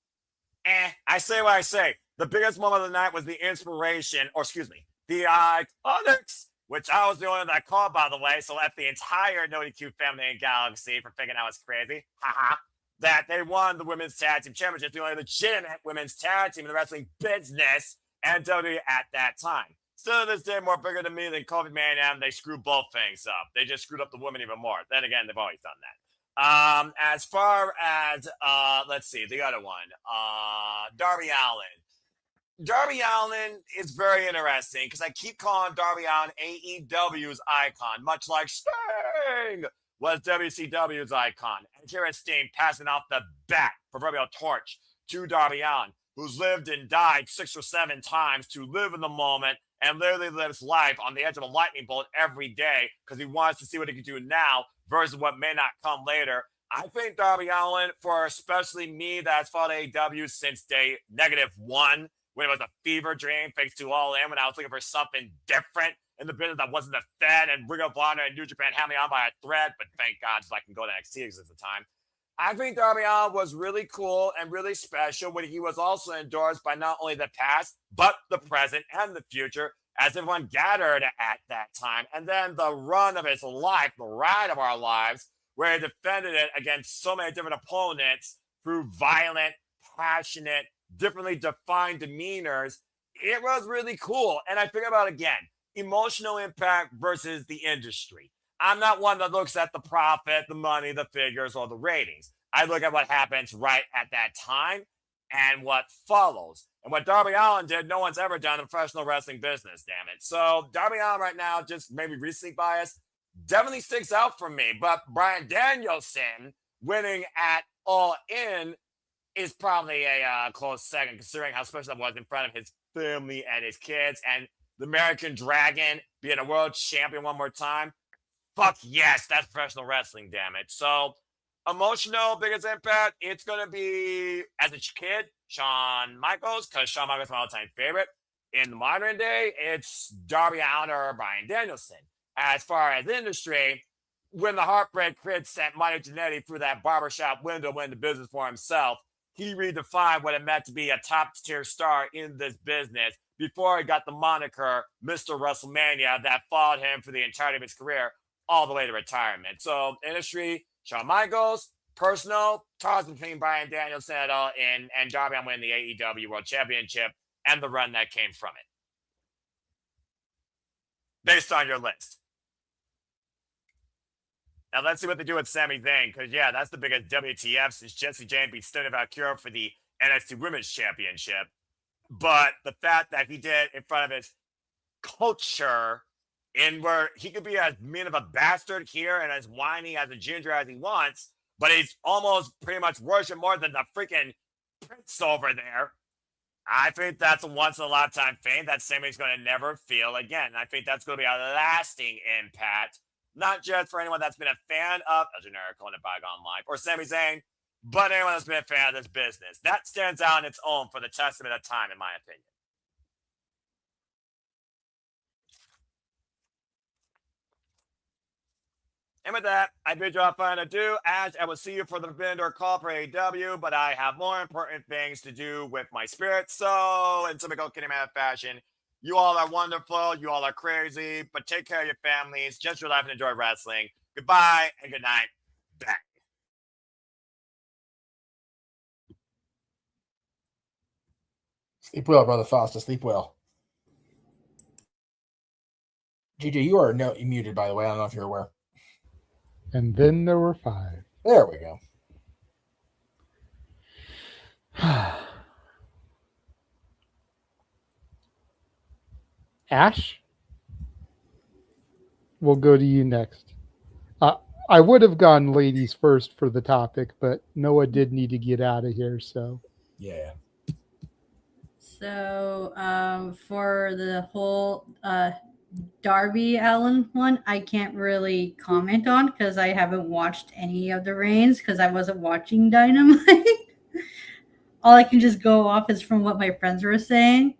I say what I say. The biggest moment of the night was the inspiration, or excuse me, the Iconics, which I was the only one that called, by the way, so left the entire No DQ family and galaxy for thinking I was crazy. Haha. That they won the Women's Tag Team Championship, the only legitimate women's tag team in the wrestling business, and WWE at that time. Still to this day, more bigger to me than Kofi Mania, and they screwed both things up. They just screwed up the women even more. Then again, they've always done that. As far as, let's see, the other one, Darby Allin. Darby Allin is very interesting because I keep calling Darby Allin AEW's icon, much like Sting was WCW's icon. And here is Sting passing off the proverbial torch to Darby Allin, who's lived and died 6 or 7 times to live in the moment and literally lives life on the edge of a lightning bolt every day because he wants to see what he can do now versus what may not come later. I think Darby Allin, for especially me that's followed AEW since day -1, when it was a fever dream, thanks to All In, when I was looking for something different in the business that wasn't the Fed and Ring of Honor and New Japan had me on by a thread, but thank God so I can go to NXT at the time. I think Darby Allin was really cool and really special when he was also endorsed by not only the past, but the present and the future, as everyone gathered at that time. And then the run of his life, the ride of our lives, where he defended it against so many different opponents through violent, passionate, differently defined demeanors. It was really cool. And I think about, again, emotional impact versus the industry. I'm not one that looks at the profit, the money, the figures, or the ratings. I look at what happens right at that time and what follows. And what Darby Allin did, no one's ever done in the professional wrestling business, damn it. So Darby Allin right now, just maybe recently biased, definitely sticks out for me. But Bryan Danielson winning at All In is probably a close second, considering how special that was in front of his family and his kids. And the American Dragon being a world champion one more time. Fuck yes, that's professional wrestling, damn it. So, emotional, biggest impact, it's going to be, as a kid, Shawn Michaels, because Shawn Michaels is my all-time favorite. In the modern day, it's Darby Allin or Bryan Danielson. As far as industry, when the Heartbreak Kid sent Marty Jannetty through that barbershop window went into business for himself, he redefined what it meant to be a top-tier star in this business before he got the moniker Mr. WrestleMania that followed him for the entirety of his career, all the way to retirement. So, industry, Shawn Michaels. Personal, toss between Bryan Danielson et al. And Darby Allin winning the AEW World Championship and the run that came from it. Based on your list. Now, let's see what they do with Sami Zayn, because, yeah, that's the biggest WTF since Jesse James beat Stone Valkyrie for the NXT Women's Championship. But the fact that he did in front of his culture, in where he could be as mean of a bastard here and as whiny as a ginger as he wants, but he's almost pretty much worshipped more than the freaking prince over there. I think that's a once-in-a-lifetime thing that Sami's going to never feel again. And I think that's going to be a lasting impact, not just for anyone that's been a fan of a generic calling it bygone life or Sami Zayn, but anyone that's been a fan of this business. That stands out on its own for the testament of time, in my opinion. And with that, I bid you all fun adieu, as I will see you for the vendor call for AEW, but I have more important things to do with my spirit. So, in typical Kinematic fashion, you all are wonderful, you all are crazy, but take care of your families, just your life and enjoy wrestling. Goodbye and good night. Back. Sleep well, brother Foster. Sleep well. GJ, you are muted, by the way. I don't know if you're aware. And then there were 5. There we go. Ash, we'll go to you next. I would have gone ladies first for the topic, but Noah did need to get out of here, so. Yeah. So for the whole Darby Allin one, I can't really comment on because I haven't watched any of the reigns because I wasn't watching Dynamite. All I can just go off is from what my friends were saying,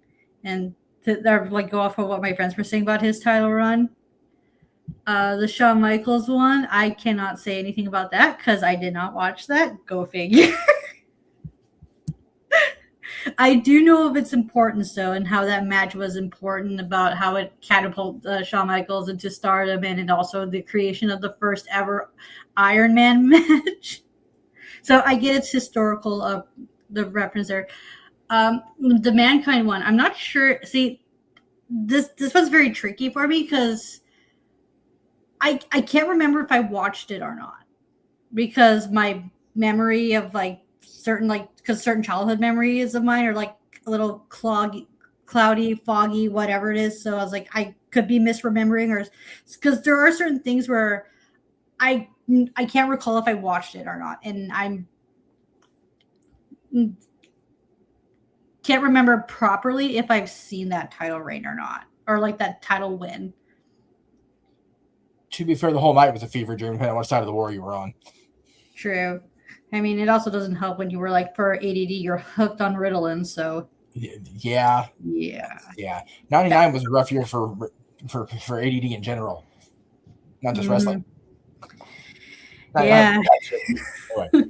and go off of what my friends were saying about his title run. The Shawn Michaels one, I cannot say anything about that because I did not watch that. Go figure. I do know of its importance, though, and how that match was important about how it catapulted Shawn Michaels into stardom and also the creation of the first ever Iron Man match. So I get its historical the reference there. The Mankind one, I'm not sure. See, this was very tricky for me because I can't remember if I watched it or not because my memory of because certain childhood memories of mine are like a little cloudy, foggy, whatever it is. So I was like, I could be misremembering, or because there are certain things where I can't recall if I watched it or not, and can't remember properly if I've seen that title reign or not, or like that title win. To be fair, the whole night was a fever dream, depending on what side of the war you were on. True. I mean, it also doesn't help when you were like, for ADD, you're hooked on Ritalin, so. Yeah. 99 was a rough year for ADD in general, not just wrestling. Yeah. Anyway,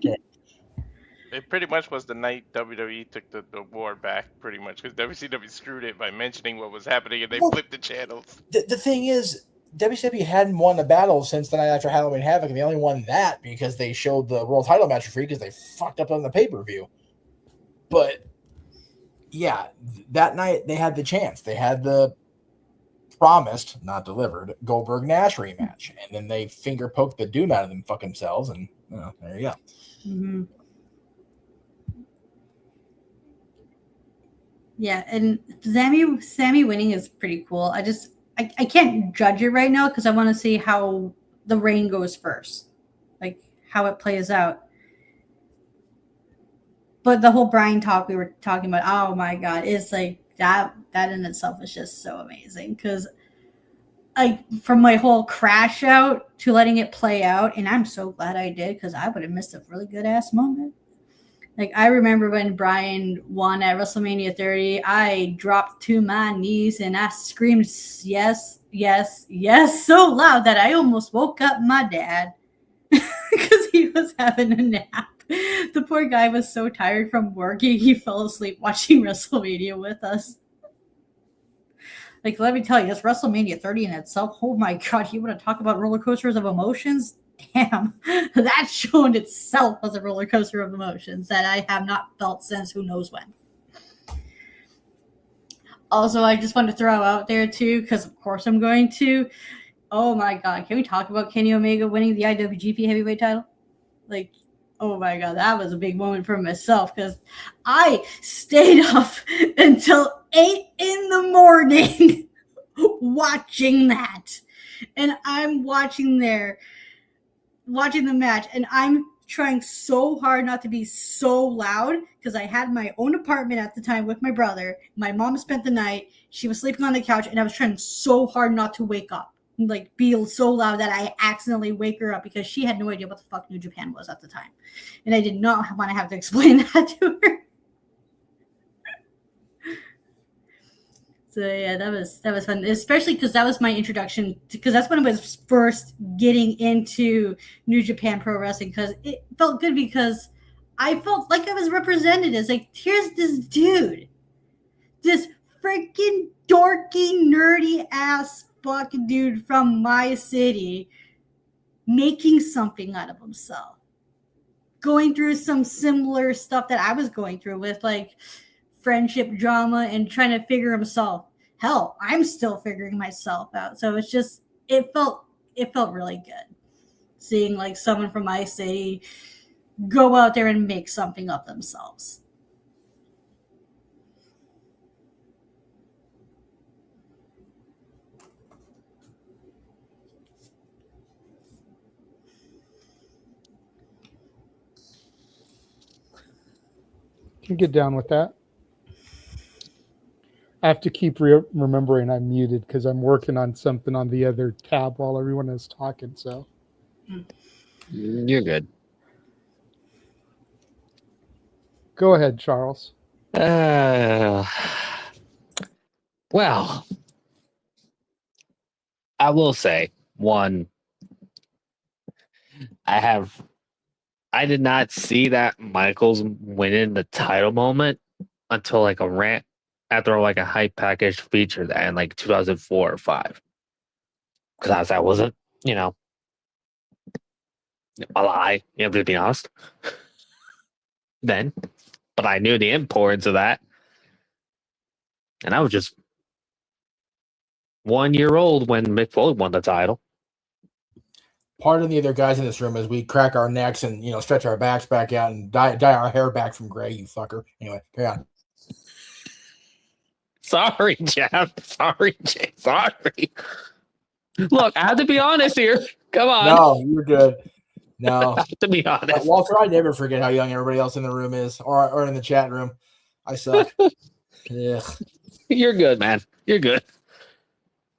It pretty much was the night WWE took the award back, pretty much, because WCW screwed it by mentioning what was happening, and they flipped the channels. The thing is, WCW hadn't won a battle since the night after Halloween Havoc, and they only won that because they showed the world title match for free because they fucked up on the pay-per-view. But, yeah, that night they had the chance. They had the promised, not delivered, Goldberg-Nash rematch. And then they finger-poked the doom out of them fuck themselves, and there you go. Mm-hmm. Yeah, and Sammy winning is pretty cool. I can't judge it right now because I want to see how the reign goes first, like how it plays out. But the whole Brian talk we were talking about, oh my god, it's like that in itself is just so amazing because like from my whole crash out to letting it play out, and I'm so glad I did because I would have missed a really good ass moment. Like, I remember when Brian won at WrestleMania 30, I dropped to my knees and I screamed, yes, yes, yes, so loud that I almost woke up my dad because he was having a nap. The poor guy was so tired from working, he fell asleep watching WrestleMania with us. Like, let me tell you, this WrestleMania 30 in itself, oh my God, you want to talk about roller coasters of emotions? Damn, that show in itself was a roller coaster of emotions that I have not felt since who knows when. Also, I just want to throw out there too, because of course I'm going to. Oh my God, can we talk about Kenny Omega winning the IWGP Heavyweight title? Like, oh my God, that was a big moment for myself because I stayed up until 8 a.m. watching that, and I'm watching the match, and I'm trying so hard not to be so loud because I had my own apartment at the time with my brother. My mom spent the night. She was sleeping on the couch, and I was trying so hard not to wake up, like be so loud that I accidentally wake her up because she had no idea what the fuck New Japan was at the time. And I did not want to have to explain that to her. So yeah, that was fun, especially because that was my introduction. Because that's when I was first getting into New Japan Pro Wrestling. Because it felt good because I felt like I was represented. It's like, here's this dude, this freaking dorky, nerdy ass fucking dude from my city, making something out of himself, going through some similar stuff that I was going through with like friendship drama and trying to figure himself. Hell, I'm still figuring myself out. So it's just it felt really good seeing like someone from my city go out there and make something of themselves. Can get down with that. I have to keep remembering I'm muted because I'm working on something on the other tab while everyone is talking. So You're good. Go ahead, Charles. Well, I will say one. I did not see that Michaels winning the title moment until like a rant after like a hype package feature that in like 2004 or 5. Because I wasn't, a lie, to be honest. Then, but I knew the importance of that. And I was just 1 year old when Mick Foley won the title. Pardon the other guys in this room as we crack our necks and stretch our backs back out and dye our hair back from gray. You fucker. Anyway, carry on. Sorry, Jeff. Sorry, Jay. Sorry. Look, I have to be honest here. Come on. No, you're good. No, to be honest, Walter, I never forget how young everybody else in the room is, or in the chat room. I suck. Ugh. You're good, man. You're good.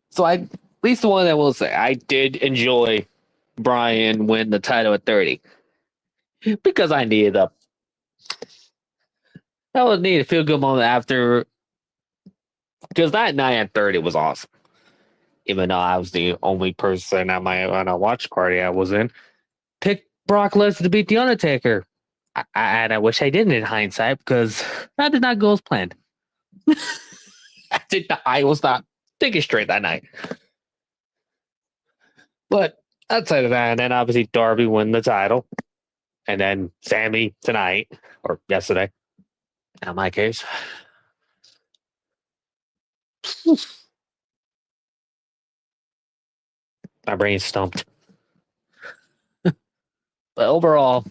So at least the one I will say, I did enjoy Brian win the title at 30 because I needed that was needed a feel good moment after, because that night at 30 was awesome. Even though I was the only person at my watch party I was in, picked Brock Lesnar to beat The Undertaker. And I wish I didn't in hindsight because that did not go as planned. I was not thinking straight that night. But outside of that, and then obviously Darby won the title. And then Sammy tonight, or yesterday, in my case. My brain's stumped. But overall,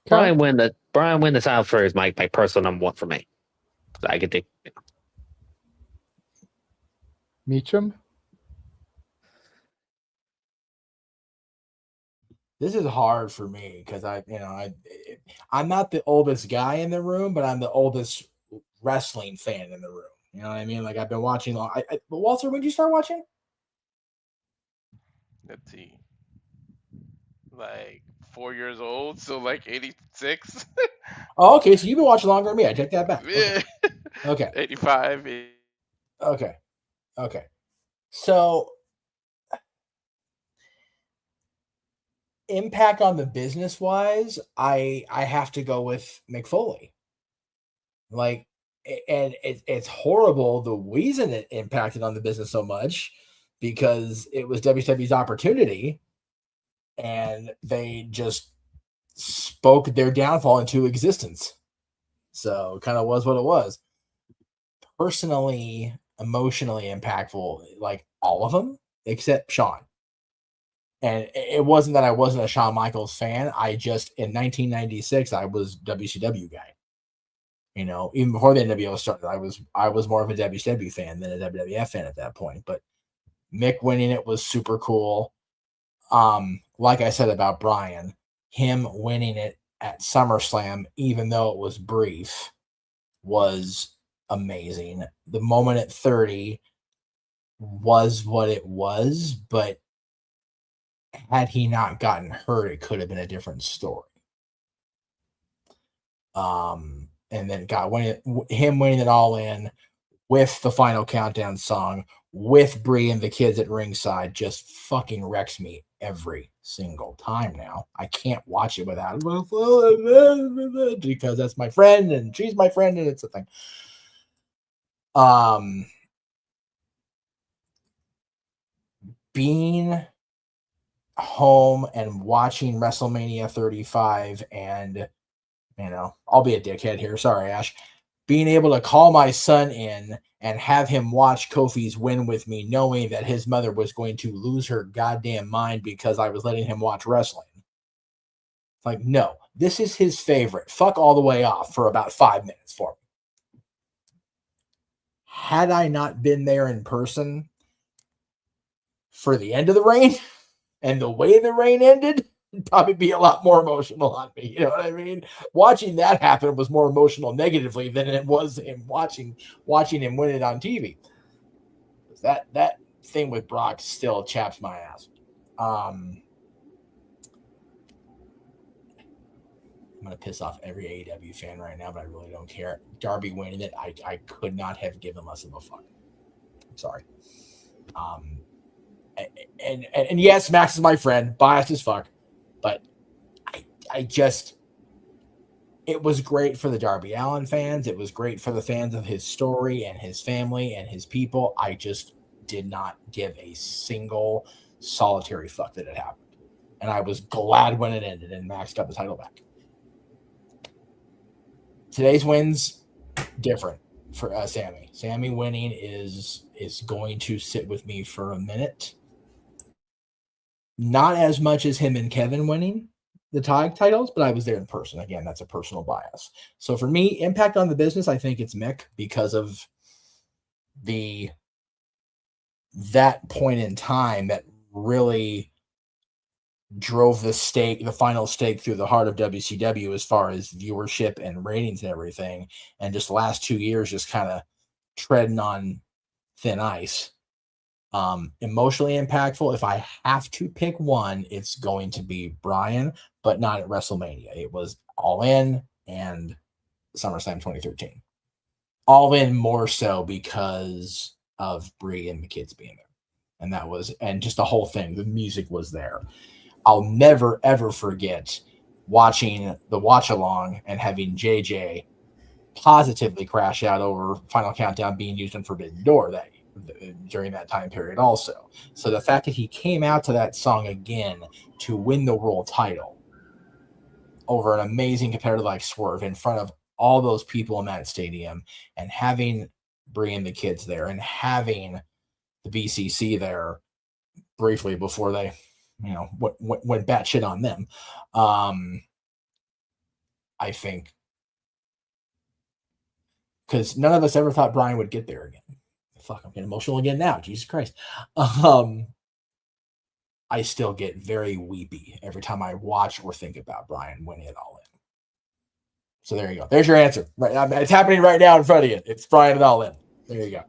Brian win the title for is my personal number one for me. So I could take. Meacham. This is hard for me because I'm not the oldest guy in the room, but I'm the oldest wrestling fan in the room. You know what I mean? Like I've been watching. Walter, when did you start watching? Let's see. Like 4 years old, so like 86. Oh, okay. So you've been watching longer than me. I take that back. Yeah. Okay. 85. Okay. So impact on the business wise, I have to go with Mick Foley. Like, and it's horrible the reason it impacted on the business so much because it was WWE's opportunity and they just spoke their downfall into existence. So it kind of was what it was. Personally, emotionally impactful, like all of them except Shawn. And it wasn't that I wasn't a Shawn Michaels fan. I just, in 1996, I was WCW guy. Even before the NWO started, I was more of a WCW fan than a WWF fan at that point. But Mick winning it was super cool. Like I said about Brian, him winning it at SummerSlam, even though it was brief, was amazing. The moment at 30 was what it was, but had he not gotten hurt, it could have been a different story. and then him winning it all in with the Final Countdown song, with Brie and the kids at ringside, just fucking wrecks me every single time now. I can't watch it without because that's my friend and she's my friend and it's a thing. Being home and watching WrestleMania 35 and, I'll be a dickhead here. Sorry, Ash. Being able to call my son in and have him watch Kofi's win with me, knowing that his mother was going to lose her goddamn mind because I was letting him watch wrestling. It's like, no, this is his favorite. Fuck all the way off for about 5 minutes for me. Had I not been there in person for the end of the reign and the way the reign ended, it'd probably be a lot more emotional on me. You know what I mean? Watching that happen was more emotional negatively than it was him watching him win it on TV. That thing with Brock still chaps my ass. I'm going to piss off every AEW fan right now, but I really don't care. Darby winning it, I could not have given less of a fuck. I'm sorry. And yes, Max is my friend, biased as fuck, but I just, it was great for the Darby Allin fans. It was great for the fans of his story and his family and his people. I just did not give a single solitary fuck that it happened. And I was glad when it ended and Max got the title back. Today's win's different for Sammy. Sammy winning is going to sit with me for a minute. Not as much as him and Kevin winning the tag titles, but I was there in person. Again, that's a personal bias. So for me, impact on the business, I think it's Mick because of that point in time that really drove the final stake through the heart of WCW as far as viewership and ratings and everything. And just the last 2 years, just kind of treading on thin ice. Emotionally impactful. If I have to pick one, it's going to be Bryan, but not at WrestleMania. It was All In and SummerSlam 2013. All In more so because of Brie and the kids being there. And just the whole thing, the music was there. I'll never, ever forget watching the watch along and having JJ positively crash out over Final Countdown being used in Forbidden Door during that time period also. So the fact that he came out to that song again to win the world title over an amazing competitor like Swerve in front of all those people in that stadium and having Brie and the kids there and having the BCC there briefly before they went batshit on them. I think because none of us ever thought Bryan would get there again. Fuck, I'm getting emotional again now. Jesus Christ. I still get very weepy every time I watch or think about Bryan winning it all in. So there you go. There's your answer. Right, it's happening right now in front of you. It's Bryan it all in. There you go.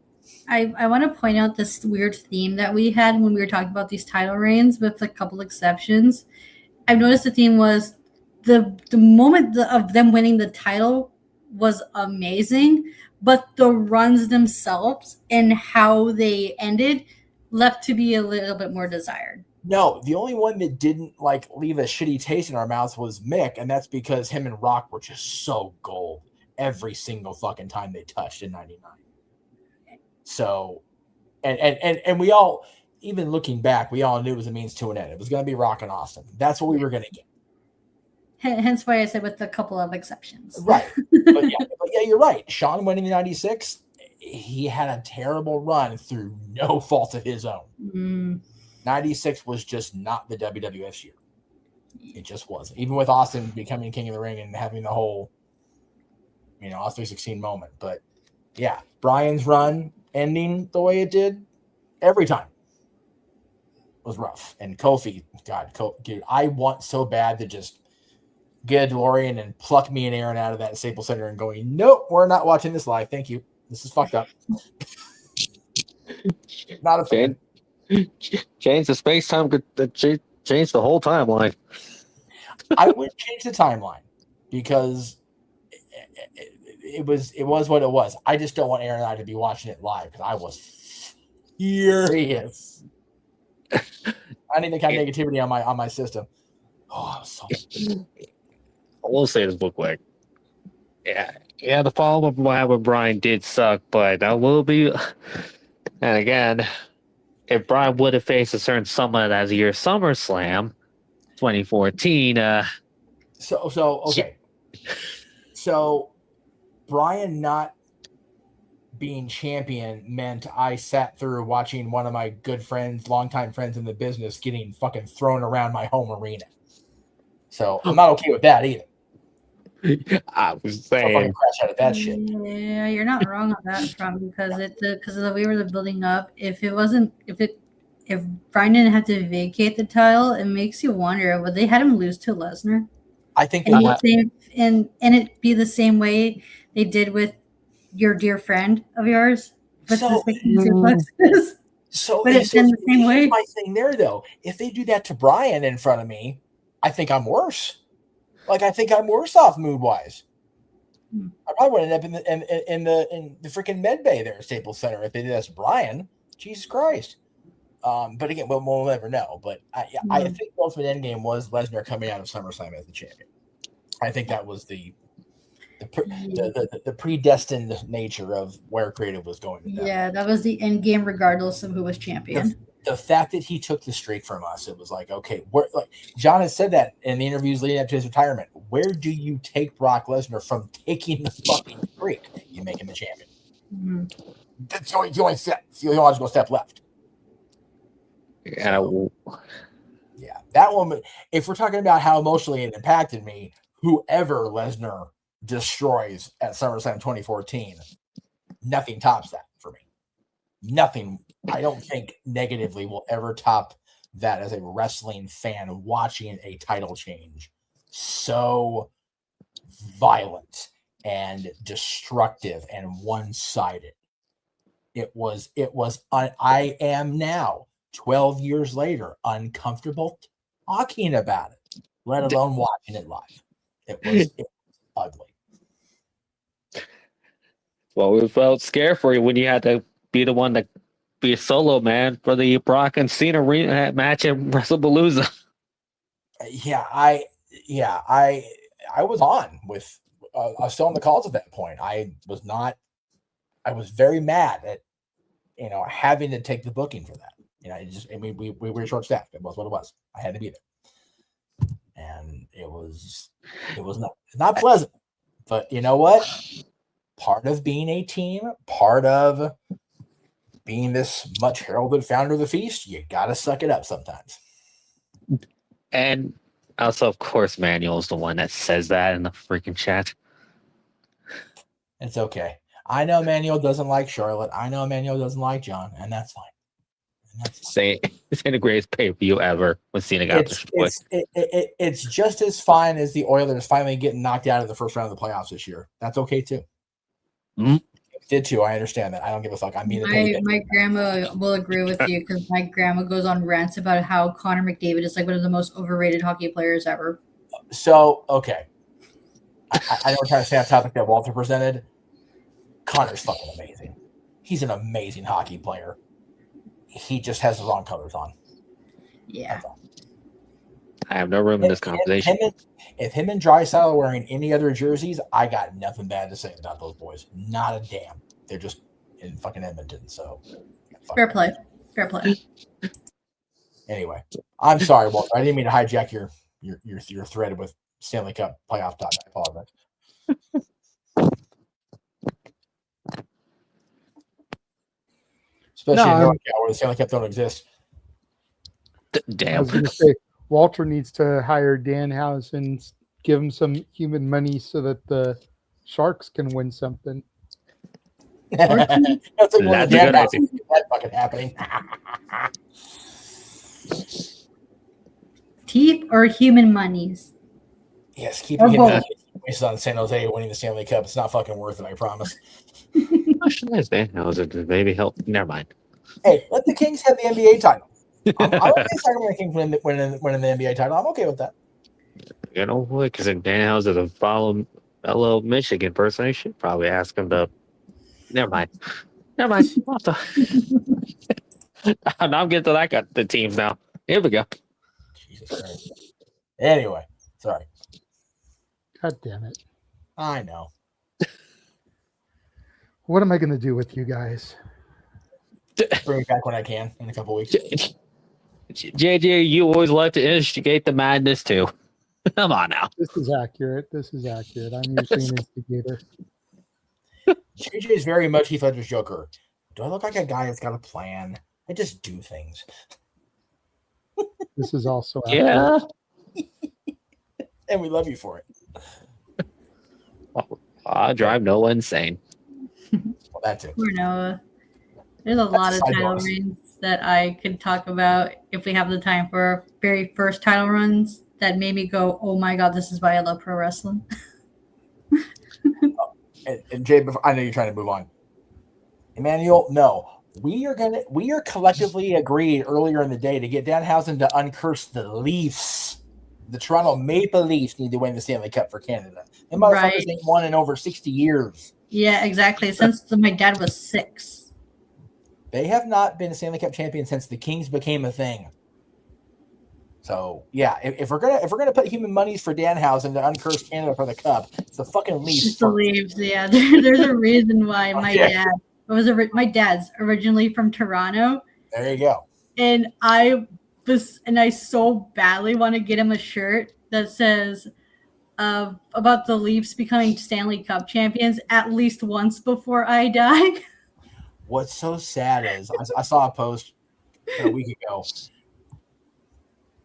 I want to point out this weird theme that we had when we were talking about these title reigns, with a couple exceptions. I've noticed the theme was the moment of them winning the title was amazing, but the runs themselves and how they ended left to be a little bit more desired. No, the only one that didn't leave a shitty taste in our mouths was Mick, and that's because him and Rock were just so gold every single fucking time they touched in '99. So, and we all, even looking back, we all knew it was a means to an end. It was going to be Rock and Austin. That's what we were going to get. Hence why I said with a couple of exceptions. Right. But yeah, you're right. Shawn winning in '96, he had a terrible run through no fault of his own. 96 was just not the WWF year. It just wasn't. Even with Austin becoming King of the Ring and having the whole, Austin 316 moment. But yeah, Bryan's run ending the way it did every time was rough. And Kofi, dude, I want so bad to just get a DeLorean and pluck me and Aaron out of that Staples Center and going, nope, we're not watching this live. Thank you. This is fucked up. Not a fan. Change the space time. Change the whole timeline. I would change the timeline because it was what it was. I just don't want Aaron and I to be watching it live because I was furious. I need the kind of negativity on my system. Oh, I was so. I will say this real quick. Yeah, the follow-up with Brian did suck, but that will be. And again, if Brian would have faced a certain someone as a year SummerSlam 2014, okay. So Brian not being champion meant I sat through watching one of my good friends, longtime friends in the business, getting fucking thrown around my home arena. So I'm not okay with that either. I was saying, crash out of that shit. Yeah, you're not wrong on that front because of the way we're building up. If Brian didn't have to vacate the title, it makes you wonder would they had him lose to Lesnar? I think and it be the same way they did with your dear friend of yours. But So but it's in the same way. My thing there though, if they do that to Brian in front of me, I think I'm worse. Like I think I'm worse off mood wise. I probably would end up in the freaking med bay there at Staples Center if they did that to Brian. Jesus Christ. But again, we'll never know. But I think the ultimate end game was Lesnar coming out of SummerSlam as the champion. I think that was the predestined nature of where creative was going. Yeah, that was the end game, regardless of who was champion. The fact that he took the streak from us, it was like, okay, like John has said that in the interviews leading up to his retirement. Where do you take Brock Lesnar from taking the fucking streak? You make him the champion. Mm-hmm. That's the only step. It's the only logical step left. Yeah, that one. If we're talking about how emotionally it impacted me, whoever Lesnar destroys at SummerSlam 2014, nothing tops that for me. Nothing. I don't think negatively will ever top that as a wrestling fan watching a title change. So violent and destructive and one-sided. It was I am now 12 years later uncomfortable talking about it, let alone watching it live. It was ugly. well, we felt scared for you when you had to be the one to be a solo man for the Brock and Cena match at WrestlePalooza. Yeah, I was on with I was still on the calls at that point. I was very mad at having to take the booking for that. We were short staffed. It was what it was. I had to be there, and it was not pleasant. But you know what? Part of being a team, part of being this much heralded founder of the feast, you gotta suck it up sometimes. And also, of course, Manuel's the one that says that in the freaking chat. It's okay. I know Manuel doesn't like Charlotte. I know Manuel doesn't like John, and that's fine. Say it's in the greatest pay-per-view ever when Cena got destroyed. It's just as fine as the Oilers finally getting knocked out of the first round of the playoffs this year. That's okay too. Mm-hmm. Did too. I understand that. I don't give a fuck. I'm being my grandma will agree with you because my grandma goes on rants about how Connor McDavid is like one of the most overrated hockey players ever. So okay, I know we're trying to stay on topic that Walter presented. Connor's fucking amazing. He's an amazing hockey player. He just has the wrong colors on. Yeah. I have no room in this conversation. If him and Draisaitl are wearing any other jerseys, I got nothing bad to say about those boys. Not a damn. They're just in fucking Edmonton. So fair play. Fair play. Anyway, I'm sorry, Walter. I didn't mean to hijack your thread with Stanley Cup playoff talk. I apologize. Especially in NorCal where the Stanley Cup don't exist. Damn. I was going to say, Walter needs to hire Dan House and give him some human money so that the Sharks can win something. That's a good idea. That fucking happening. Teeth or human monies? Yes, keep hitting wasted on San Jose winning the Stanley Cup. It's not fucking worth it, I promise. Dan House maybe help. Never mind. Hey, let the Kings have the NBA title. I'm okay Sacramento Kings winning the NBA title. I'm okay with that. You know what? Because Dan House doesn't follow fellow Michigan person. I should probably ask him to. Never mind. Never mind. What the? Now I'm getting to that. Got the teams now. Here we go. Jesus Christ. Anyway, sorry. God damn it. I know. What am I going to do with you guys? Bring it back when I can in a couple weeks. JJ, you always like to instigate the madness too. Come on now. This is accurate. I'm usually an instigator. JJ is very much Heath Ledger's Joker. Do I look like a guy that's got a plan? I just do things. This is also accurate. Yeah. And we love you for it. I drive Noah insane. Well, that's it. Poor Noah. There's a lot of side title bonus. reigns that I could talk about if we have the time for our very first title runs that made me go, oh my God, this is why I love pro wrestling. And Jay, I know you're trying to move on. Emmanuel, no. We are collectively agreed earlier in the day to get Danhausen to uncurse the Leafs. The Toronto Maple Leafs need to win the Stanley Cup for Canada. Them motherfuckers Right. ain't won in over 60 years. Yeah, exactly. Since my dad was 6. They have not been a Stanley Cup champion since the Kings became a thing. So yeah, if we're gonna put human monies for Danhausen to uncurse Canada for the cup, it's the fucking Leafs. Just the Leafs, yeah. There's a reason why my dad's originally from Toronto, There you go. and I so badly want to get him a shirt that says about the Leafs becoming Stanley Cup champions at least once before I die. What's so sad is I saw a post a week ago.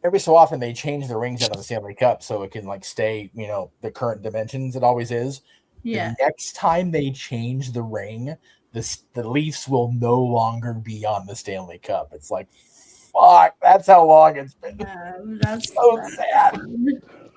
Every so often they change the rings out of the Stanley Cup so it can like stay, the current dimensions it always is. Yeah. The next time they change the ring, the Leafs will no longer be on the Stanley Cup. It's like, fuck, that's how long it's been. That's so sad.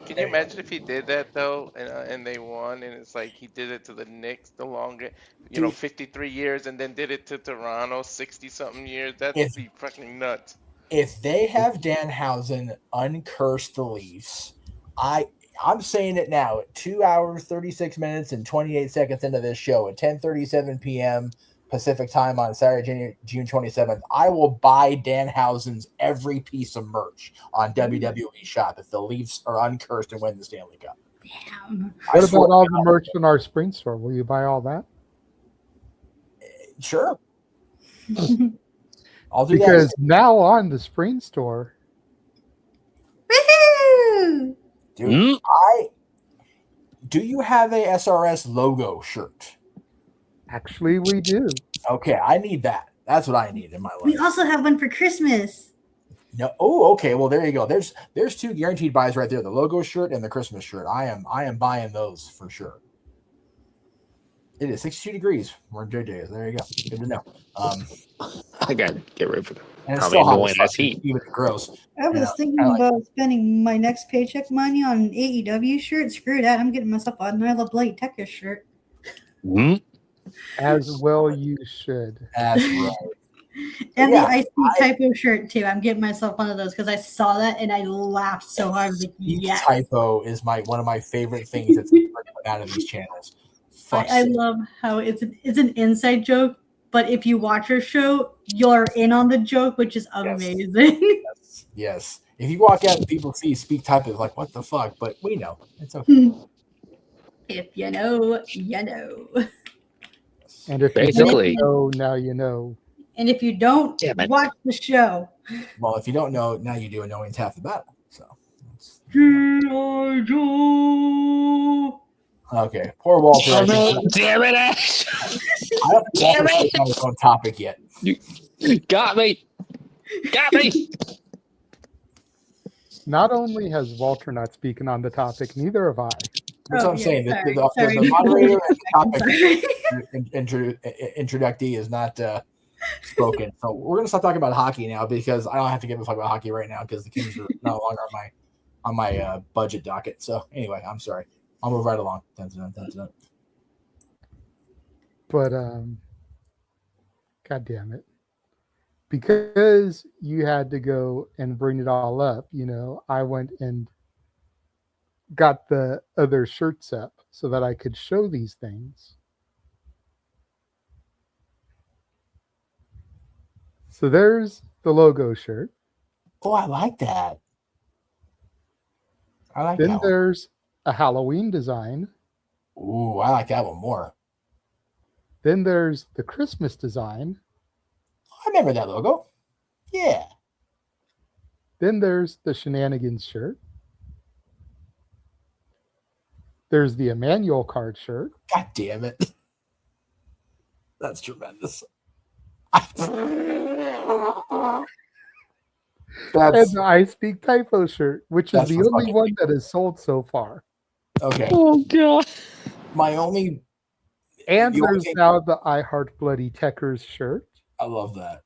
Can you imagine if he did that though, and they won, and it's like he did it to the Knicks the longer, 53 years, and then did it to Toronto 60 something years? That'd be fucking nuts. If they have Danhausen uncurse the Leafs, I'm saying it now at 2 hours, 36 minutes, and 28 seconds into this show at 10:37 p.m. Pacific time on Saturday, June 27th, I will buy Danhausen's every piece of merch on WWE Shop if the Leafs are uncursed and win the Stanley Cup. Damn. What about all the merch in our spring store? Will you buy all that? Sure. I'll do because that. now on the spring store. Dude, do you have a SRS logo shirt? Actually, we do. Okay, I need that. That's what I need in my life. We also have one for Christmas. No, oh, okay. Well, there you go. There's 2 guaranteed buys right there: the logo shirt and the Christmas shirt. I am buying those for sure. It is 62 degrees where JJ is. There you go. Good to know. I gotta get rid of it. And it's Probably still hot annoying as as fuck, heat. even gross. I was thinking about spending my next paycheck money on an AEW shirt. Screw that. I'm getting myself another Blade Tekka shirt. As well you should. That's right. And the I Speak Typo shirt too. I'm getting myself one of those because I saw that and I laughed so hard. I was like, yes. Typo is one of my favorite things that's come out of these channels. I love how it's an inside joke, but if you watch our show, you're in on the joke, which is amazing. Yes. If you walk out and people see Speak Typo, it's like, what the fuck? But we know. It's okay. If you know, you know. And if Basically. you don't know, now you know. And if you don't, watch the show. Well, if you don't know, now you do, and knowing's half the battle. So. Okay, poor Walter. Damn it, Ash! I don't think Walter's on his own topic yet. You got me. Got me. Not only has Walter not spoken on the topic, neither have I. That's what I'm saying. The moderator and the topic introductee is not spoken. So we're gonna stop talking about hockey now because I don't have to give a fuck about hockey right now because the Kings are no longer on my budget docket. So anyway, I'm sorry. I'll move right along. But God damn it. Because you had to go and bring it all up, I went and got the other shirts up so that I could show these things. So there's the logo shirt. Oh, I like that. I like Then that one. there's a Halloween design. Ooh, I like that one more. Then there's the Christmas design. I remember that logo. Yeah. Then there's the Shenanigans shirt. There's the Emmanuel card shirt. God damn it. That's tremendous. And the I Speak Typo shirt, which is That's the for only fucking- one that is sold so far. Okay. Oh god. My only And The only there's thing- now the I Heart Bloody Techers shirt. I love that.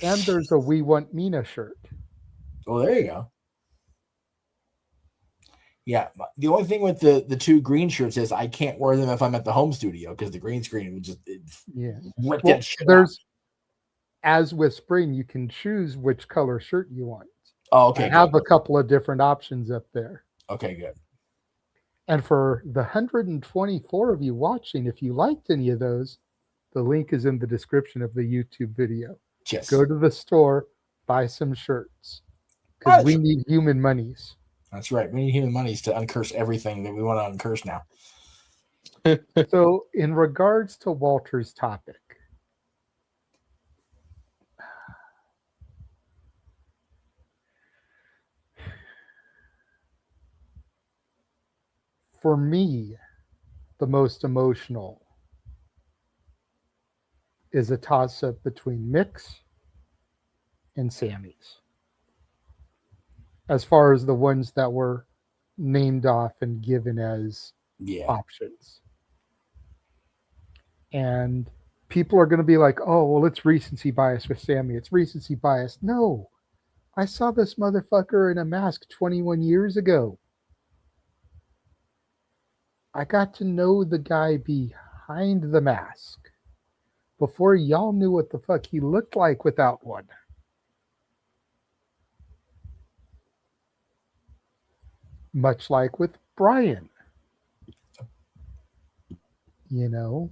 And there's a We Want Mina shirt. Oh, there you go. Yeah, the only thing with the two green shirts is I can't wear them if I'm at the home studio because the green screen would just Yeah. rip Well, that shit there's, as with spring, you can choose which color shirt you want. Oh, okay, I have good. a couple of different options up there. Okay, good. And for the 124 of you watching, if you liked any of those, the link is in the description of the YouTube video. Yes. Go to the store, buy some shirts. Because we need human monies. That's right. We need human monies to uncurse everything that we want to uncurse now. So, in regards to Walter's topic, for me, the most emotional is a toss-up between Mick's and Sammy's. As far as the ones that were named off and given as options. And people are going to be like, oh, well, it's recency bias with Sammy. It's recency bias. No, I saw this motherfucker in a mask 21 years ago. I got to know the guy behind the mask before y'all knew what the fuck he looked like without one. Much like with Brian. You know,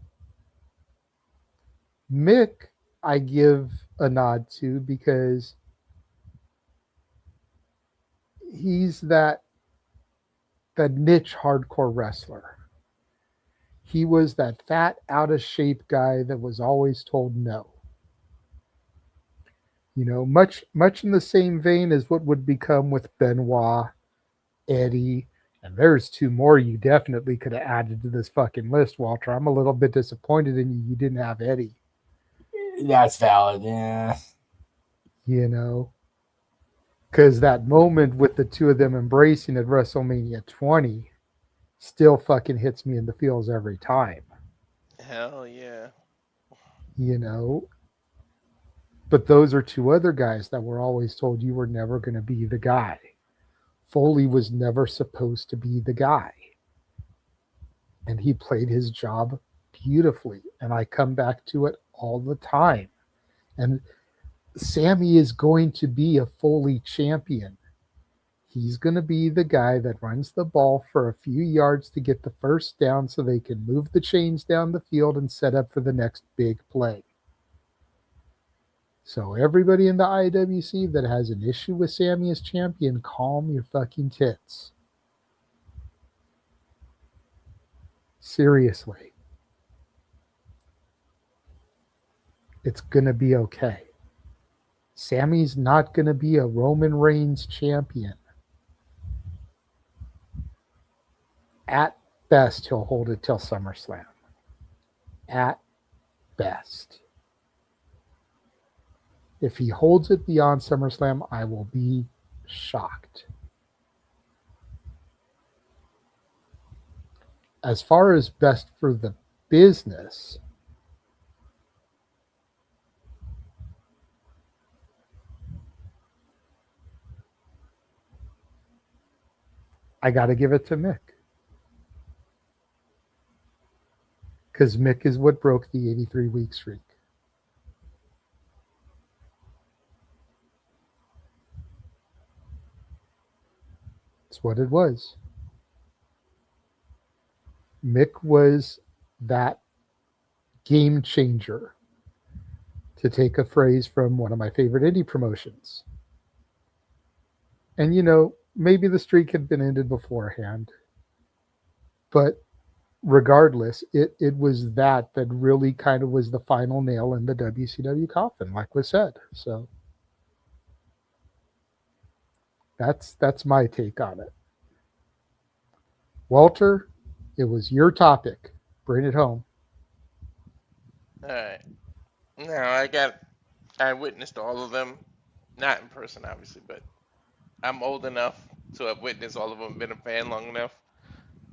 Mick, I give a nod to because he's that niche hardcore wrestler. He was that fat, out of shape guy that was always told no. You know, much in the same vein as what would become with Benoit, Eddie, and there's two more you definitely could have added to this fucking list, Walter. I'm a little bit disappointed in you. You didn't have Eddie. That's valid, yeah. You know, because that moment with the two of them embracing at WrestleMania 20 still fucking hits me in the feels every time. Hell yeah. You know, but those are two other guys that were always told you were never going to be the guy. Foley was never supposed to be the guy. And he played his job beautifully. And I come back to it all the time. And Sammy is going to be a Foley champion. He's going to be the guy that runs the ball for a few yards to get the first down so they can move the chains down the field and set up for the next big play. So everybody in the IWC that has an issue with Sammy as champion, calm your fucking tits. Seriously. It's going to be okay. Sammy's not going to be a Roman Reigns champion. At best, he'll hold it till SummerSlam. At best. If he holds it beyond SummerSlam, I will be shocked. As far as best for the business, I got to give it to Mick. Because Mick is what broke the 83-week streak. It's what it was. Mick was that game changer, to take a phrase from one of my favorite indie promotions. And, maybe the streak had been ended beforehand, but regardless, it was that really kind of was the final nail in the WCW coffin, like was said. So that's my take on it. Walter, it was your topic. Bring it home. All right. Now I witnessed all of them, not in person obviously, but I'm old enough to have witnessed all of them, been a fan long enough.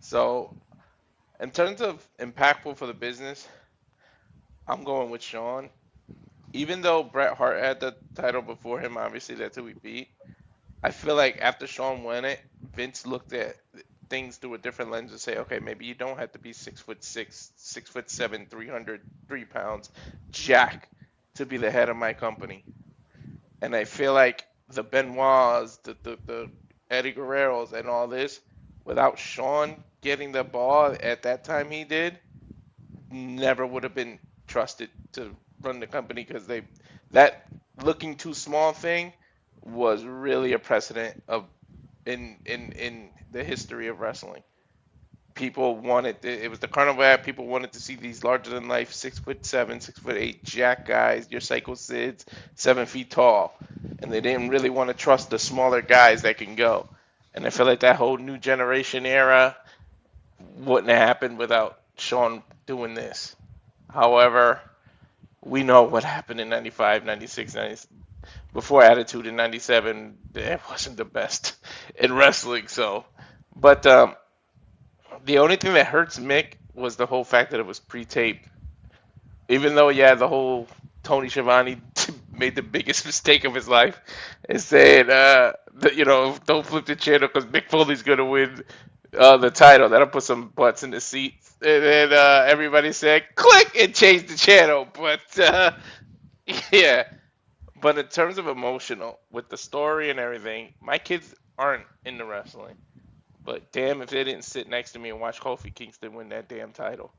So in terms of impactful for the business, I'm going with Shawn. Even though Bret Hart had the title before him, obviously that's who he beat. I feel like after Shawn won it, Vince looked at things through a different lens and say, okay, maybe you don't have to be 6'6", 6'7", 303 pounds, Jack, to be the head of my company. And I feel like the Benoits, the Eddie Guerreros, and all this, without Shawn getting the ball at that time he did, never would have been trusted to run the company, because that looking too small thing was really a precedent of in the history of wrestling. People wanted it was the carnival ad. People wanted to see these larger than life 6'7", 6'8" Jack guys, your Psycho Sids, 7 feet tall, and they didn't really want to trust the smaller guys that can go. And I feel like that whole new generation era wouldn't have happened without Shawn doing this. However, we know what happened in 95, 96, 97. Before Attitude in 97, it wasn't the best in wrestling. So, but the only thing that hurts Mick was the whole fact that it was pre-taped. Even though, yeah, the whole Tony Schiavone made the biggest mistake of his life and saying, don't flip the channel because Mick Foley's going to win the title. That'll put some butts in the seats. And then everybody said, click, and changed the channel. But, yeah. But in terms of emotional, with the story and everything, my kids aren't into wrestling. But damn if they didn't sit next to me and watch Kofi Kingston win that damn title.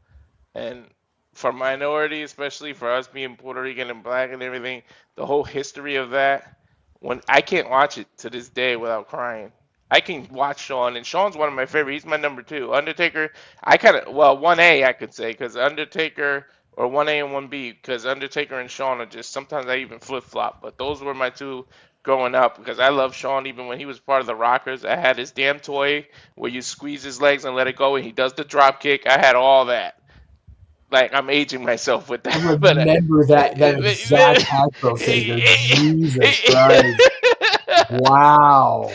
And for minority, especially for us being Puerto Rican and black and everything, the whole history of that, when I can't watch it to this day without crying. I can watch Shawn, and Shawn's one of my favorite. He's my number 2. Undertaker, 1A I could say, because Undertaker, or 1A and 1B, because Undertaker and Shawn are just, sometimes I even flip-flop, but those were my 2 growing up, because I love Shawn even when he was part of the Rockers. I had his damn toy where you squeeze his legs and let it go, and he does the drop kick. I had all that. Like, I'm aging myself with that. I remember that exact Hasbro figure. Jesus Christ. Wow.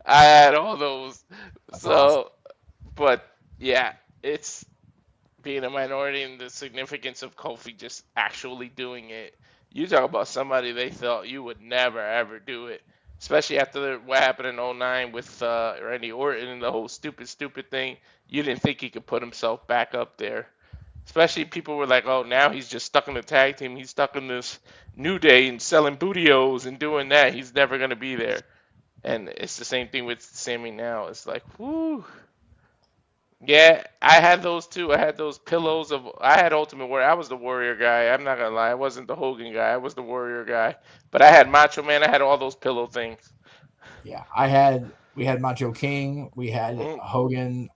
I had all those. That's awesome. But yeah, it's being a minority and the significance of Kofi just actually doing it. You talk about somebody they thought you would never ever do it, especially after what happened in 2009 with Randy Orton and the whole stupid thing. You didn't think he could put himself back up there. Especially people were like, oh, now he's just stuck in the tag team. He's stuck in this New Day and selling bootios and doing that. He's never going to be there. And it's the same thing with Sammy now. It's like, whoo. Yeah, I had those too. I had those pillows I had Ultimate Warrior. I was the Warrior guy. I'm not going to lie. I wasn't the Hogan guy. I was the Warrior guy. But I had Macho Man. I had all those pillow things. Yeah, we had Macho King. We had Hogan.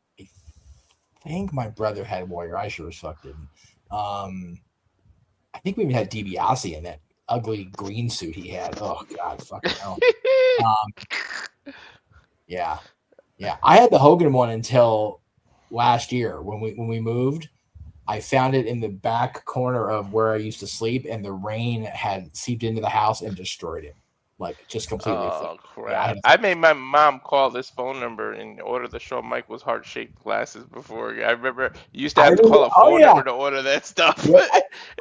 I think my brother had Warrior. I sure as fuck didn't. I think we even had DiBiase in that ugly green suit he had. Oh God, fucking hell. Yeah. I had the Hogan one until last year when we moved. I found it in the back corner of where I used to sleep, and the rain had seeped into the house and destroyed it. Like, just completely. Oh, crap. I made my mom call this phone number and order the Shawn Michaels heart-shaped glasses before. I remember you used to have to call a phone number to order that stuff. Yeah,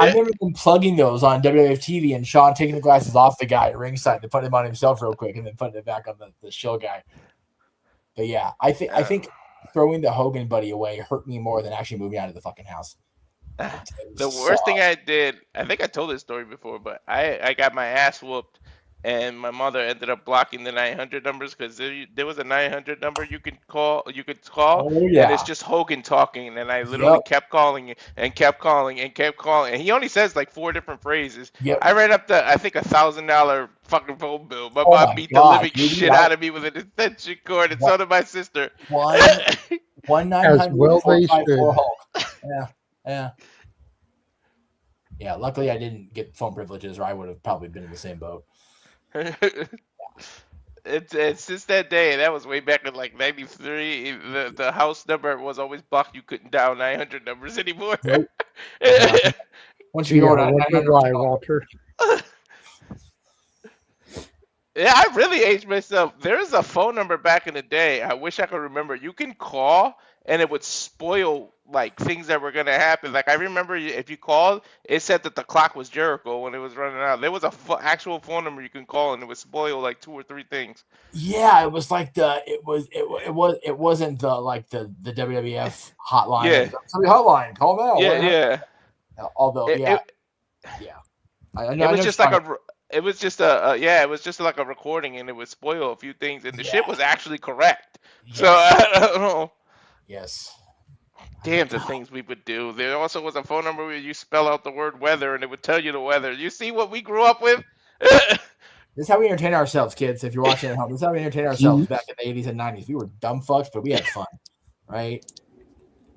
I remember them plugging those on WWF TV and Shawn taking the glasses off the guy at ringside to put them on himself real quick and then putting it back on the show guy. But yeah, I think throwing the Hogan buddy away hurt me more than actually moving out of the fucking house. The worst thing I did, I think I told this story before, but I got my ass whooped and my mother ended up blocking the 900 numbers because there was a 900 number you could call. Oh, And yeah. it's just Hogan talking, and I literally Yep. kept calling and kept calling and kept calling, and he only says like 4 different phrases. Yep. I ran up to I think $1,000 fucking phone bill. My Oh mom my beat God, the living dude, shit out of me with an extension cord, and so did my sister. One As 900 well they 454 should. Hulk. Yeah. Luckily, I didn't get phone privileges, or I would have probably been in the same boat. It's since that day, that was way back in like '93. The house number was always blocked. You couldn't dial 900 numbers anymore. Nope. Once Gee, I wonder why, Walter. Yeah, I really aged myself. There is a phone number back in the day. I wish I could remember. You can call, and it would spoil like things that were gonna happen. Like I remember, if you called, it said that the clock was Jericho when it was running out. There was a actual phone number you can call, and it would spoil like 2 or 3 things. Yeah, it was like it wasn't the WWF hotline. Yeah. It was somebody hotline. Call now. Yeah. Although, It was just like it was just like a recording, and it would spoil a few things, and the shit was actually correct. So I don't know. Yes. Damn, the things we would do. There also was a phone number where you spell out the word weather, and it would tell you the weather. You see what we grew up with? This is how we entertain ourselves, kids. If you're watching at home, this is how we entertain ourselves back in the 80s and 90s. We were dumb fucks, but we had fun, right?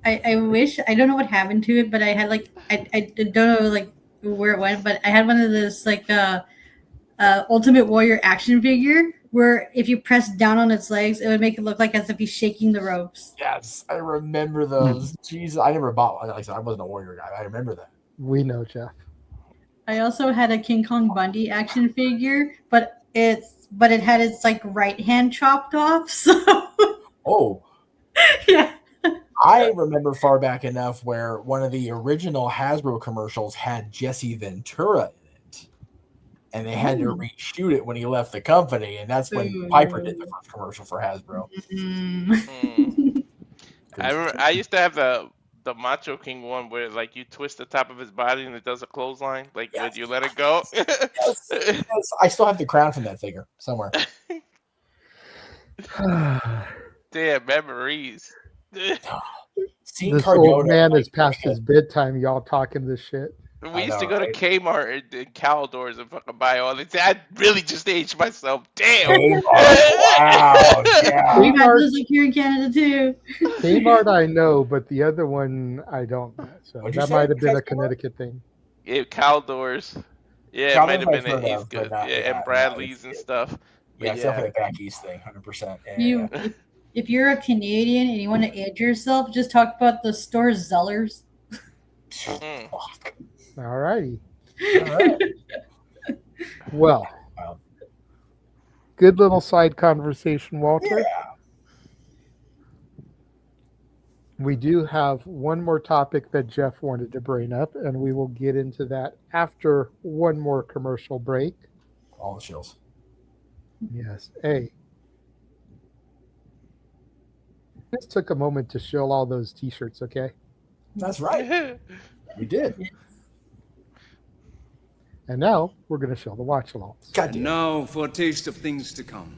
I wish, I don't know what happened to it, but I had like I don't know like where it went, but I had one of those like Ultimate Warrior action figure where if you press down on its legs, it would make it look like as if he's shaking the ropes. Yes, I remember those. Jeez, I never bought one. Like I said, I wasn't a warrior guy. I remember that. We know, Jeff. I also had a King Kong Bundy action figure, but it had its like right hand chopped off. So Oh. Yeah. I remember far back enough where one of the original Hasbro commercials had Jesse Ventura in it, and they had to reshoot it when he left the company, and that's when Piper did the first commercial for Hasbro. I used to have the Macho King one where like you twist the top of his body and it does a clothesline, like when you let it go. Yes, I still have the crown from that figure somewhere. Damn memories. This old man is past his bedtime. Y'all talking this shit. We used to go to Kmart and Caldors and fucking buy all this. I really just aged myself. Damn. Wow. Yeah. We had those like here in Canada too. Kmart I know, but the other one I don't know. So that might have been a Connecticut thing. Yeah, Caldors. Yeah, Caldors it might have been I've heard an East of, good. but Yeah, and Bradley's and stuff. Yeah, But it's definitely a back east thing, 100%. Yeah. If you're a Canadian and you want to age yourself, just talk about the store Zellers. All righty. Well, good little side conversation, Walter. Yeah. We do have one more topic that Jeff wanted to bring up, and we will get into that after one more commercial break. All the chills. Yes. Hey. Just took a moment to shill all those t-shirts, okay? That's right. We did. And now we're going to show the watch alongs. And now for a taste of things to come.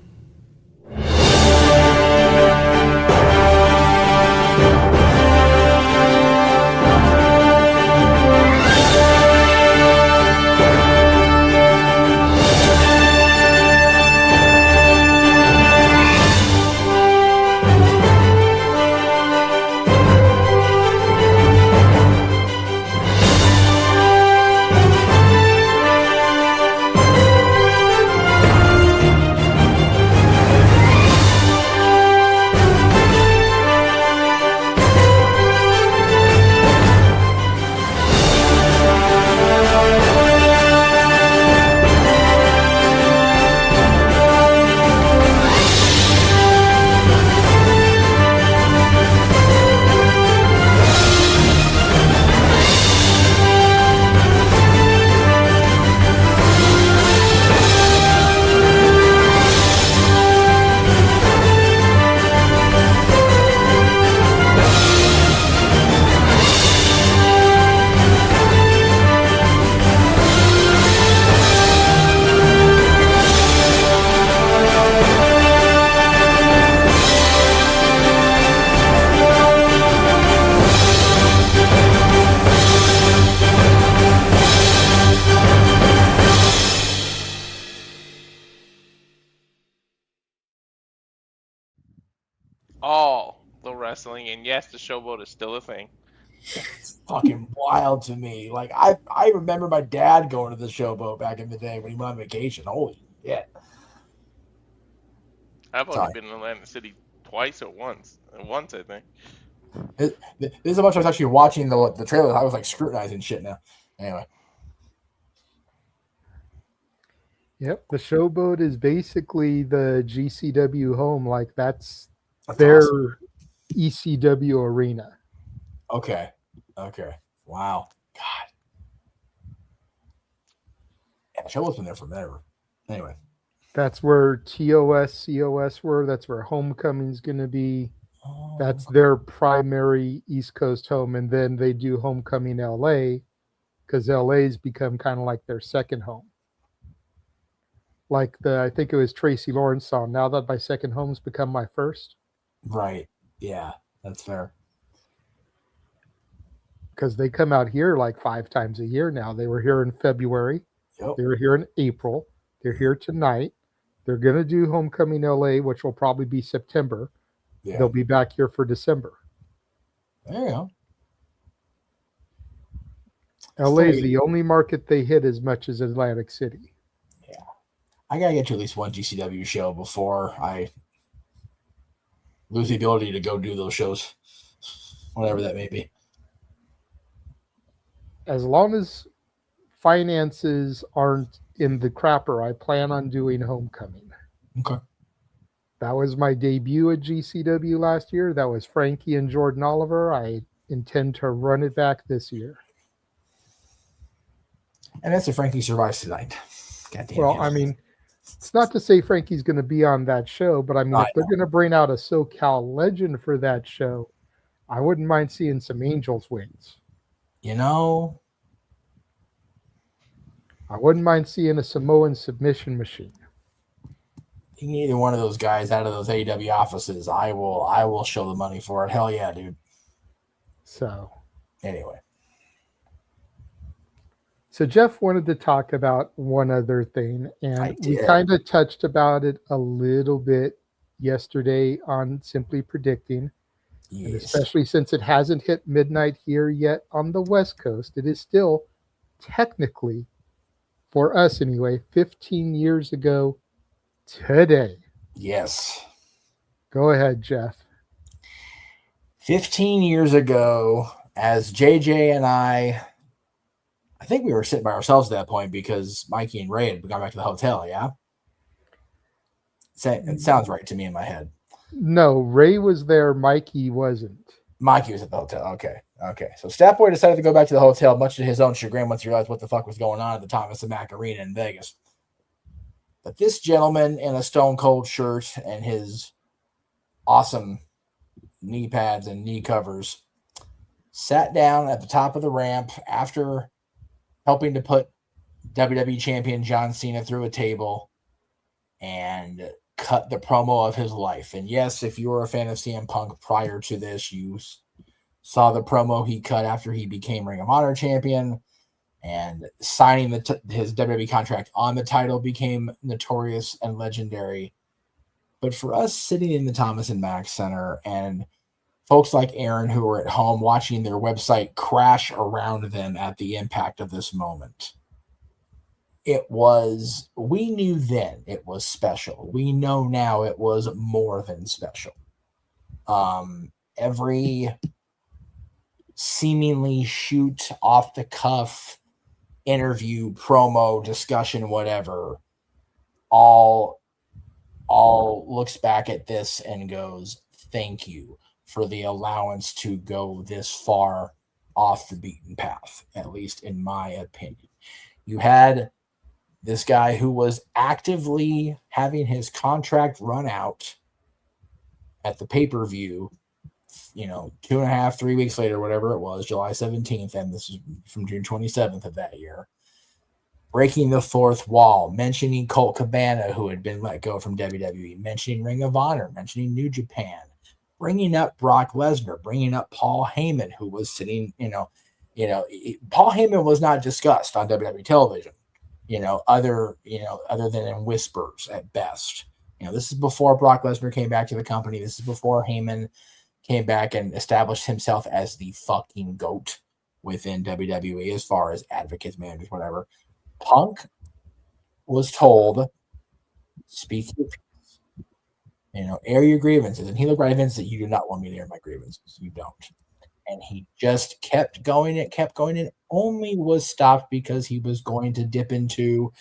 all the wrestling, and yes, the showboat is still a thing. It's fucking wild to me. Like I remember my dad going to the showboat back in the day when he went on vacation. Holy shit. I've only Sorry. been in Atlantic City twice or once. Once, I think. This is how much I was actually watching the trailer. I was like scrutinizing shit now. Anyway. Yep, the showboat is basically the GCW home. Like that's their awesome. ECW arena. Okay. Wow. God. Yeah, the showboat's been there forever. Anyway. That's where TOS, COS were. That's where Homecoming's going to be. That's their primary East Coast home. And then they do Homecoming LA because LA's become kind of like their second home. Like I think it was Tracy Lawrence song, now that my second home's become my first. Right. Yeah, that's fair. Because they come out here like 5 times a year now. They were here in February. Yep. They were here in April. They're here tonight. They're going to do Homecoming LA, which will probably be September. Yeah. They'll be back here for December. There you go. LA is the only market they hit as much as Atlantic City. Yeah. I got to get to at least one GCW show before I lose the ability to go do those shows, whatever that may be. As long as finances aren't in the crapper, I plan on doing Homecoming. Okay. That was my debut at GCW last year. That was Frankie and Jordan Oliver. I intend to run it back this year. And that's if Frankie survives tonight. Goddamn. Well, I mean, it's not to say Frankie's going to be on that show, but I mean, if they're going to bring out a SoCal legend for that show, I wouldn't mind seeing some Angels wings. You know, I wouldn't mind seeing a Samoan submission machine. You need either one of those guys out of those AEW offices. I will show the money for it. Hell yeah, dude. So anyway. So Jeff wanted to talk about one other thing, and we kind of touched about it a little bit yesterday on Simply Predicting. Yes. And especially since it hasn't hit midnight here yet on the West Coast. It is still technically, for us anyway, 15 years ago today. Yes. Go ahead, Jeff. 15 years ago, as JJ and I think we were sitting by ourselves at that point because Mikey and Ray had gone back to the hotel, yeah? It sounds right to me in my head. No, Ray was there. Mikey wasn't. Mikey was at the hotel. Okay. So Statboy decided to go back to the hotel, much to his own chagrin, once he realized what the fuck was going on at the Thomas and Mack Arena in Vegas. But this gentleman in a Stone Cold shirt and his awesome knee pads and knee covers sat down at the top of the ramp after helping to put WWE champion John Cena through a table and cut the promo of his life. And yes, if you were a fan of CM Punk prior to this, you saw the promo he cut after he became Ring of Honor champion, and signing his WWE contract on the title became notorious and legendary. But for us sitting in the Thomas and Mack Center and folks like Aaron who were at home watching their website crash around them at the impact of this moment, we knew then it was special. We know now it was more than special. Every seemingly shoot off the cuff interview, promo, discussion, whatever, all looks back at this and goes, thank you for the allowance to go this far off the beaten path, at least in my opinion. You had this guy who was actively having his contract run out at the pay-per-view, 2.5, 3 weeks later, whatever it was, July 17th, and this is from June 27th of that year, breaking the fourth wall, mentioning Colt Cabana, who had been let go from WWE, mentioning Ring of Honor, mentioning New Japan, bringing up Brock Lesnar, bringing up Paul Heyman, who was sitting, Paul Heyman was not discussed on WWE television, other than in whispers at best. This is before Brock Lesnar came back to the company. This is before Heyman came back and established himself as the fucking GOAT within WWE as far as advocates, managers, whatever. Punk was told, speak your piece. Air your grievances. And he looked right at Vince that you do not want me to air my grievances. You don't. And he just kept going. It only was stopped because he was going to dip into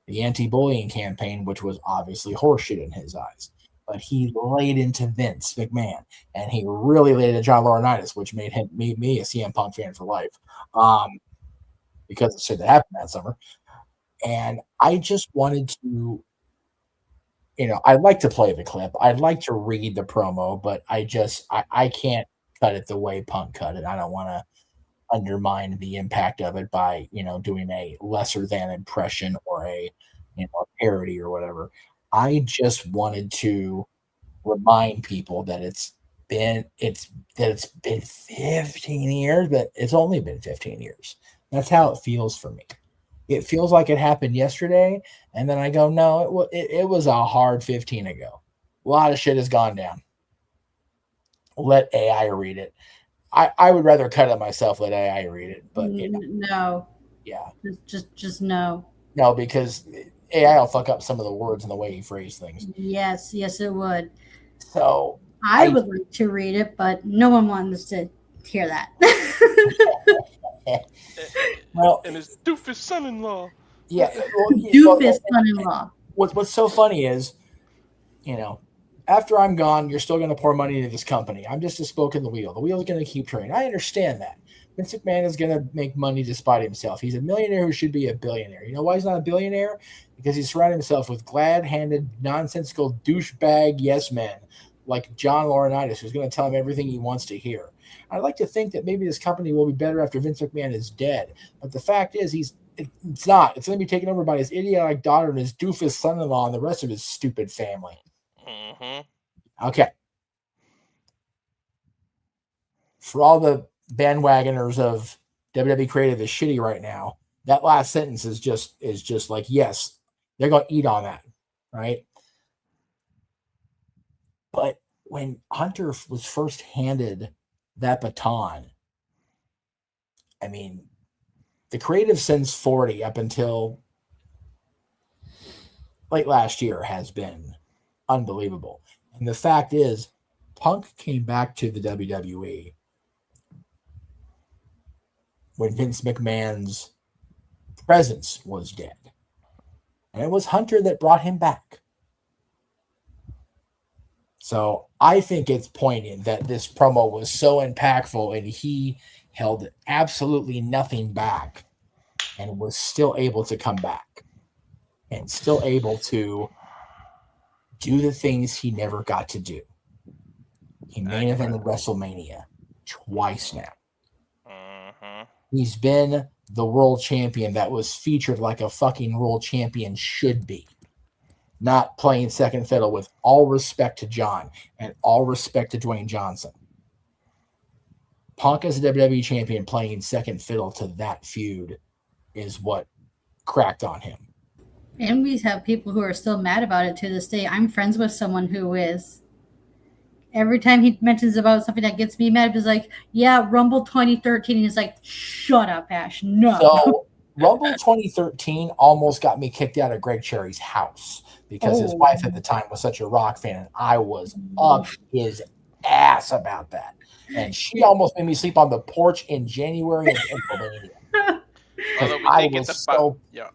the anti-bullying campaign, which was obviously horseshit in his eyes. But he laid into Vince McMahon, and he really laid into John Laurinaitis, which made me a CM Punk fan for life, because of shit that happened that summer. And I just wanted to, I'd like to play the clip. I'd like to read the promo, but I can't cut it the way Punk cut it. I don't want to undermine the impact of it by, doing a lesser than impression or a parody or whatever. I just wanted to remind people that it's been 15 years, but it's only been 15 years. That's how it feels for me. It feels like it happened yesterday, and then I go, no, it was a hard 15 ago. A lot of shit has gone down. Let AI read it. I would rather cut it myself, let AI read it, but no. Yeah. Just no. No, because AI will fuck up some of the words and the way you phrase things. Yes, it would. So I would like to read it, but no one wants to hear that. Well, and his doofus son-in-law. Yeah, doofus son-in-law. What's so funny is, after I'm gone, you're still going to pour money into this company. I'm just a spoke in the wheel. The wheel's going to keep turning. I understand that. Vince McMahon is going to make money despite himself. He's a millionaire who should be a billionaire. You know why he's not a billionaire? Because he's surrounded himself with glad-handed, nonsensical douchebag yes men like John Laurinaitis, who's going to tell him everything he wants to hear. I'd like to think that maybe this company will be better after Vince McMahon is dead. But the fact is, it's not. It's going to be taken over by his idiotic daughter and his doofus son-in-law and the rest of his stupid family. Mm-hmm. Okay. For all the bandwagoners of WWE Creative is shitty right now, that last sentence is just like, yes, they're going to eat on that, right? But when Hunter was first handed that baton, I mean, the creative since 40 up until late last year has been unbelievable. And the fact is, Punk came back to the WWE when Vince McMahon's presence was dead. And it was Hunter that brought him back. So I think it's poignant that this promo was so impactful and he held absolutely nothing back and was still able to come back and still able to do the things he never got to do. He main evented WrestleMania twice now. He's been the world champion that was featured like a fucking world champion should be. Not playing second fiddle, with all respect to John and all respect to Dwayne Johnson. Punk as a WWE champion playing second fiddle to that feud is what cracked on him. And we have people who are still mad about it to this day. I'm friends with someone who is. Every time he mentions about something that gets me mad, he's like, yeah, Rumble 2013. And he's like, shut up, Ash. No. So Rumble 2013 almost got me kicked out of Greg Cherry's house because his wife at the time was such a Rock fan, and I was up his ass about that. And she almost made me sleep on the porch in January in Pennsylvania. I was so... Can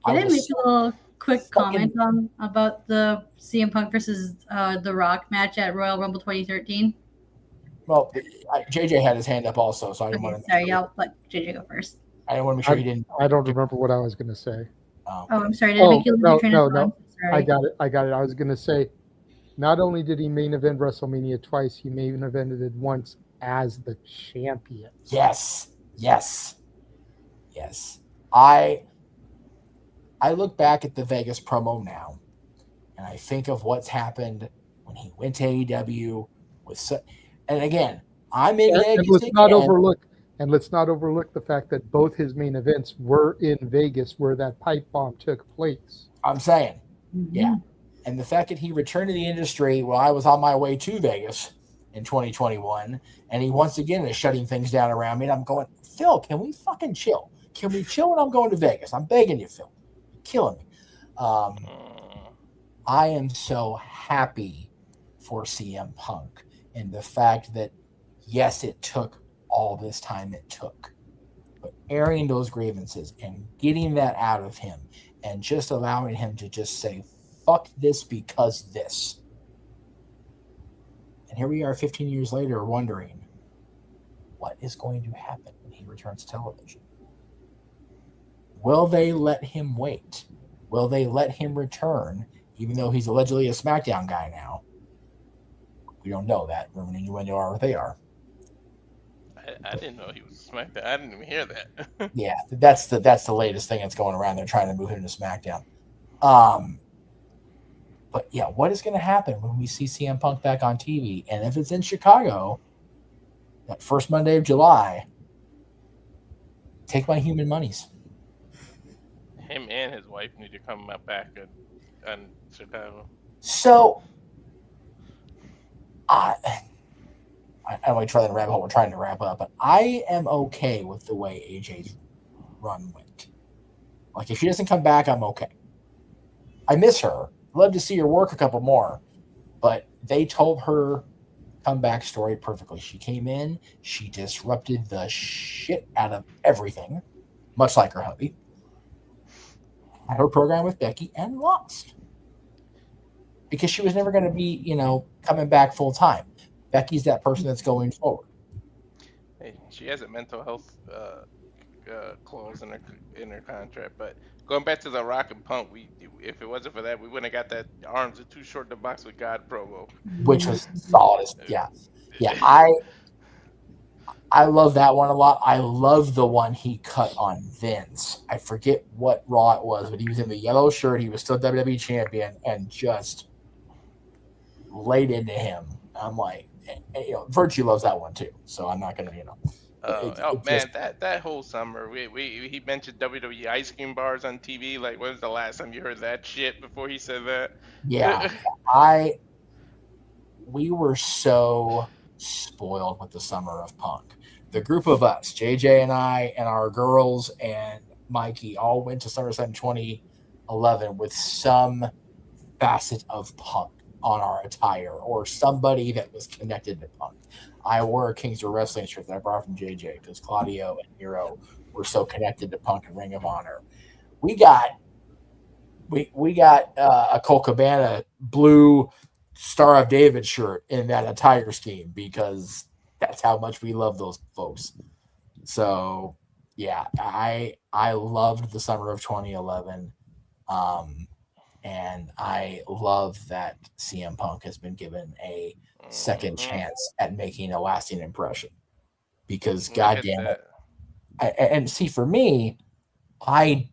I make a little quick comment about the CM Punk versus The Rock match at Royal Rumble 2013? Well, JJ had his hand up also, so I didn't want to... Sorry, I'll let JJ go first. I didn't want to make sure he didn't... I don't remember what I was going to say. Oh, I'm sorry. Did I make you lose your train of thought? I got it. I was going to say, not only did he main event WrestleMania twice, he main evented it once as the champion. Yes. I look back at the Vegas promo now, and I think of what's happened when he went to AEW and again, I'm in Vegas. And let's not overlook the fact that both his main events were in Vegas, where that pipe bomb took place. I'm saying, yeah. And the fact that he returned to the industry while I was on my way to Vegas in 2021, and he once again is shutting things down around me, and I'm going, Phil, can we fucking chill? Can we chill when I'm going to Vegas? I'm begging you, Phil. You're killing me. I am so happy for CM Punk and the fact that, yes, it took all this time it took, but airing those grievances and getting that out of him and just allowing him to just say, fuck this because this. And here we are 15 years later wondering what is going to happen when he returns to television. Will they let him wait? Will they let him return, even though he's allegedly a SmackDown guy now? We don't know that. Rumor and innuendo are what they are. I didn't know he was SmackDown. I didn't even hear that. Yeah, that's the latest thing that's going around. They're trying to move him to SmackDown. But yeah, what is going to happen when we see CM Punk back on TV? And if it's in Chicago, that first Monday of July, take my human monies. Him and his wife need to come back in Chicago. So, I might try the rabbit hole. We're trying to wrap up, but I am okay with the way AJ's run went. Like, if she doesn't come back, I'm okay. I miss her. Love to see her work a couple more, but they told her comeback story perfectly. She came in, she disrupted the shit out of everything, much like her hubby. Had her program with Becky and lost because she was never going to be, coming back full time. Becky's that person that's going forward. Hey, she has a mental health clause in her contract. But going back to the Rock and Punk, if it wasn't for that, we wouldn't have got that arms are too short to box with God promo, which was solid. Yeah. I love that one a lot. I love the one he cut on Vince. I forget what Raw it was, but he was in the yellow shirt. He was still WWE champion and just laid into him. I'm like, Virtue loves that one too. So I'm not going to, that whole summer, he mentioned WWE ice cream bars on TV. Like, when was the last time you heard that shit before he said that? Yeah. We were so spoiled with the summer of Punk. The group of us, JJ and I and our girls and Mikey, all went to SummerSlam 2011 with some facet of Punk on our attire or somebody that was connected to Punk. I wore a Kings of Wrestling shirt that I brought from JJ because Claudio and Hero were so connected to Punk and Ring of Honor. We got a Colt Cabana blue Star of David shirt in that attire scheme because that's how much we love those folks. So yeah, I loved the summer of 2011. And I love that CM Punk has been given a second chance at making a lasting impression because goddamn it. And see, for me, I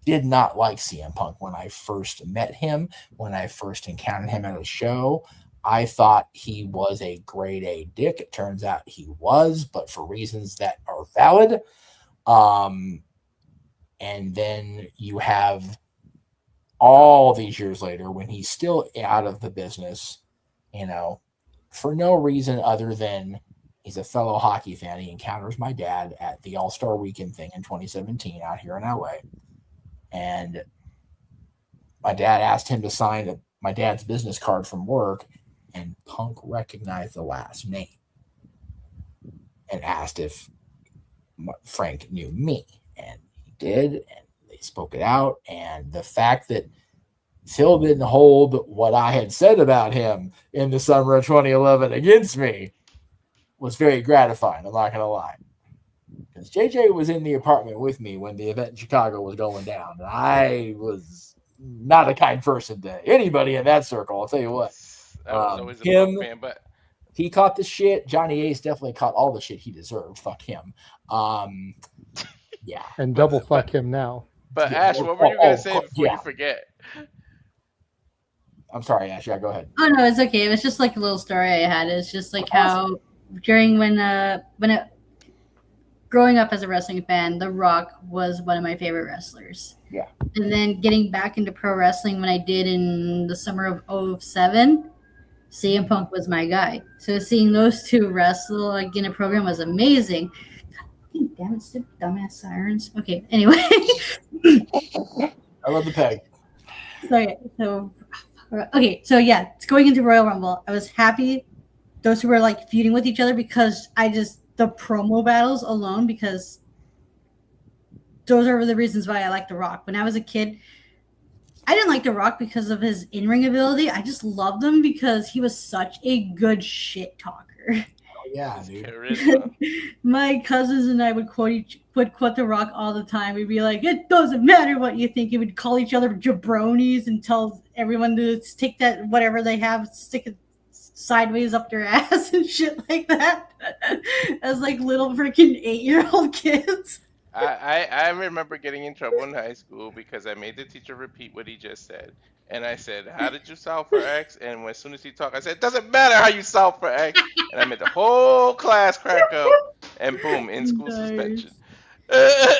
did not like CM Punk when I first met him, when I first encountered him at a show. I thought he was a grade A dick. It turns out he was, but for reasons that are valid. And then you have all these years later when he's still out of the business, for no reason other than he's a fellow hockey fan. He encounters my dad at the All-Star Weekend thing in 2017 out here in LA. And my dad asked him to sign my dad's business card from work, and Punk recognized the last name and asked if Frank knew me. And he did, and they spoke it out. And the fact that Phil didn't hold what I had said about him in the summer of 2011 against me was very gratifying. I'm not going to lie. Because JJ was in the apartment with me when the event in Chicago was going down. And I was not a kind person to anybody in that circle. I'll tell you what. I was always a Punk fan, but he caught the shit. Johnny Ace definitely caught all the shit he deserved. Fuck him. Yeah. And double fuck him now. But Ash, what were you going to say before you forget? I'm sorry, Ash. Yeah, go ahead. Oh no, it's okay. It was just like a little story I had. It's just like how during when growing up as a wrestling fan, The Rock was one of my favorite wrestlers. Yeah. And then getting back into pro wrestling when I did in the summer of 2007, CM Punk was my guy. So seeing those two wrestle like in a program was amazing. Damn it, stupid dumbass sirens. Okay, anyway. I love the peg. So yeah, it's going into Royal Rumble. I was happy those who were like feuding with each other because the promo battles alone, because those are the reasons why I like The Rock. When I was a kid, I didn't like The Rock because of his in-ring ability. I just loved him because he was such a good shit talker. Yeah, dude. My cousins and I would quote The Rock all the time. We'd be like, "It doesn't matter what you think." He would call each other jabronis and tell everyone to take that whatever they have, stick it sideways up their ass and shit like that. As like little freaking 8-year-old kids. I remember getting in trouble in high school because I made the teacher repeat what he just said. And I said, "How did you solve for X?" And as soon as he talked, I said, "It doesn't matter how you solve for X." And I made the whole class crack up. And boom, in school suspension.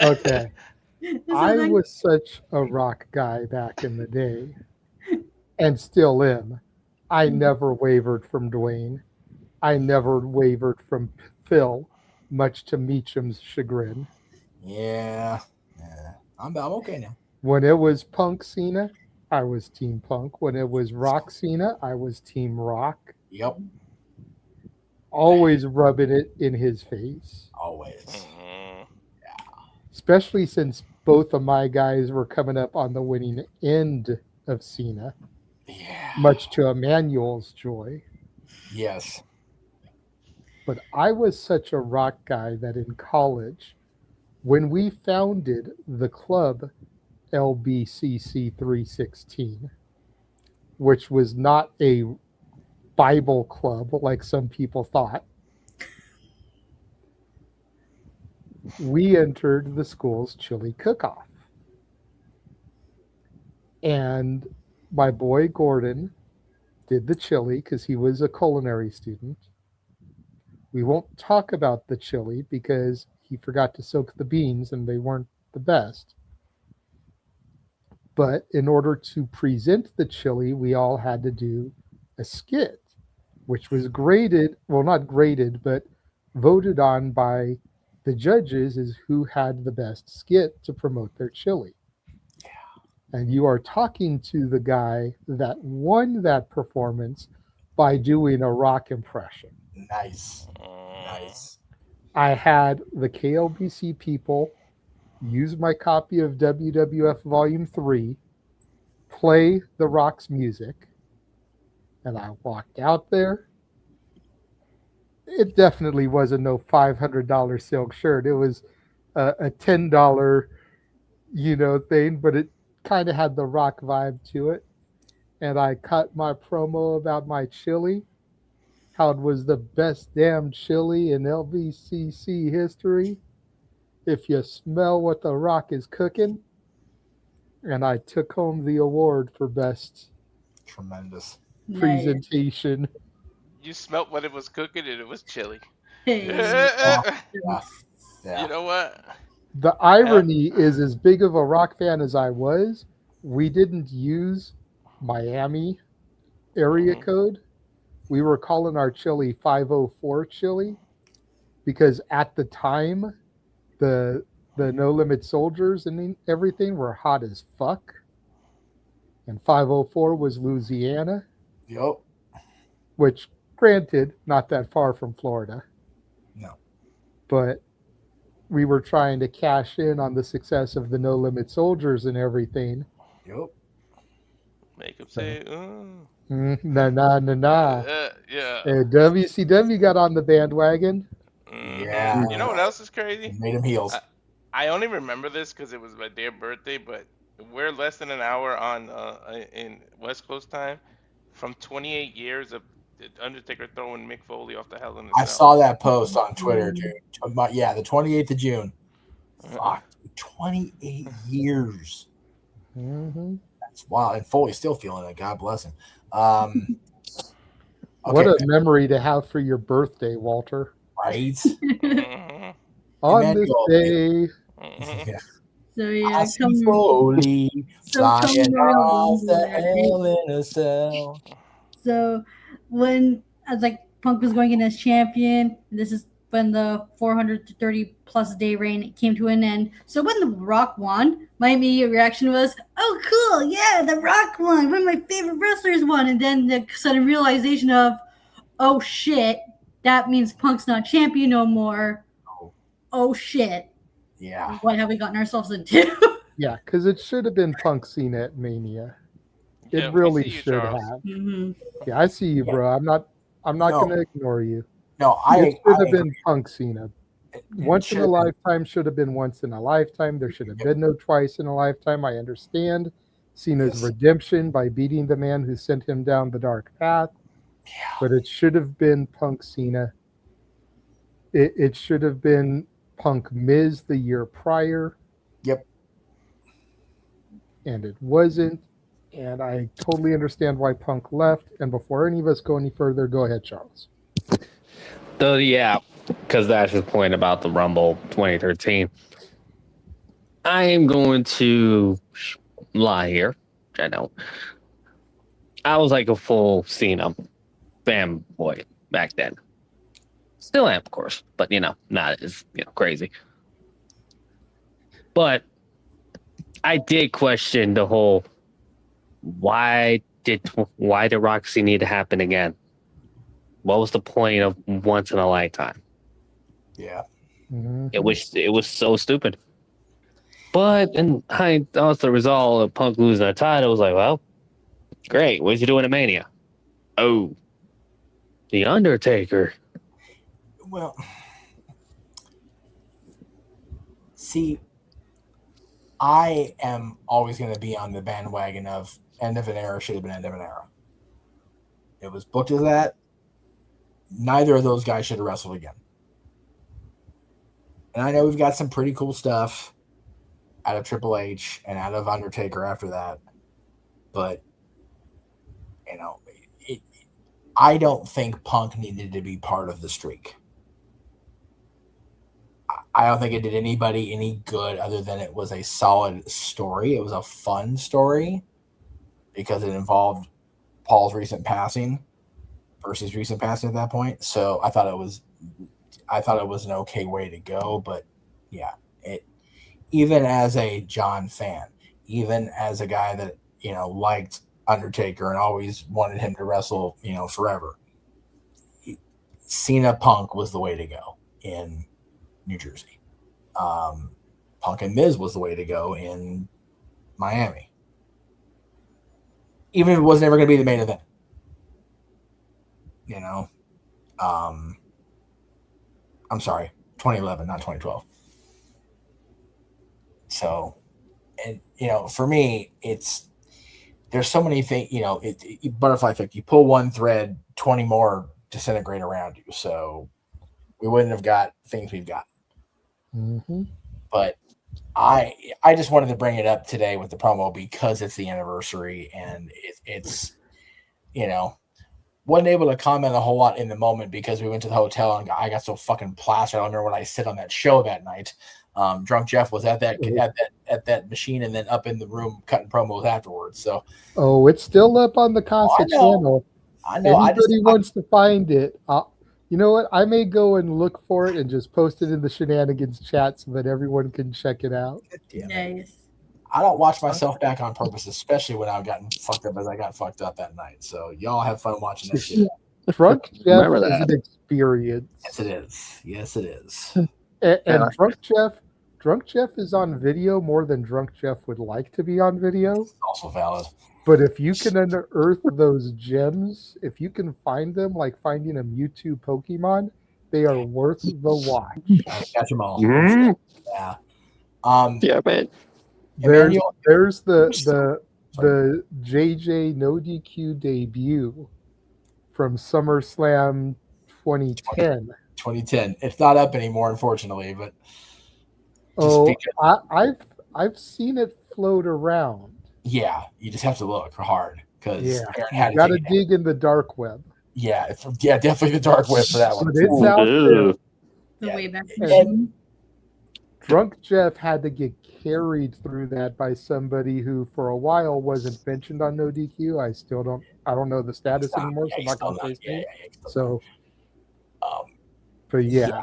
Okay. I was such a Rock guy back in the day, and still am. I never wavered from Dwayne. I never wavered from Phil, much to Meacham's chagrin. Yeah. I'm okay now. When it was Punk Cena, I was Team Punk. When it was Rock Cena, I was Team Rock. Yep. Always rubbing it in his face. Always. Especially since both of my guys were coming up on the winning end of Cena. Yeah. Much to Emmanuel's joy. Yes. But I was such a Rock guy that in college, when we founded the club LBCC 316, which was not a Bible club like some people thought, we entered the school's chili cook-off. And my boy Gordon did the chili because he was a culinary student. We won't talk about the chili because he forgot to soak the beans and they weren't the best. But in order to present the chili, we all had to do a skit, which was graded, well, not graded, but voted on by the judges as who had the best skit to promote their chili. And you are talking to the guy that won that performance by doing a Rock impression. Nice. Nice. I had the KLBC people use my copy of WWF Volume 3, play the Rock's music, and I walked out there. It definitely wasn't no $500 silk shirt. It was a $10, thing, but it kind of had the Rock vibe to it. And I cut my promo about my chili, how it was the best damn chili in LVCC history. If you smell what the Rock is cooking. And I took home the award for best tremendous presentation. You smelt what it was cooking and it was chili. Hey. You know what? The irony is, as big of a Rock fan as I was, we didn't use Miami area code. We were calling our chili 504 chili because at the time, the No Limit Soldiers and everything were hot as fuck. And 504 was Louisiana. Yep. Which, granted, not that far from Florida. No. But we were trying to cash in on the success of the No Limit Soldiers and everything. Yep. Make them say, Yeah. Yeah. WCW got on the bandwagon. Yeah. You know what else is crazy? Made him heels. I only remember this because it was my damn birthday, but we're less than an hour on in West Coast time from 28 years of Undertaker throwing Mick Foley off the Hell in a Cell. I saw that post on Twitter, dude. Yeah, the 28th of June. Fuck, 28 years. Mm-hmm. That's wild. And Foley's still feeling it. God bless him. What a memory to have for your birthday, Walter. Right? On this day. Yeah. So yeah, I see Foley flying Royal off Rumble the there. hell in a cell. So when I was like Punk was going in as champion, and this is when the 430 plus day reign came to an end. So when The Rock won, my immediate reaction was, "Oh, cool! Yeah, The Rock won. One of my favorite wrestlers won." And then the sudden realization of, "Oh shit, that means Punk's not champion no more." Oh shit! Yeah. What have we gotten ourselves into? Yeah, because it should have been Punk Cena at Mania. It Yeah, we really see you, should Charles. have. Mhm. Yeah, I see you, bro. I'm not No. gonna ignore you. No, it should have I been agree. Punk Cena. Once in a should- lifetime should have been once in a lifetime. There should have been no twice in a lifetime. I understand Cena's redemption by beating the man who sent him down the dark path. But it should have been Punk Cena. It should have been Punk Miz the year prior. Yep. And it wasn't. And I totally understand why Punk left. And before any of us go any further, go ahead, Charles. So yeah, because that's his point about the Rumble 2013. I am going to lie here. I don't. I was like a full Cena fanboy back then. Still am, of course, but not as crazy. But I did question the whole why did Roxy need to happen again? What was the point of once in a lifetime? Yeah. It was so stupid. But and I thought the result of Punk losing the title was like, well, great. What's he doing at Mania? Oh, The Undertaker. Well, see, I am always going to be on the bandwagon of end of an era should have been end of an era. It was booked as that. Neither of those guys should have wrestled again. And I know we've got some pretty cool stuff out of Triple H and out of Undertaker after that. But, I don't think Punk needed to be part of the streak. I don't think it did anybody any good other than it was a solid story. It was a fun story because it involved Paul's recent passing versus recent passing at that point. So I thought it was an okay way to go. But yeah, even as a John fan, even as a guy that liked Undertaker and always wanted him to wrestle forever, Cena Punk was the way to go in New Jersey. Punk and Miz was the way to go in Miami. Even if it was never going to be the main event. I'm sorry, 2011, not 2012. So, and for me, there's so many things, butterfly effect. You pull one thread, 20 more disintegrate around you. So we wouldn't have got things we've got. Mm-hmm. But I just wanted to bring it up today with the promo because it's the anniversary and it's wasn't able to comment a whole lot in the moment because we went to the hotel and I got so fucking plastered. I don't remember when I sit on that show that night. Drunk Jeff was at that machine and then up in the room cutting promos afterwards. So it's still up on the Casa channel. I know. Anybody wants to find it, you know what? I may go and look for it and just post it in the Shenanigans chat so that everyone can check it out. Nice. I don't watch myself back on purpose, especially when I've gotten fucked up as I got fucked up that night. So y'all have fun watching this shit. Drunk Jeff is an experience. Yes, it is. Yes, it is. And Drunk Jeff is on video more than Drunk Jeff would like to be on video. It's also valid. But if you can unearth those gems, if you can find them like finding a Mewtwo Pokemon, they are worth the watch. Catch them all. Mm-hmm. Yeah. Yeah, man. There's the JJ No DQ debut from SummerSlam 2010. 2010. It's not up anymore, unfortunately, but I've seen it float around. Yeah, you just have to look had you to got to dig in the dark web. Yeah, definitely the dark web for that one. But it's out there. The way back. Drunk Jeff had to get carried through that by somebody who, for a while, wasn't mentioned on No DQ. I don't know the status anymore, so I'm not going to say his name. So, but yeah.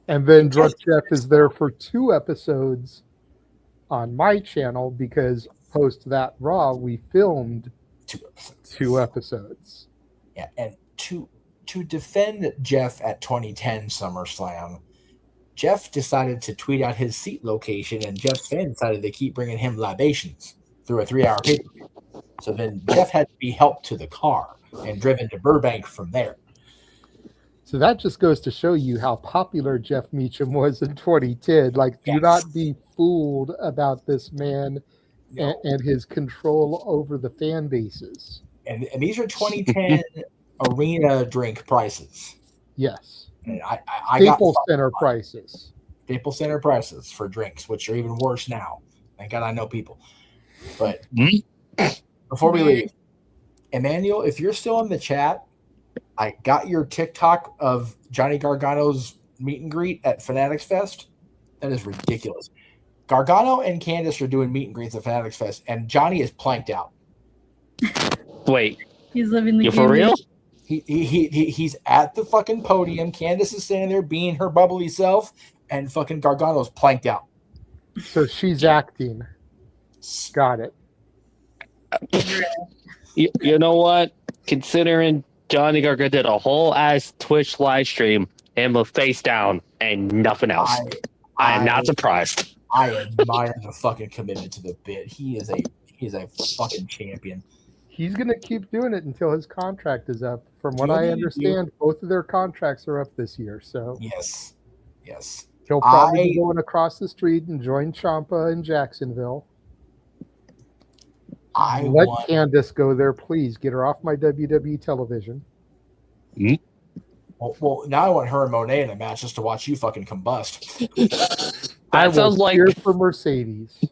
And then Drunk Jeff is there for 2 episodes on my channel because post that Raw, we filmed 2 episodes. Yeah, and to defend Jeff at 2010 SummerSlam, Jeff decided to tweet out his seat location, and Jeff then decided to keep bringing him libations through a 3-hour pay-per-view. So then Jeff had to be helped to the car and driven to Burbank from there. So that just goes to show you how popular Jeff Meacham was in 2010. Like, do not be fooled about this man and his control over the fan bases. And these are 2010 arena drink prices. Yes. And I Staples Center prices. Staples Center prices for drinks, which are even worse now. Thank God I know people. But before we leave, Emmanuel, if you're still in the chat, I got your TikTok of Johnny Gargano's meet and greet at Fanatics Fest. That is ridiculous. Gargano and Candice are doing meet and greets at Fanatics Fest, and Johnny is planked out. Wait. He's living the You game. for real? He's at the fucking podium. Candice is standing there being her bubbly self, and fucking Gargano's planked out. So she's acting. Got it. You know what? Considering Johnny Gargano did a whole ass Twitch live stream and was face down and nothing else, I am not surprised. I admire the fucking commitment to the bit. He's a fucking champion. He's going to keep doing it until his contract is up. From what I understand, both of their contracts are up this year. So yes. He'll probably be going across the street and join Ciampa in Jacksonville. Let Candice go there, please. Get her off my WWE television. Well, now I want her and Monet in a match just to watch you fucking combust. That sounds like here for Mercedes.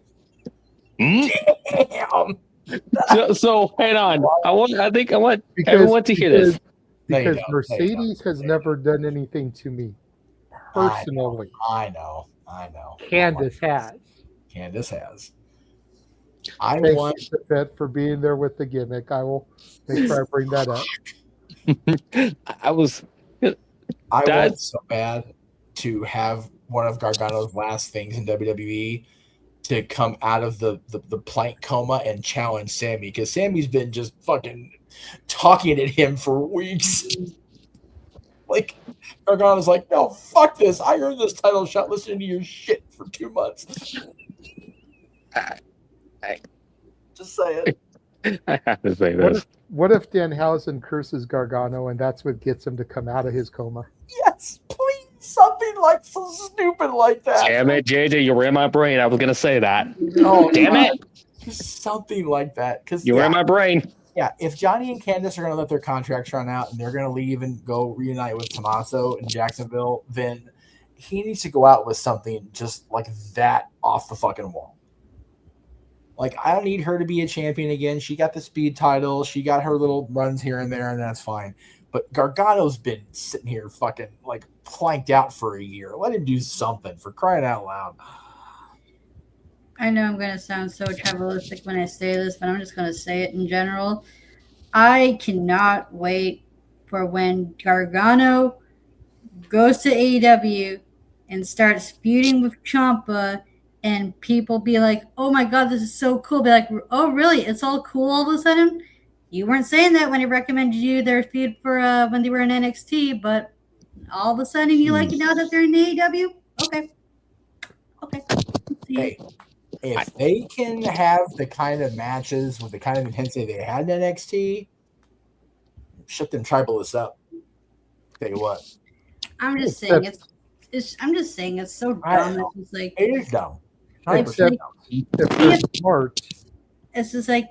Damn. So hang on. I think I want everyone to hear this. Because Mercedes has never done anything to me personally. I know. Candice has. I Thank want you, Fett, for being there with the gimmick. I will make sure I bring that up. I want so bad to have one of Gargano's last things in WWE to come out of the plank coma and challenge Sammy, because Sammy's been just fucking talking at him for weeks. Like, Gargano's like, no, fuck this. I earned this title shot listening to your shit for 2 months. Just say it. I have to say this. What if Danhausen curses Gargano and that's what gets him to come out of his coma? Yes, please. Something like so stupid like that. Damn it, JJ, you were in my brain. I was gonna say that. No, damn it. Just something like that. Because You were in my brain. Yeah, if Johnny and Candice are going to let their contracts run out and they're going to leave and go reunite with Tommaso in Jacksonville, then he needs to go out with something just like that off the fucking wall. Like, I don't need her to be a champion again. She got the speed title. She got her little runs here and there, and that's fine. But Gargano's been sitting here fucking, like, planked out for a year. Let him do something, for crying out loud. I know I'm going to sound so tribalistic when I say this, but I'm just going to say it in general. I cannot wait for when Gargano goes to AEW and starts feuding with Ciampa, and people be like, oh my God, this is so cool. Be like, oh, really? It's all cool all of a sudden? You weren't saying that when he recommended you their feud for when they were in NXT, but all of a sudden you like it now that they're in AEW? Okay. Hey, if they can have the kind of matches with the kind of intensity they had in NXT, shut them tribalists up. Tell you what. I'm just saying I'm just saying it's so dumb. It's just like, it is dumb. It's like, if they're smart. It's just like,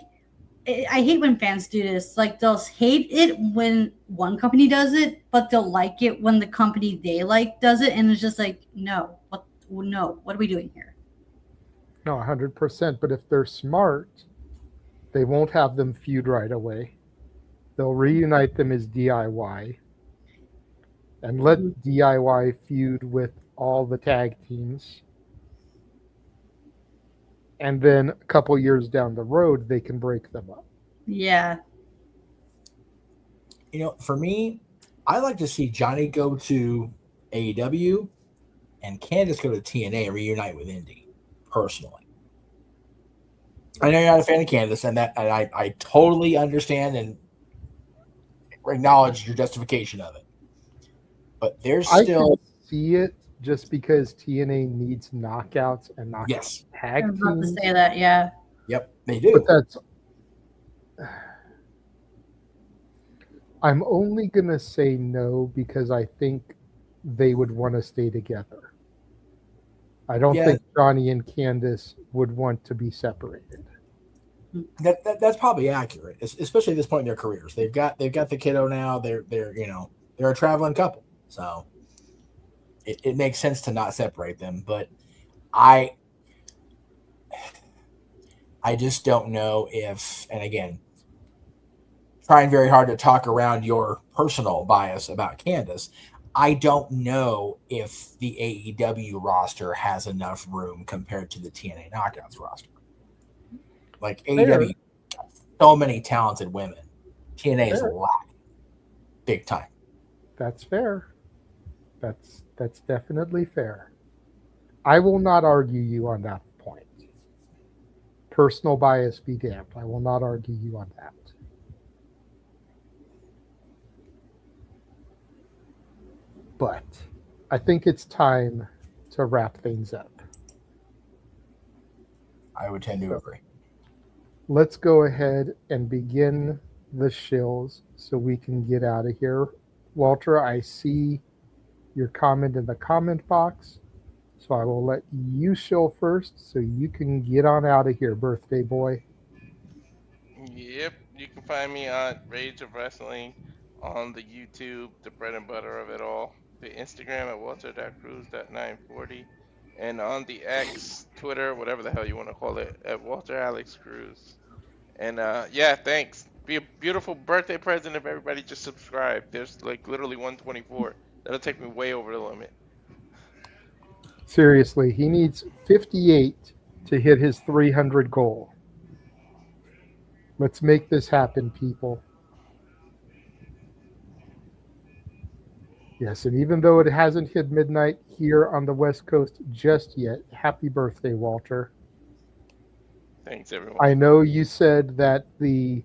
I hate when fans do this. Like, they'll hate it when one company does it, but they'll like it when the company they like does it. And it's just like, no, what are we doing here? No, 100%. But if they're smart, they won't have them feud right away. They'll reunite them as DIY and let DIY feud with all the tag teams. And then a couple years down the road, they can break them up. Yeah. You know, for me, I like to see Johnny go to AEW and Candice go to TNA and reunite with Indy, personally. I know you're not a fan of Candice, and I totally understand and acknowledge your justification of it. But there's still... I can see it just because TNA needs knockouts and knockout Yes. tag I was about to teams. say that, yeah. Yep, they do. But that's... I'm only going to say no because I think they would want to stay together. I don't think Johnny and Candice would want to be separated. That's probably accurate, especially at this point in their careers. They've got the kiddo now. They're a traveling couple, so it makes sense to not separate them. But I just don't know if, and again, trying very hard to talk around your personal bias about Candice, I don't know if the AEW roster has enough room compared to the TNA Knockouts roster. Like AEW, so many talented women. TNA is lacking big time. That's fair. That's definitely fair. I will not argue you on that point. Personal bias be damned. I will not argue you on that. But I think it's time to wrap things up. I would tend to agree. Let's go ahead and begin the shills so we can get out of here. Walter, I see your comment in the comment box, so I will let you shill first so you can get on out of here, birthday boy. Yep, you can find me on Rage of Wrestling, on the YouTube, the bread and butter of it all, the Instagram at walter.cruz.940, and on the X, Twitter, whatever the hell you want to call it, at Walter Alex Cruz. And yeah, thanks. Be a beautiful birthday present if everybody just subscribed. There's like literally 124. That'll take me way over the limit. Seriously, he needs 58 to hit his 300 goal. Let's make this happen, people. Yes, and even though it hasn't hit midnight here on the West Coast just yet, happy birthday, Walter. Thanks, everyone. I know you said that the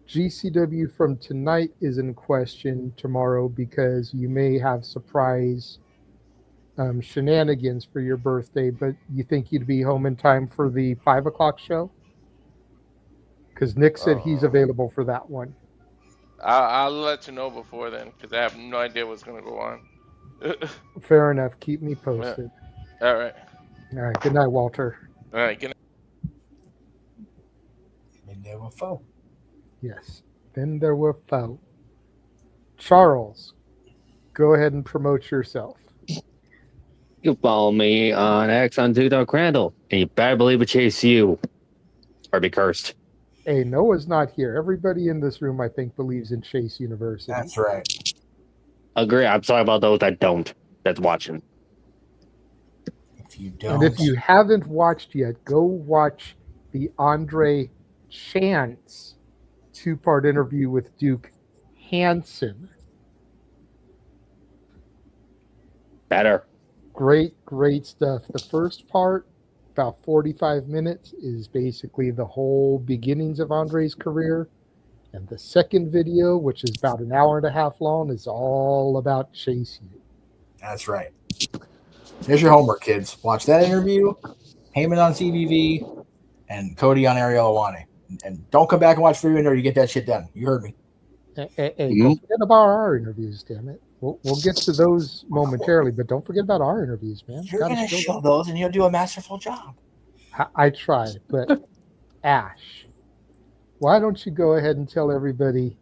GCW from tonight is in question tomorrow because you may have surprise shenanigans for your birthday, but you think you'd be home in time for the 5 o'clock show? Because Nick said he's available for that one. I'll let you know before then, because I have no idea what's going to go on. Fair enough. Keep me posted. All right. All right. Good night, Walter. All right. Good night. And there were foe. Yes. Then there were foe. Charles, go ahead and promote yourself. You can follow me on X on Crandall, and you better believe it chase you, or be cursed. Hey, Noah's not here. Everybody in this room, I think, believes in Chase University. That's right. Agree. I'm sorry about those that don't. That's watching. If you don't, and if you haven't watched yet, go watch the Andre Chance 2-part interview with Duke Hansen. Better. Great stuff. The first part, about 45 minutes, is basically the whole beginnings of Andre's career. And the second video, which is about an hour and a half long, is all about Chase U. That's right. Here's your homework, kids. Watch that interview, Heyman on CVV, and Cody on Ariel Awani. And don't come back and watch Free Window. You get that shit done. You heard me. Hey, don't forget about our interviews, damn it. We'll get to those momentarily, but don't forget about our interviews, man. You're going to show those, and you'll do a masterful job. I try, but Ash, why don't you go ahead and tell everybody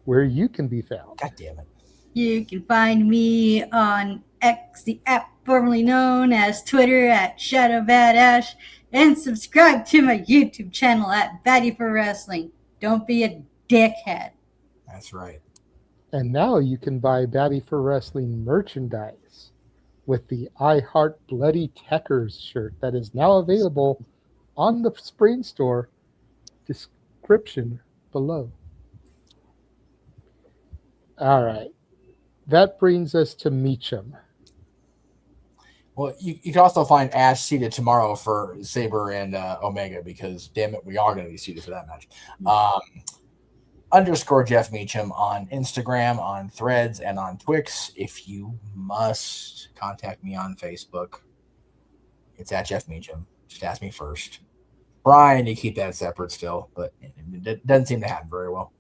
where you can be found? God damn it. You can find me on X, the app formerly known as Twitter, at ShadowBadAsh, and subscribe to my YouTube channel at Batty for Wrestling. Don't be a dickhead. That's right. And now you can buy Batty for Wrestling merchandise with the I Heart Bloody Techers shirt that is now available on the Spring Store. Description below. All right. That brings us to Meacham. Well, you can also find Ash seated tomorrow for Saber and Omega because, damn it, we are going to be seated for that match. _ Jeff Meacham on Instagram, on Threads, and on Twix. If you must contact me on Facebook, it's at Jeff Meacham. Just ask me first. Brian, you keep that separate still, but it doesn't seem to happen very well.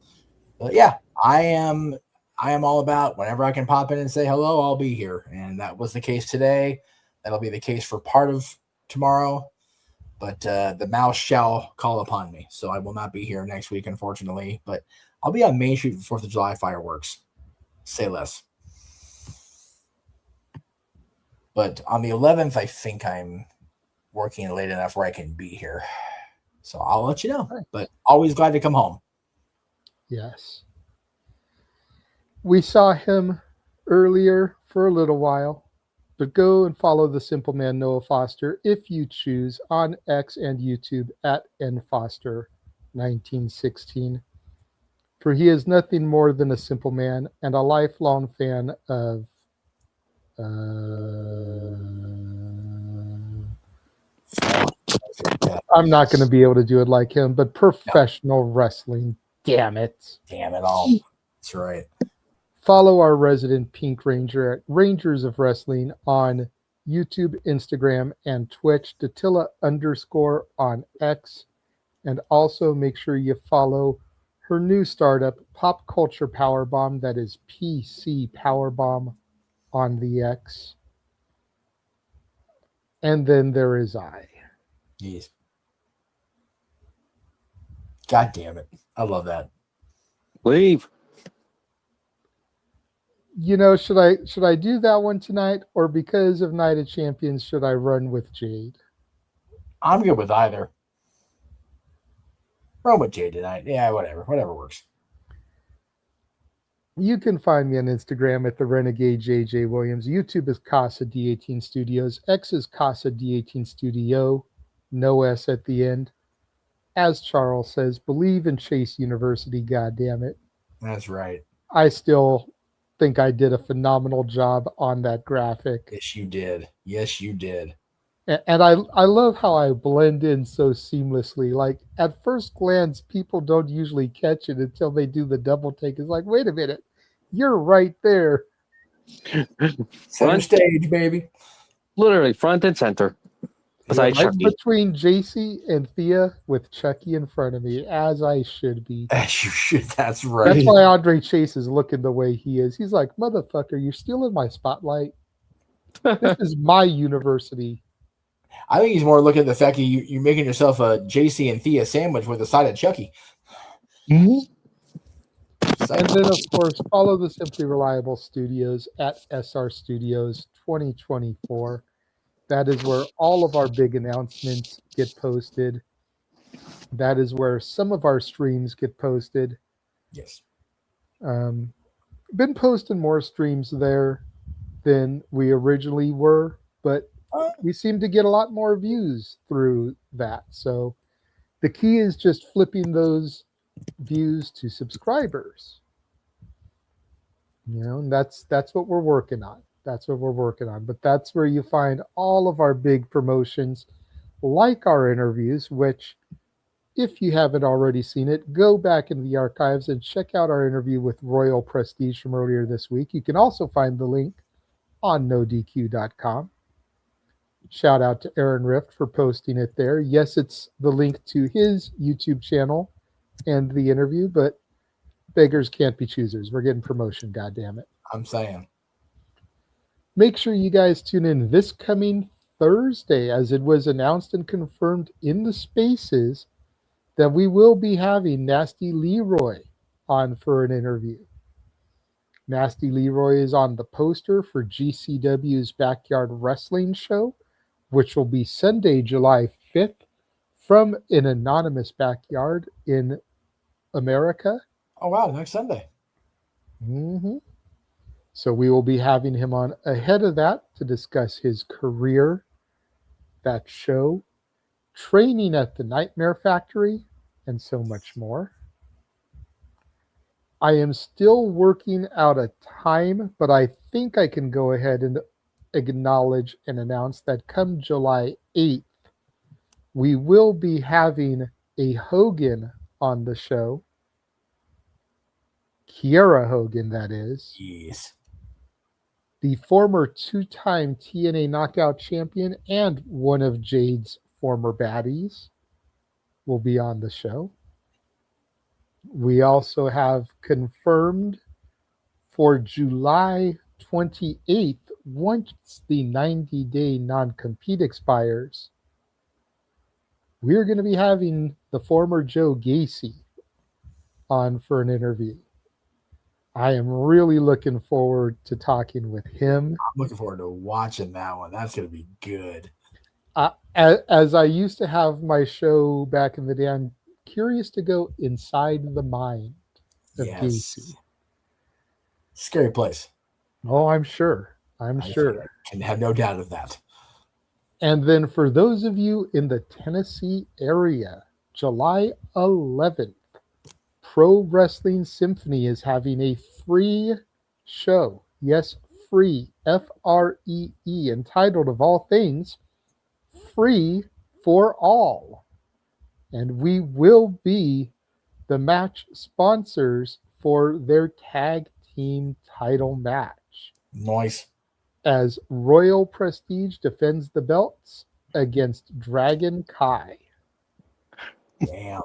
But yeah, I am all about whenever I can pop in and say hello, I'll be here. And that was the case today. That'll be the case for part of tomorrow. But the mouse shall call upon me. So I will not be here next week, unfortunately. But I'll be on Main Street for 4th of July fireworks. Say less. But on the 11th, I think I'm working late enough where I can be here. So I'll let you know. But always glad to come home. Yes. We saw him earlier for a little while. But go and follow the Simple Man Noah Foster if you choose on X and YouTube at nfoster1916. For he is nothing more than a simple man and a lifelong fan of I'm not going to be able to do it like him, but professional wrestling. Damn it. Damn it all. That's right. Follow our resident Pink Ranger at Rangers of Wrestling on YouTube, Instagram, and Twitch. Datilla _ on X. And also make sure you follow her new startup, Pop Culture Powerbomb. That is PC Powerbomb on the X. And then there is I. Yes. God damn it. I love that. Leave. You know, should I do that one tonight, or because of Night of Champions, should I run with Jade? I'm good with either. Run with Jade tonight. Yeah, whatever works. You can find me on Instagram at the Renegade JJ Williams. YouTube is Casa D18 Studios. X is Casa D18 Studio. No S at the end. As Charles says, believe in Chase University. God damn it. That's right. I still think I did a phenomenal job on that graphic. Yes, you did. Yes, you did. And I love how I blend in so seamlessly. Like, at first glance, people don't usually catch it until they do the double take. It's like, wait a minute, you're right there. Center stage, baby. Literally front and center. Besides Right Chucky. between JC and Thea with Chucky in front of me, as I should be. As you should. That's right. That's why Andre Chase is looking the way he is. He's like, motherfucker, you're stealing my spotlight. This is my university. I think he's more looking at the fact that you're making yourself a JC and Thea sandwich with a side of Chucky. And then, of course, follow the Simply Reliable Studios at SR Studios 2024. That is where all of our big announcements get posted. That is where some of our streams get posted. Yes. Been posting more streams there than we originally were, but we seem to get a lot more views through that. So the key is just flipping those views to subscribers. You know, and that's what we're working on. That's what we're working on. But that's where you find all of our big promotions, like our interviews, which, if you haven't already seen it, go back into the archives and check out our interview with Royal Prestige from earlier this week. You can also find the link on nodq.com. Shout out to Aaron Rift for posting it there. Yes, it's the link to his YouTube channel and the interview, but beggars can't be choosers. We're getting promotion, goddammit. I'm saying. Make sure you guys tune in this coming Thursday, as it was announced and confirmed in the spaces that we will be having Nasty Leroy on for an interview. Nasty Leroy is on the poster for GCW's Backyard Wrestling Show, which will be Sunday, July 5th, from an anonymous backyard in America. Oh, wow, next Sunday. Mm-hmm. So we will be having him on ahead of that to discuss his career, that show, training at the Nightmare Factory, and so much more. I am still working out a time, but I think I can go ahead and acknowledge and announce that come July 8th, we will be having a Hogan on the show. Kiera Hogan, that is. Yes. The former two-time TNA Knockout champion and one of Jade's former baddies will be on the show. We also have confirmed for July 28th, once the 90-day non-compete expires, we're going to be having the former Joe Gacy on for an interview. I am really looking forward to talking with him. I'm looking forward to watching that one. That's going to be good. As I used to have my show back in the day, I'm curious to go inside the mind of Gacy. Scary place. Oh, I'm sure. I'm sure. I can have no doubt of that. And then for those of you in the Tennessee area, July 11th, Pro Wrestling Symphony is having a free show. Yes, free. F-R-E-E, entitled of all things, Free for All. And we will be the match sponsors for their tag team title match. Nice. As Royal Prestige defends the belts against Dragon Kai. Damn.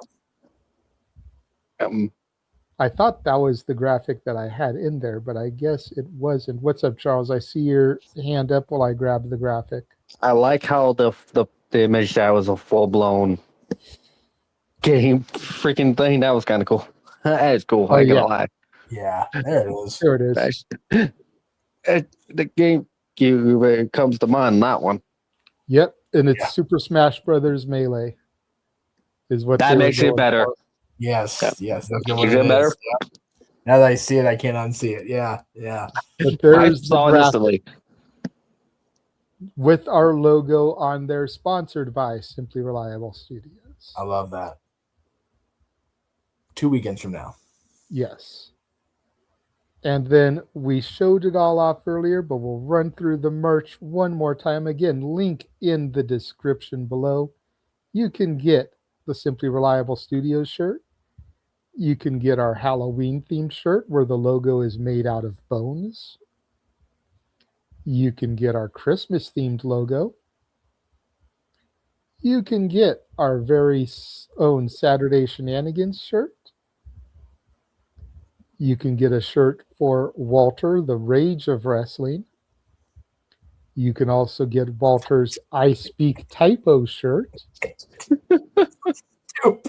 I thought that was the graphic that I had in there, but I guess it wasn't. What's up, Charles? I see your hand up while I grab the graphic. I like how the image that was a full blown game freaking thing. That was kind of cool. That is cool. I ain't gonna lie. Yeah, there it is. There it is. The game comes to mind. That one. Yep, and it's Super Smash Brothers Melee. Is what that makes it better. Yes, yes. That's Is it better? Yeah. Now that I see it, I can't unsee it. Yeah, yeah. But there's I saw it instantly. With our logo on there, sponsored by Simply Reliable Studios. I love that. 2 weekends from now. Yes. And then we showed it all off earlier, but we'll run through the merch one more time. Again, link in the description below. You can get the Simply Reliable Studios shirt. You can get our Halloween themed shirt where the logo is made out of bones. You can get our Christmas themed logo. You can get our very own Saturday Shenanigans shirt. You can get a shirt for Walter, the Rage of Wrestling. You can also get Walter's I Speak Typo shirt.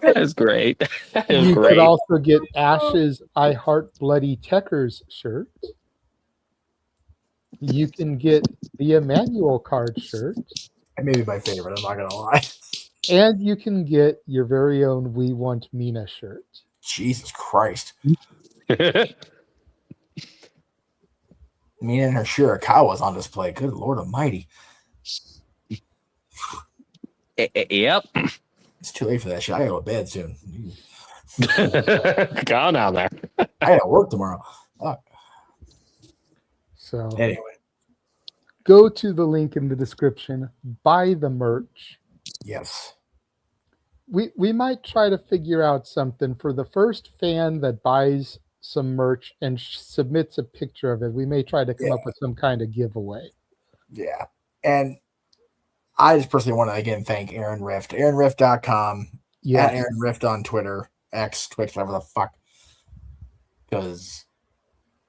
That is great. That is You great. could also get Ash's I Heart Bloody Techers shirt. You can get the Emmanuel card shirt. That may be my favorite, I'm not going to lie. And you can get your very own We Want Mina shirt. Jesus Christ. Mina and her Shirakawa's on display. Good Lord Almighty. Yep. It's too late for that shit. I gotta go to bed soon. Go on down there. I gotta work tomorrow. Fuck. So Anyway. go to the link in the description, buy the merch. Yes. We might try to figure out something for the first fan that buys some merch and submits a picture of it. We may try to come up with some kind of giveaway. Yeah. And I just personally want to again thank Aaron Rift. AaronRift.com. Yes. At Aaron Rift on Twitter, X, Twitch, whatever the fuck. Because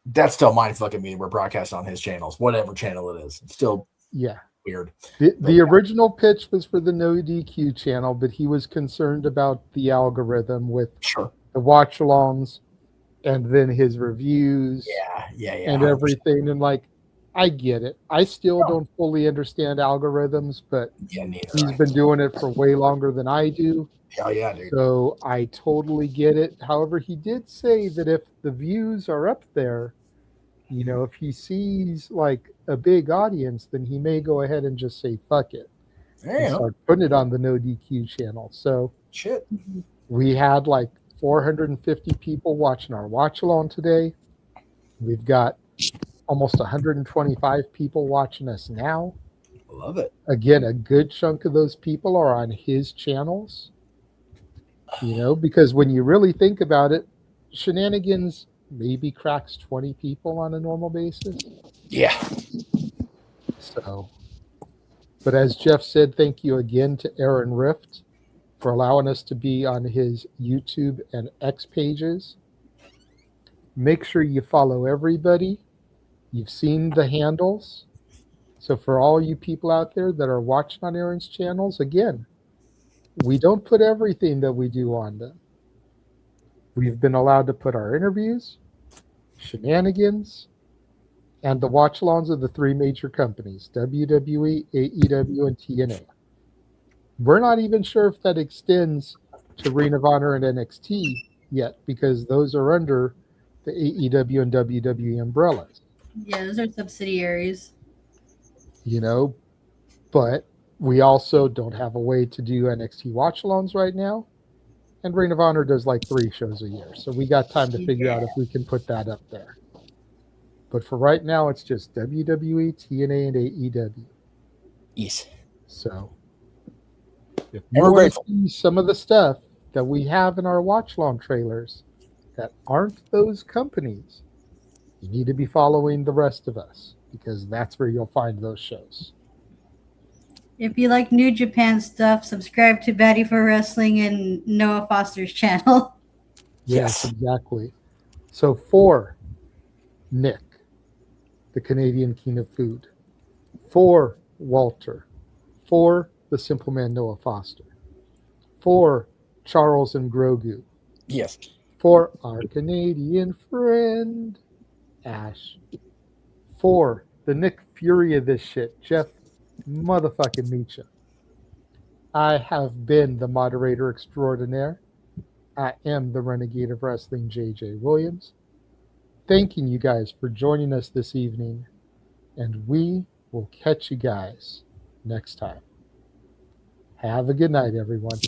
that's still mind fucking me. We're broadcasting on his channels, whatever channel it is. It's still weird. The original pitch was for the No DQ channel, but he was concerned about the algorithm with the watch alongs and then his reviews and 100%. everything. And like, I get it. I still don't fully understand algorithms, but he's been doing it for way longer than I do. Hell yeah, dude. So I totally get it. However, he did say that if the views are up there, You know, if he sees like a big audience, then he may go ahead and just say fuck it and Yeah. start putting it on the No DQ channel. So Shit. we had like 450 people watching our watch along today. We've got almost 125 people watching us now. I love it. Again, a good chunk of those people are on his channels. You know, because when you really think about it, Shenanigans maybe cracks 20 people on a normal basis. Yeah. So, but as Jeff said, thank you again to Aaron Rift for allowing us to be on his YouTube and X pages. Make sure you follow everybody. You've seen the handles. So for all you people out there that are watching on Aaron's channels, again, we don't put everything that we do on them. We've been allowed to put our interviews, Shenanigans, and the watch-alongs of the three major companies, WWE, AEW, and TNA. We're not even sure if that extends to Ring of Honor and NXT yet, because those are under the AEW and WWE umbrellas. Yeah, those are subsidiaries. You know, but we also don't have a way to do NXT watch-alongs right now, and Ring of Honor does like 3 shows a year, so we got time to figure out if we can put that up there. But for right now, it's just WWE, TNA, and AEW. Yes. So if And you we're want to grateful. see some of the stuff that we have in our watch-along trailers that aren't those companies, you need to be following the rest of us, because that's where you'll find those shows. If you like New Japan stuff, subscribe to Batty for Wrestling and Noah Foster's channel. Yes, exactly. So for Nick, the Canadian King of Food, for Walter, for the Simple Man Noah Foster, for Charles and Grogu, Yes. for our Canadian friend Ash, for the Nick Fury of this shit, Jeff motherfucking Meacha. I have been the moderator extraordinaire. I am the Renegade of Wrestling, JJ Williams. Thanking you guys for joining us this evening, and we will catch you guys next time. Have a good night, everyone.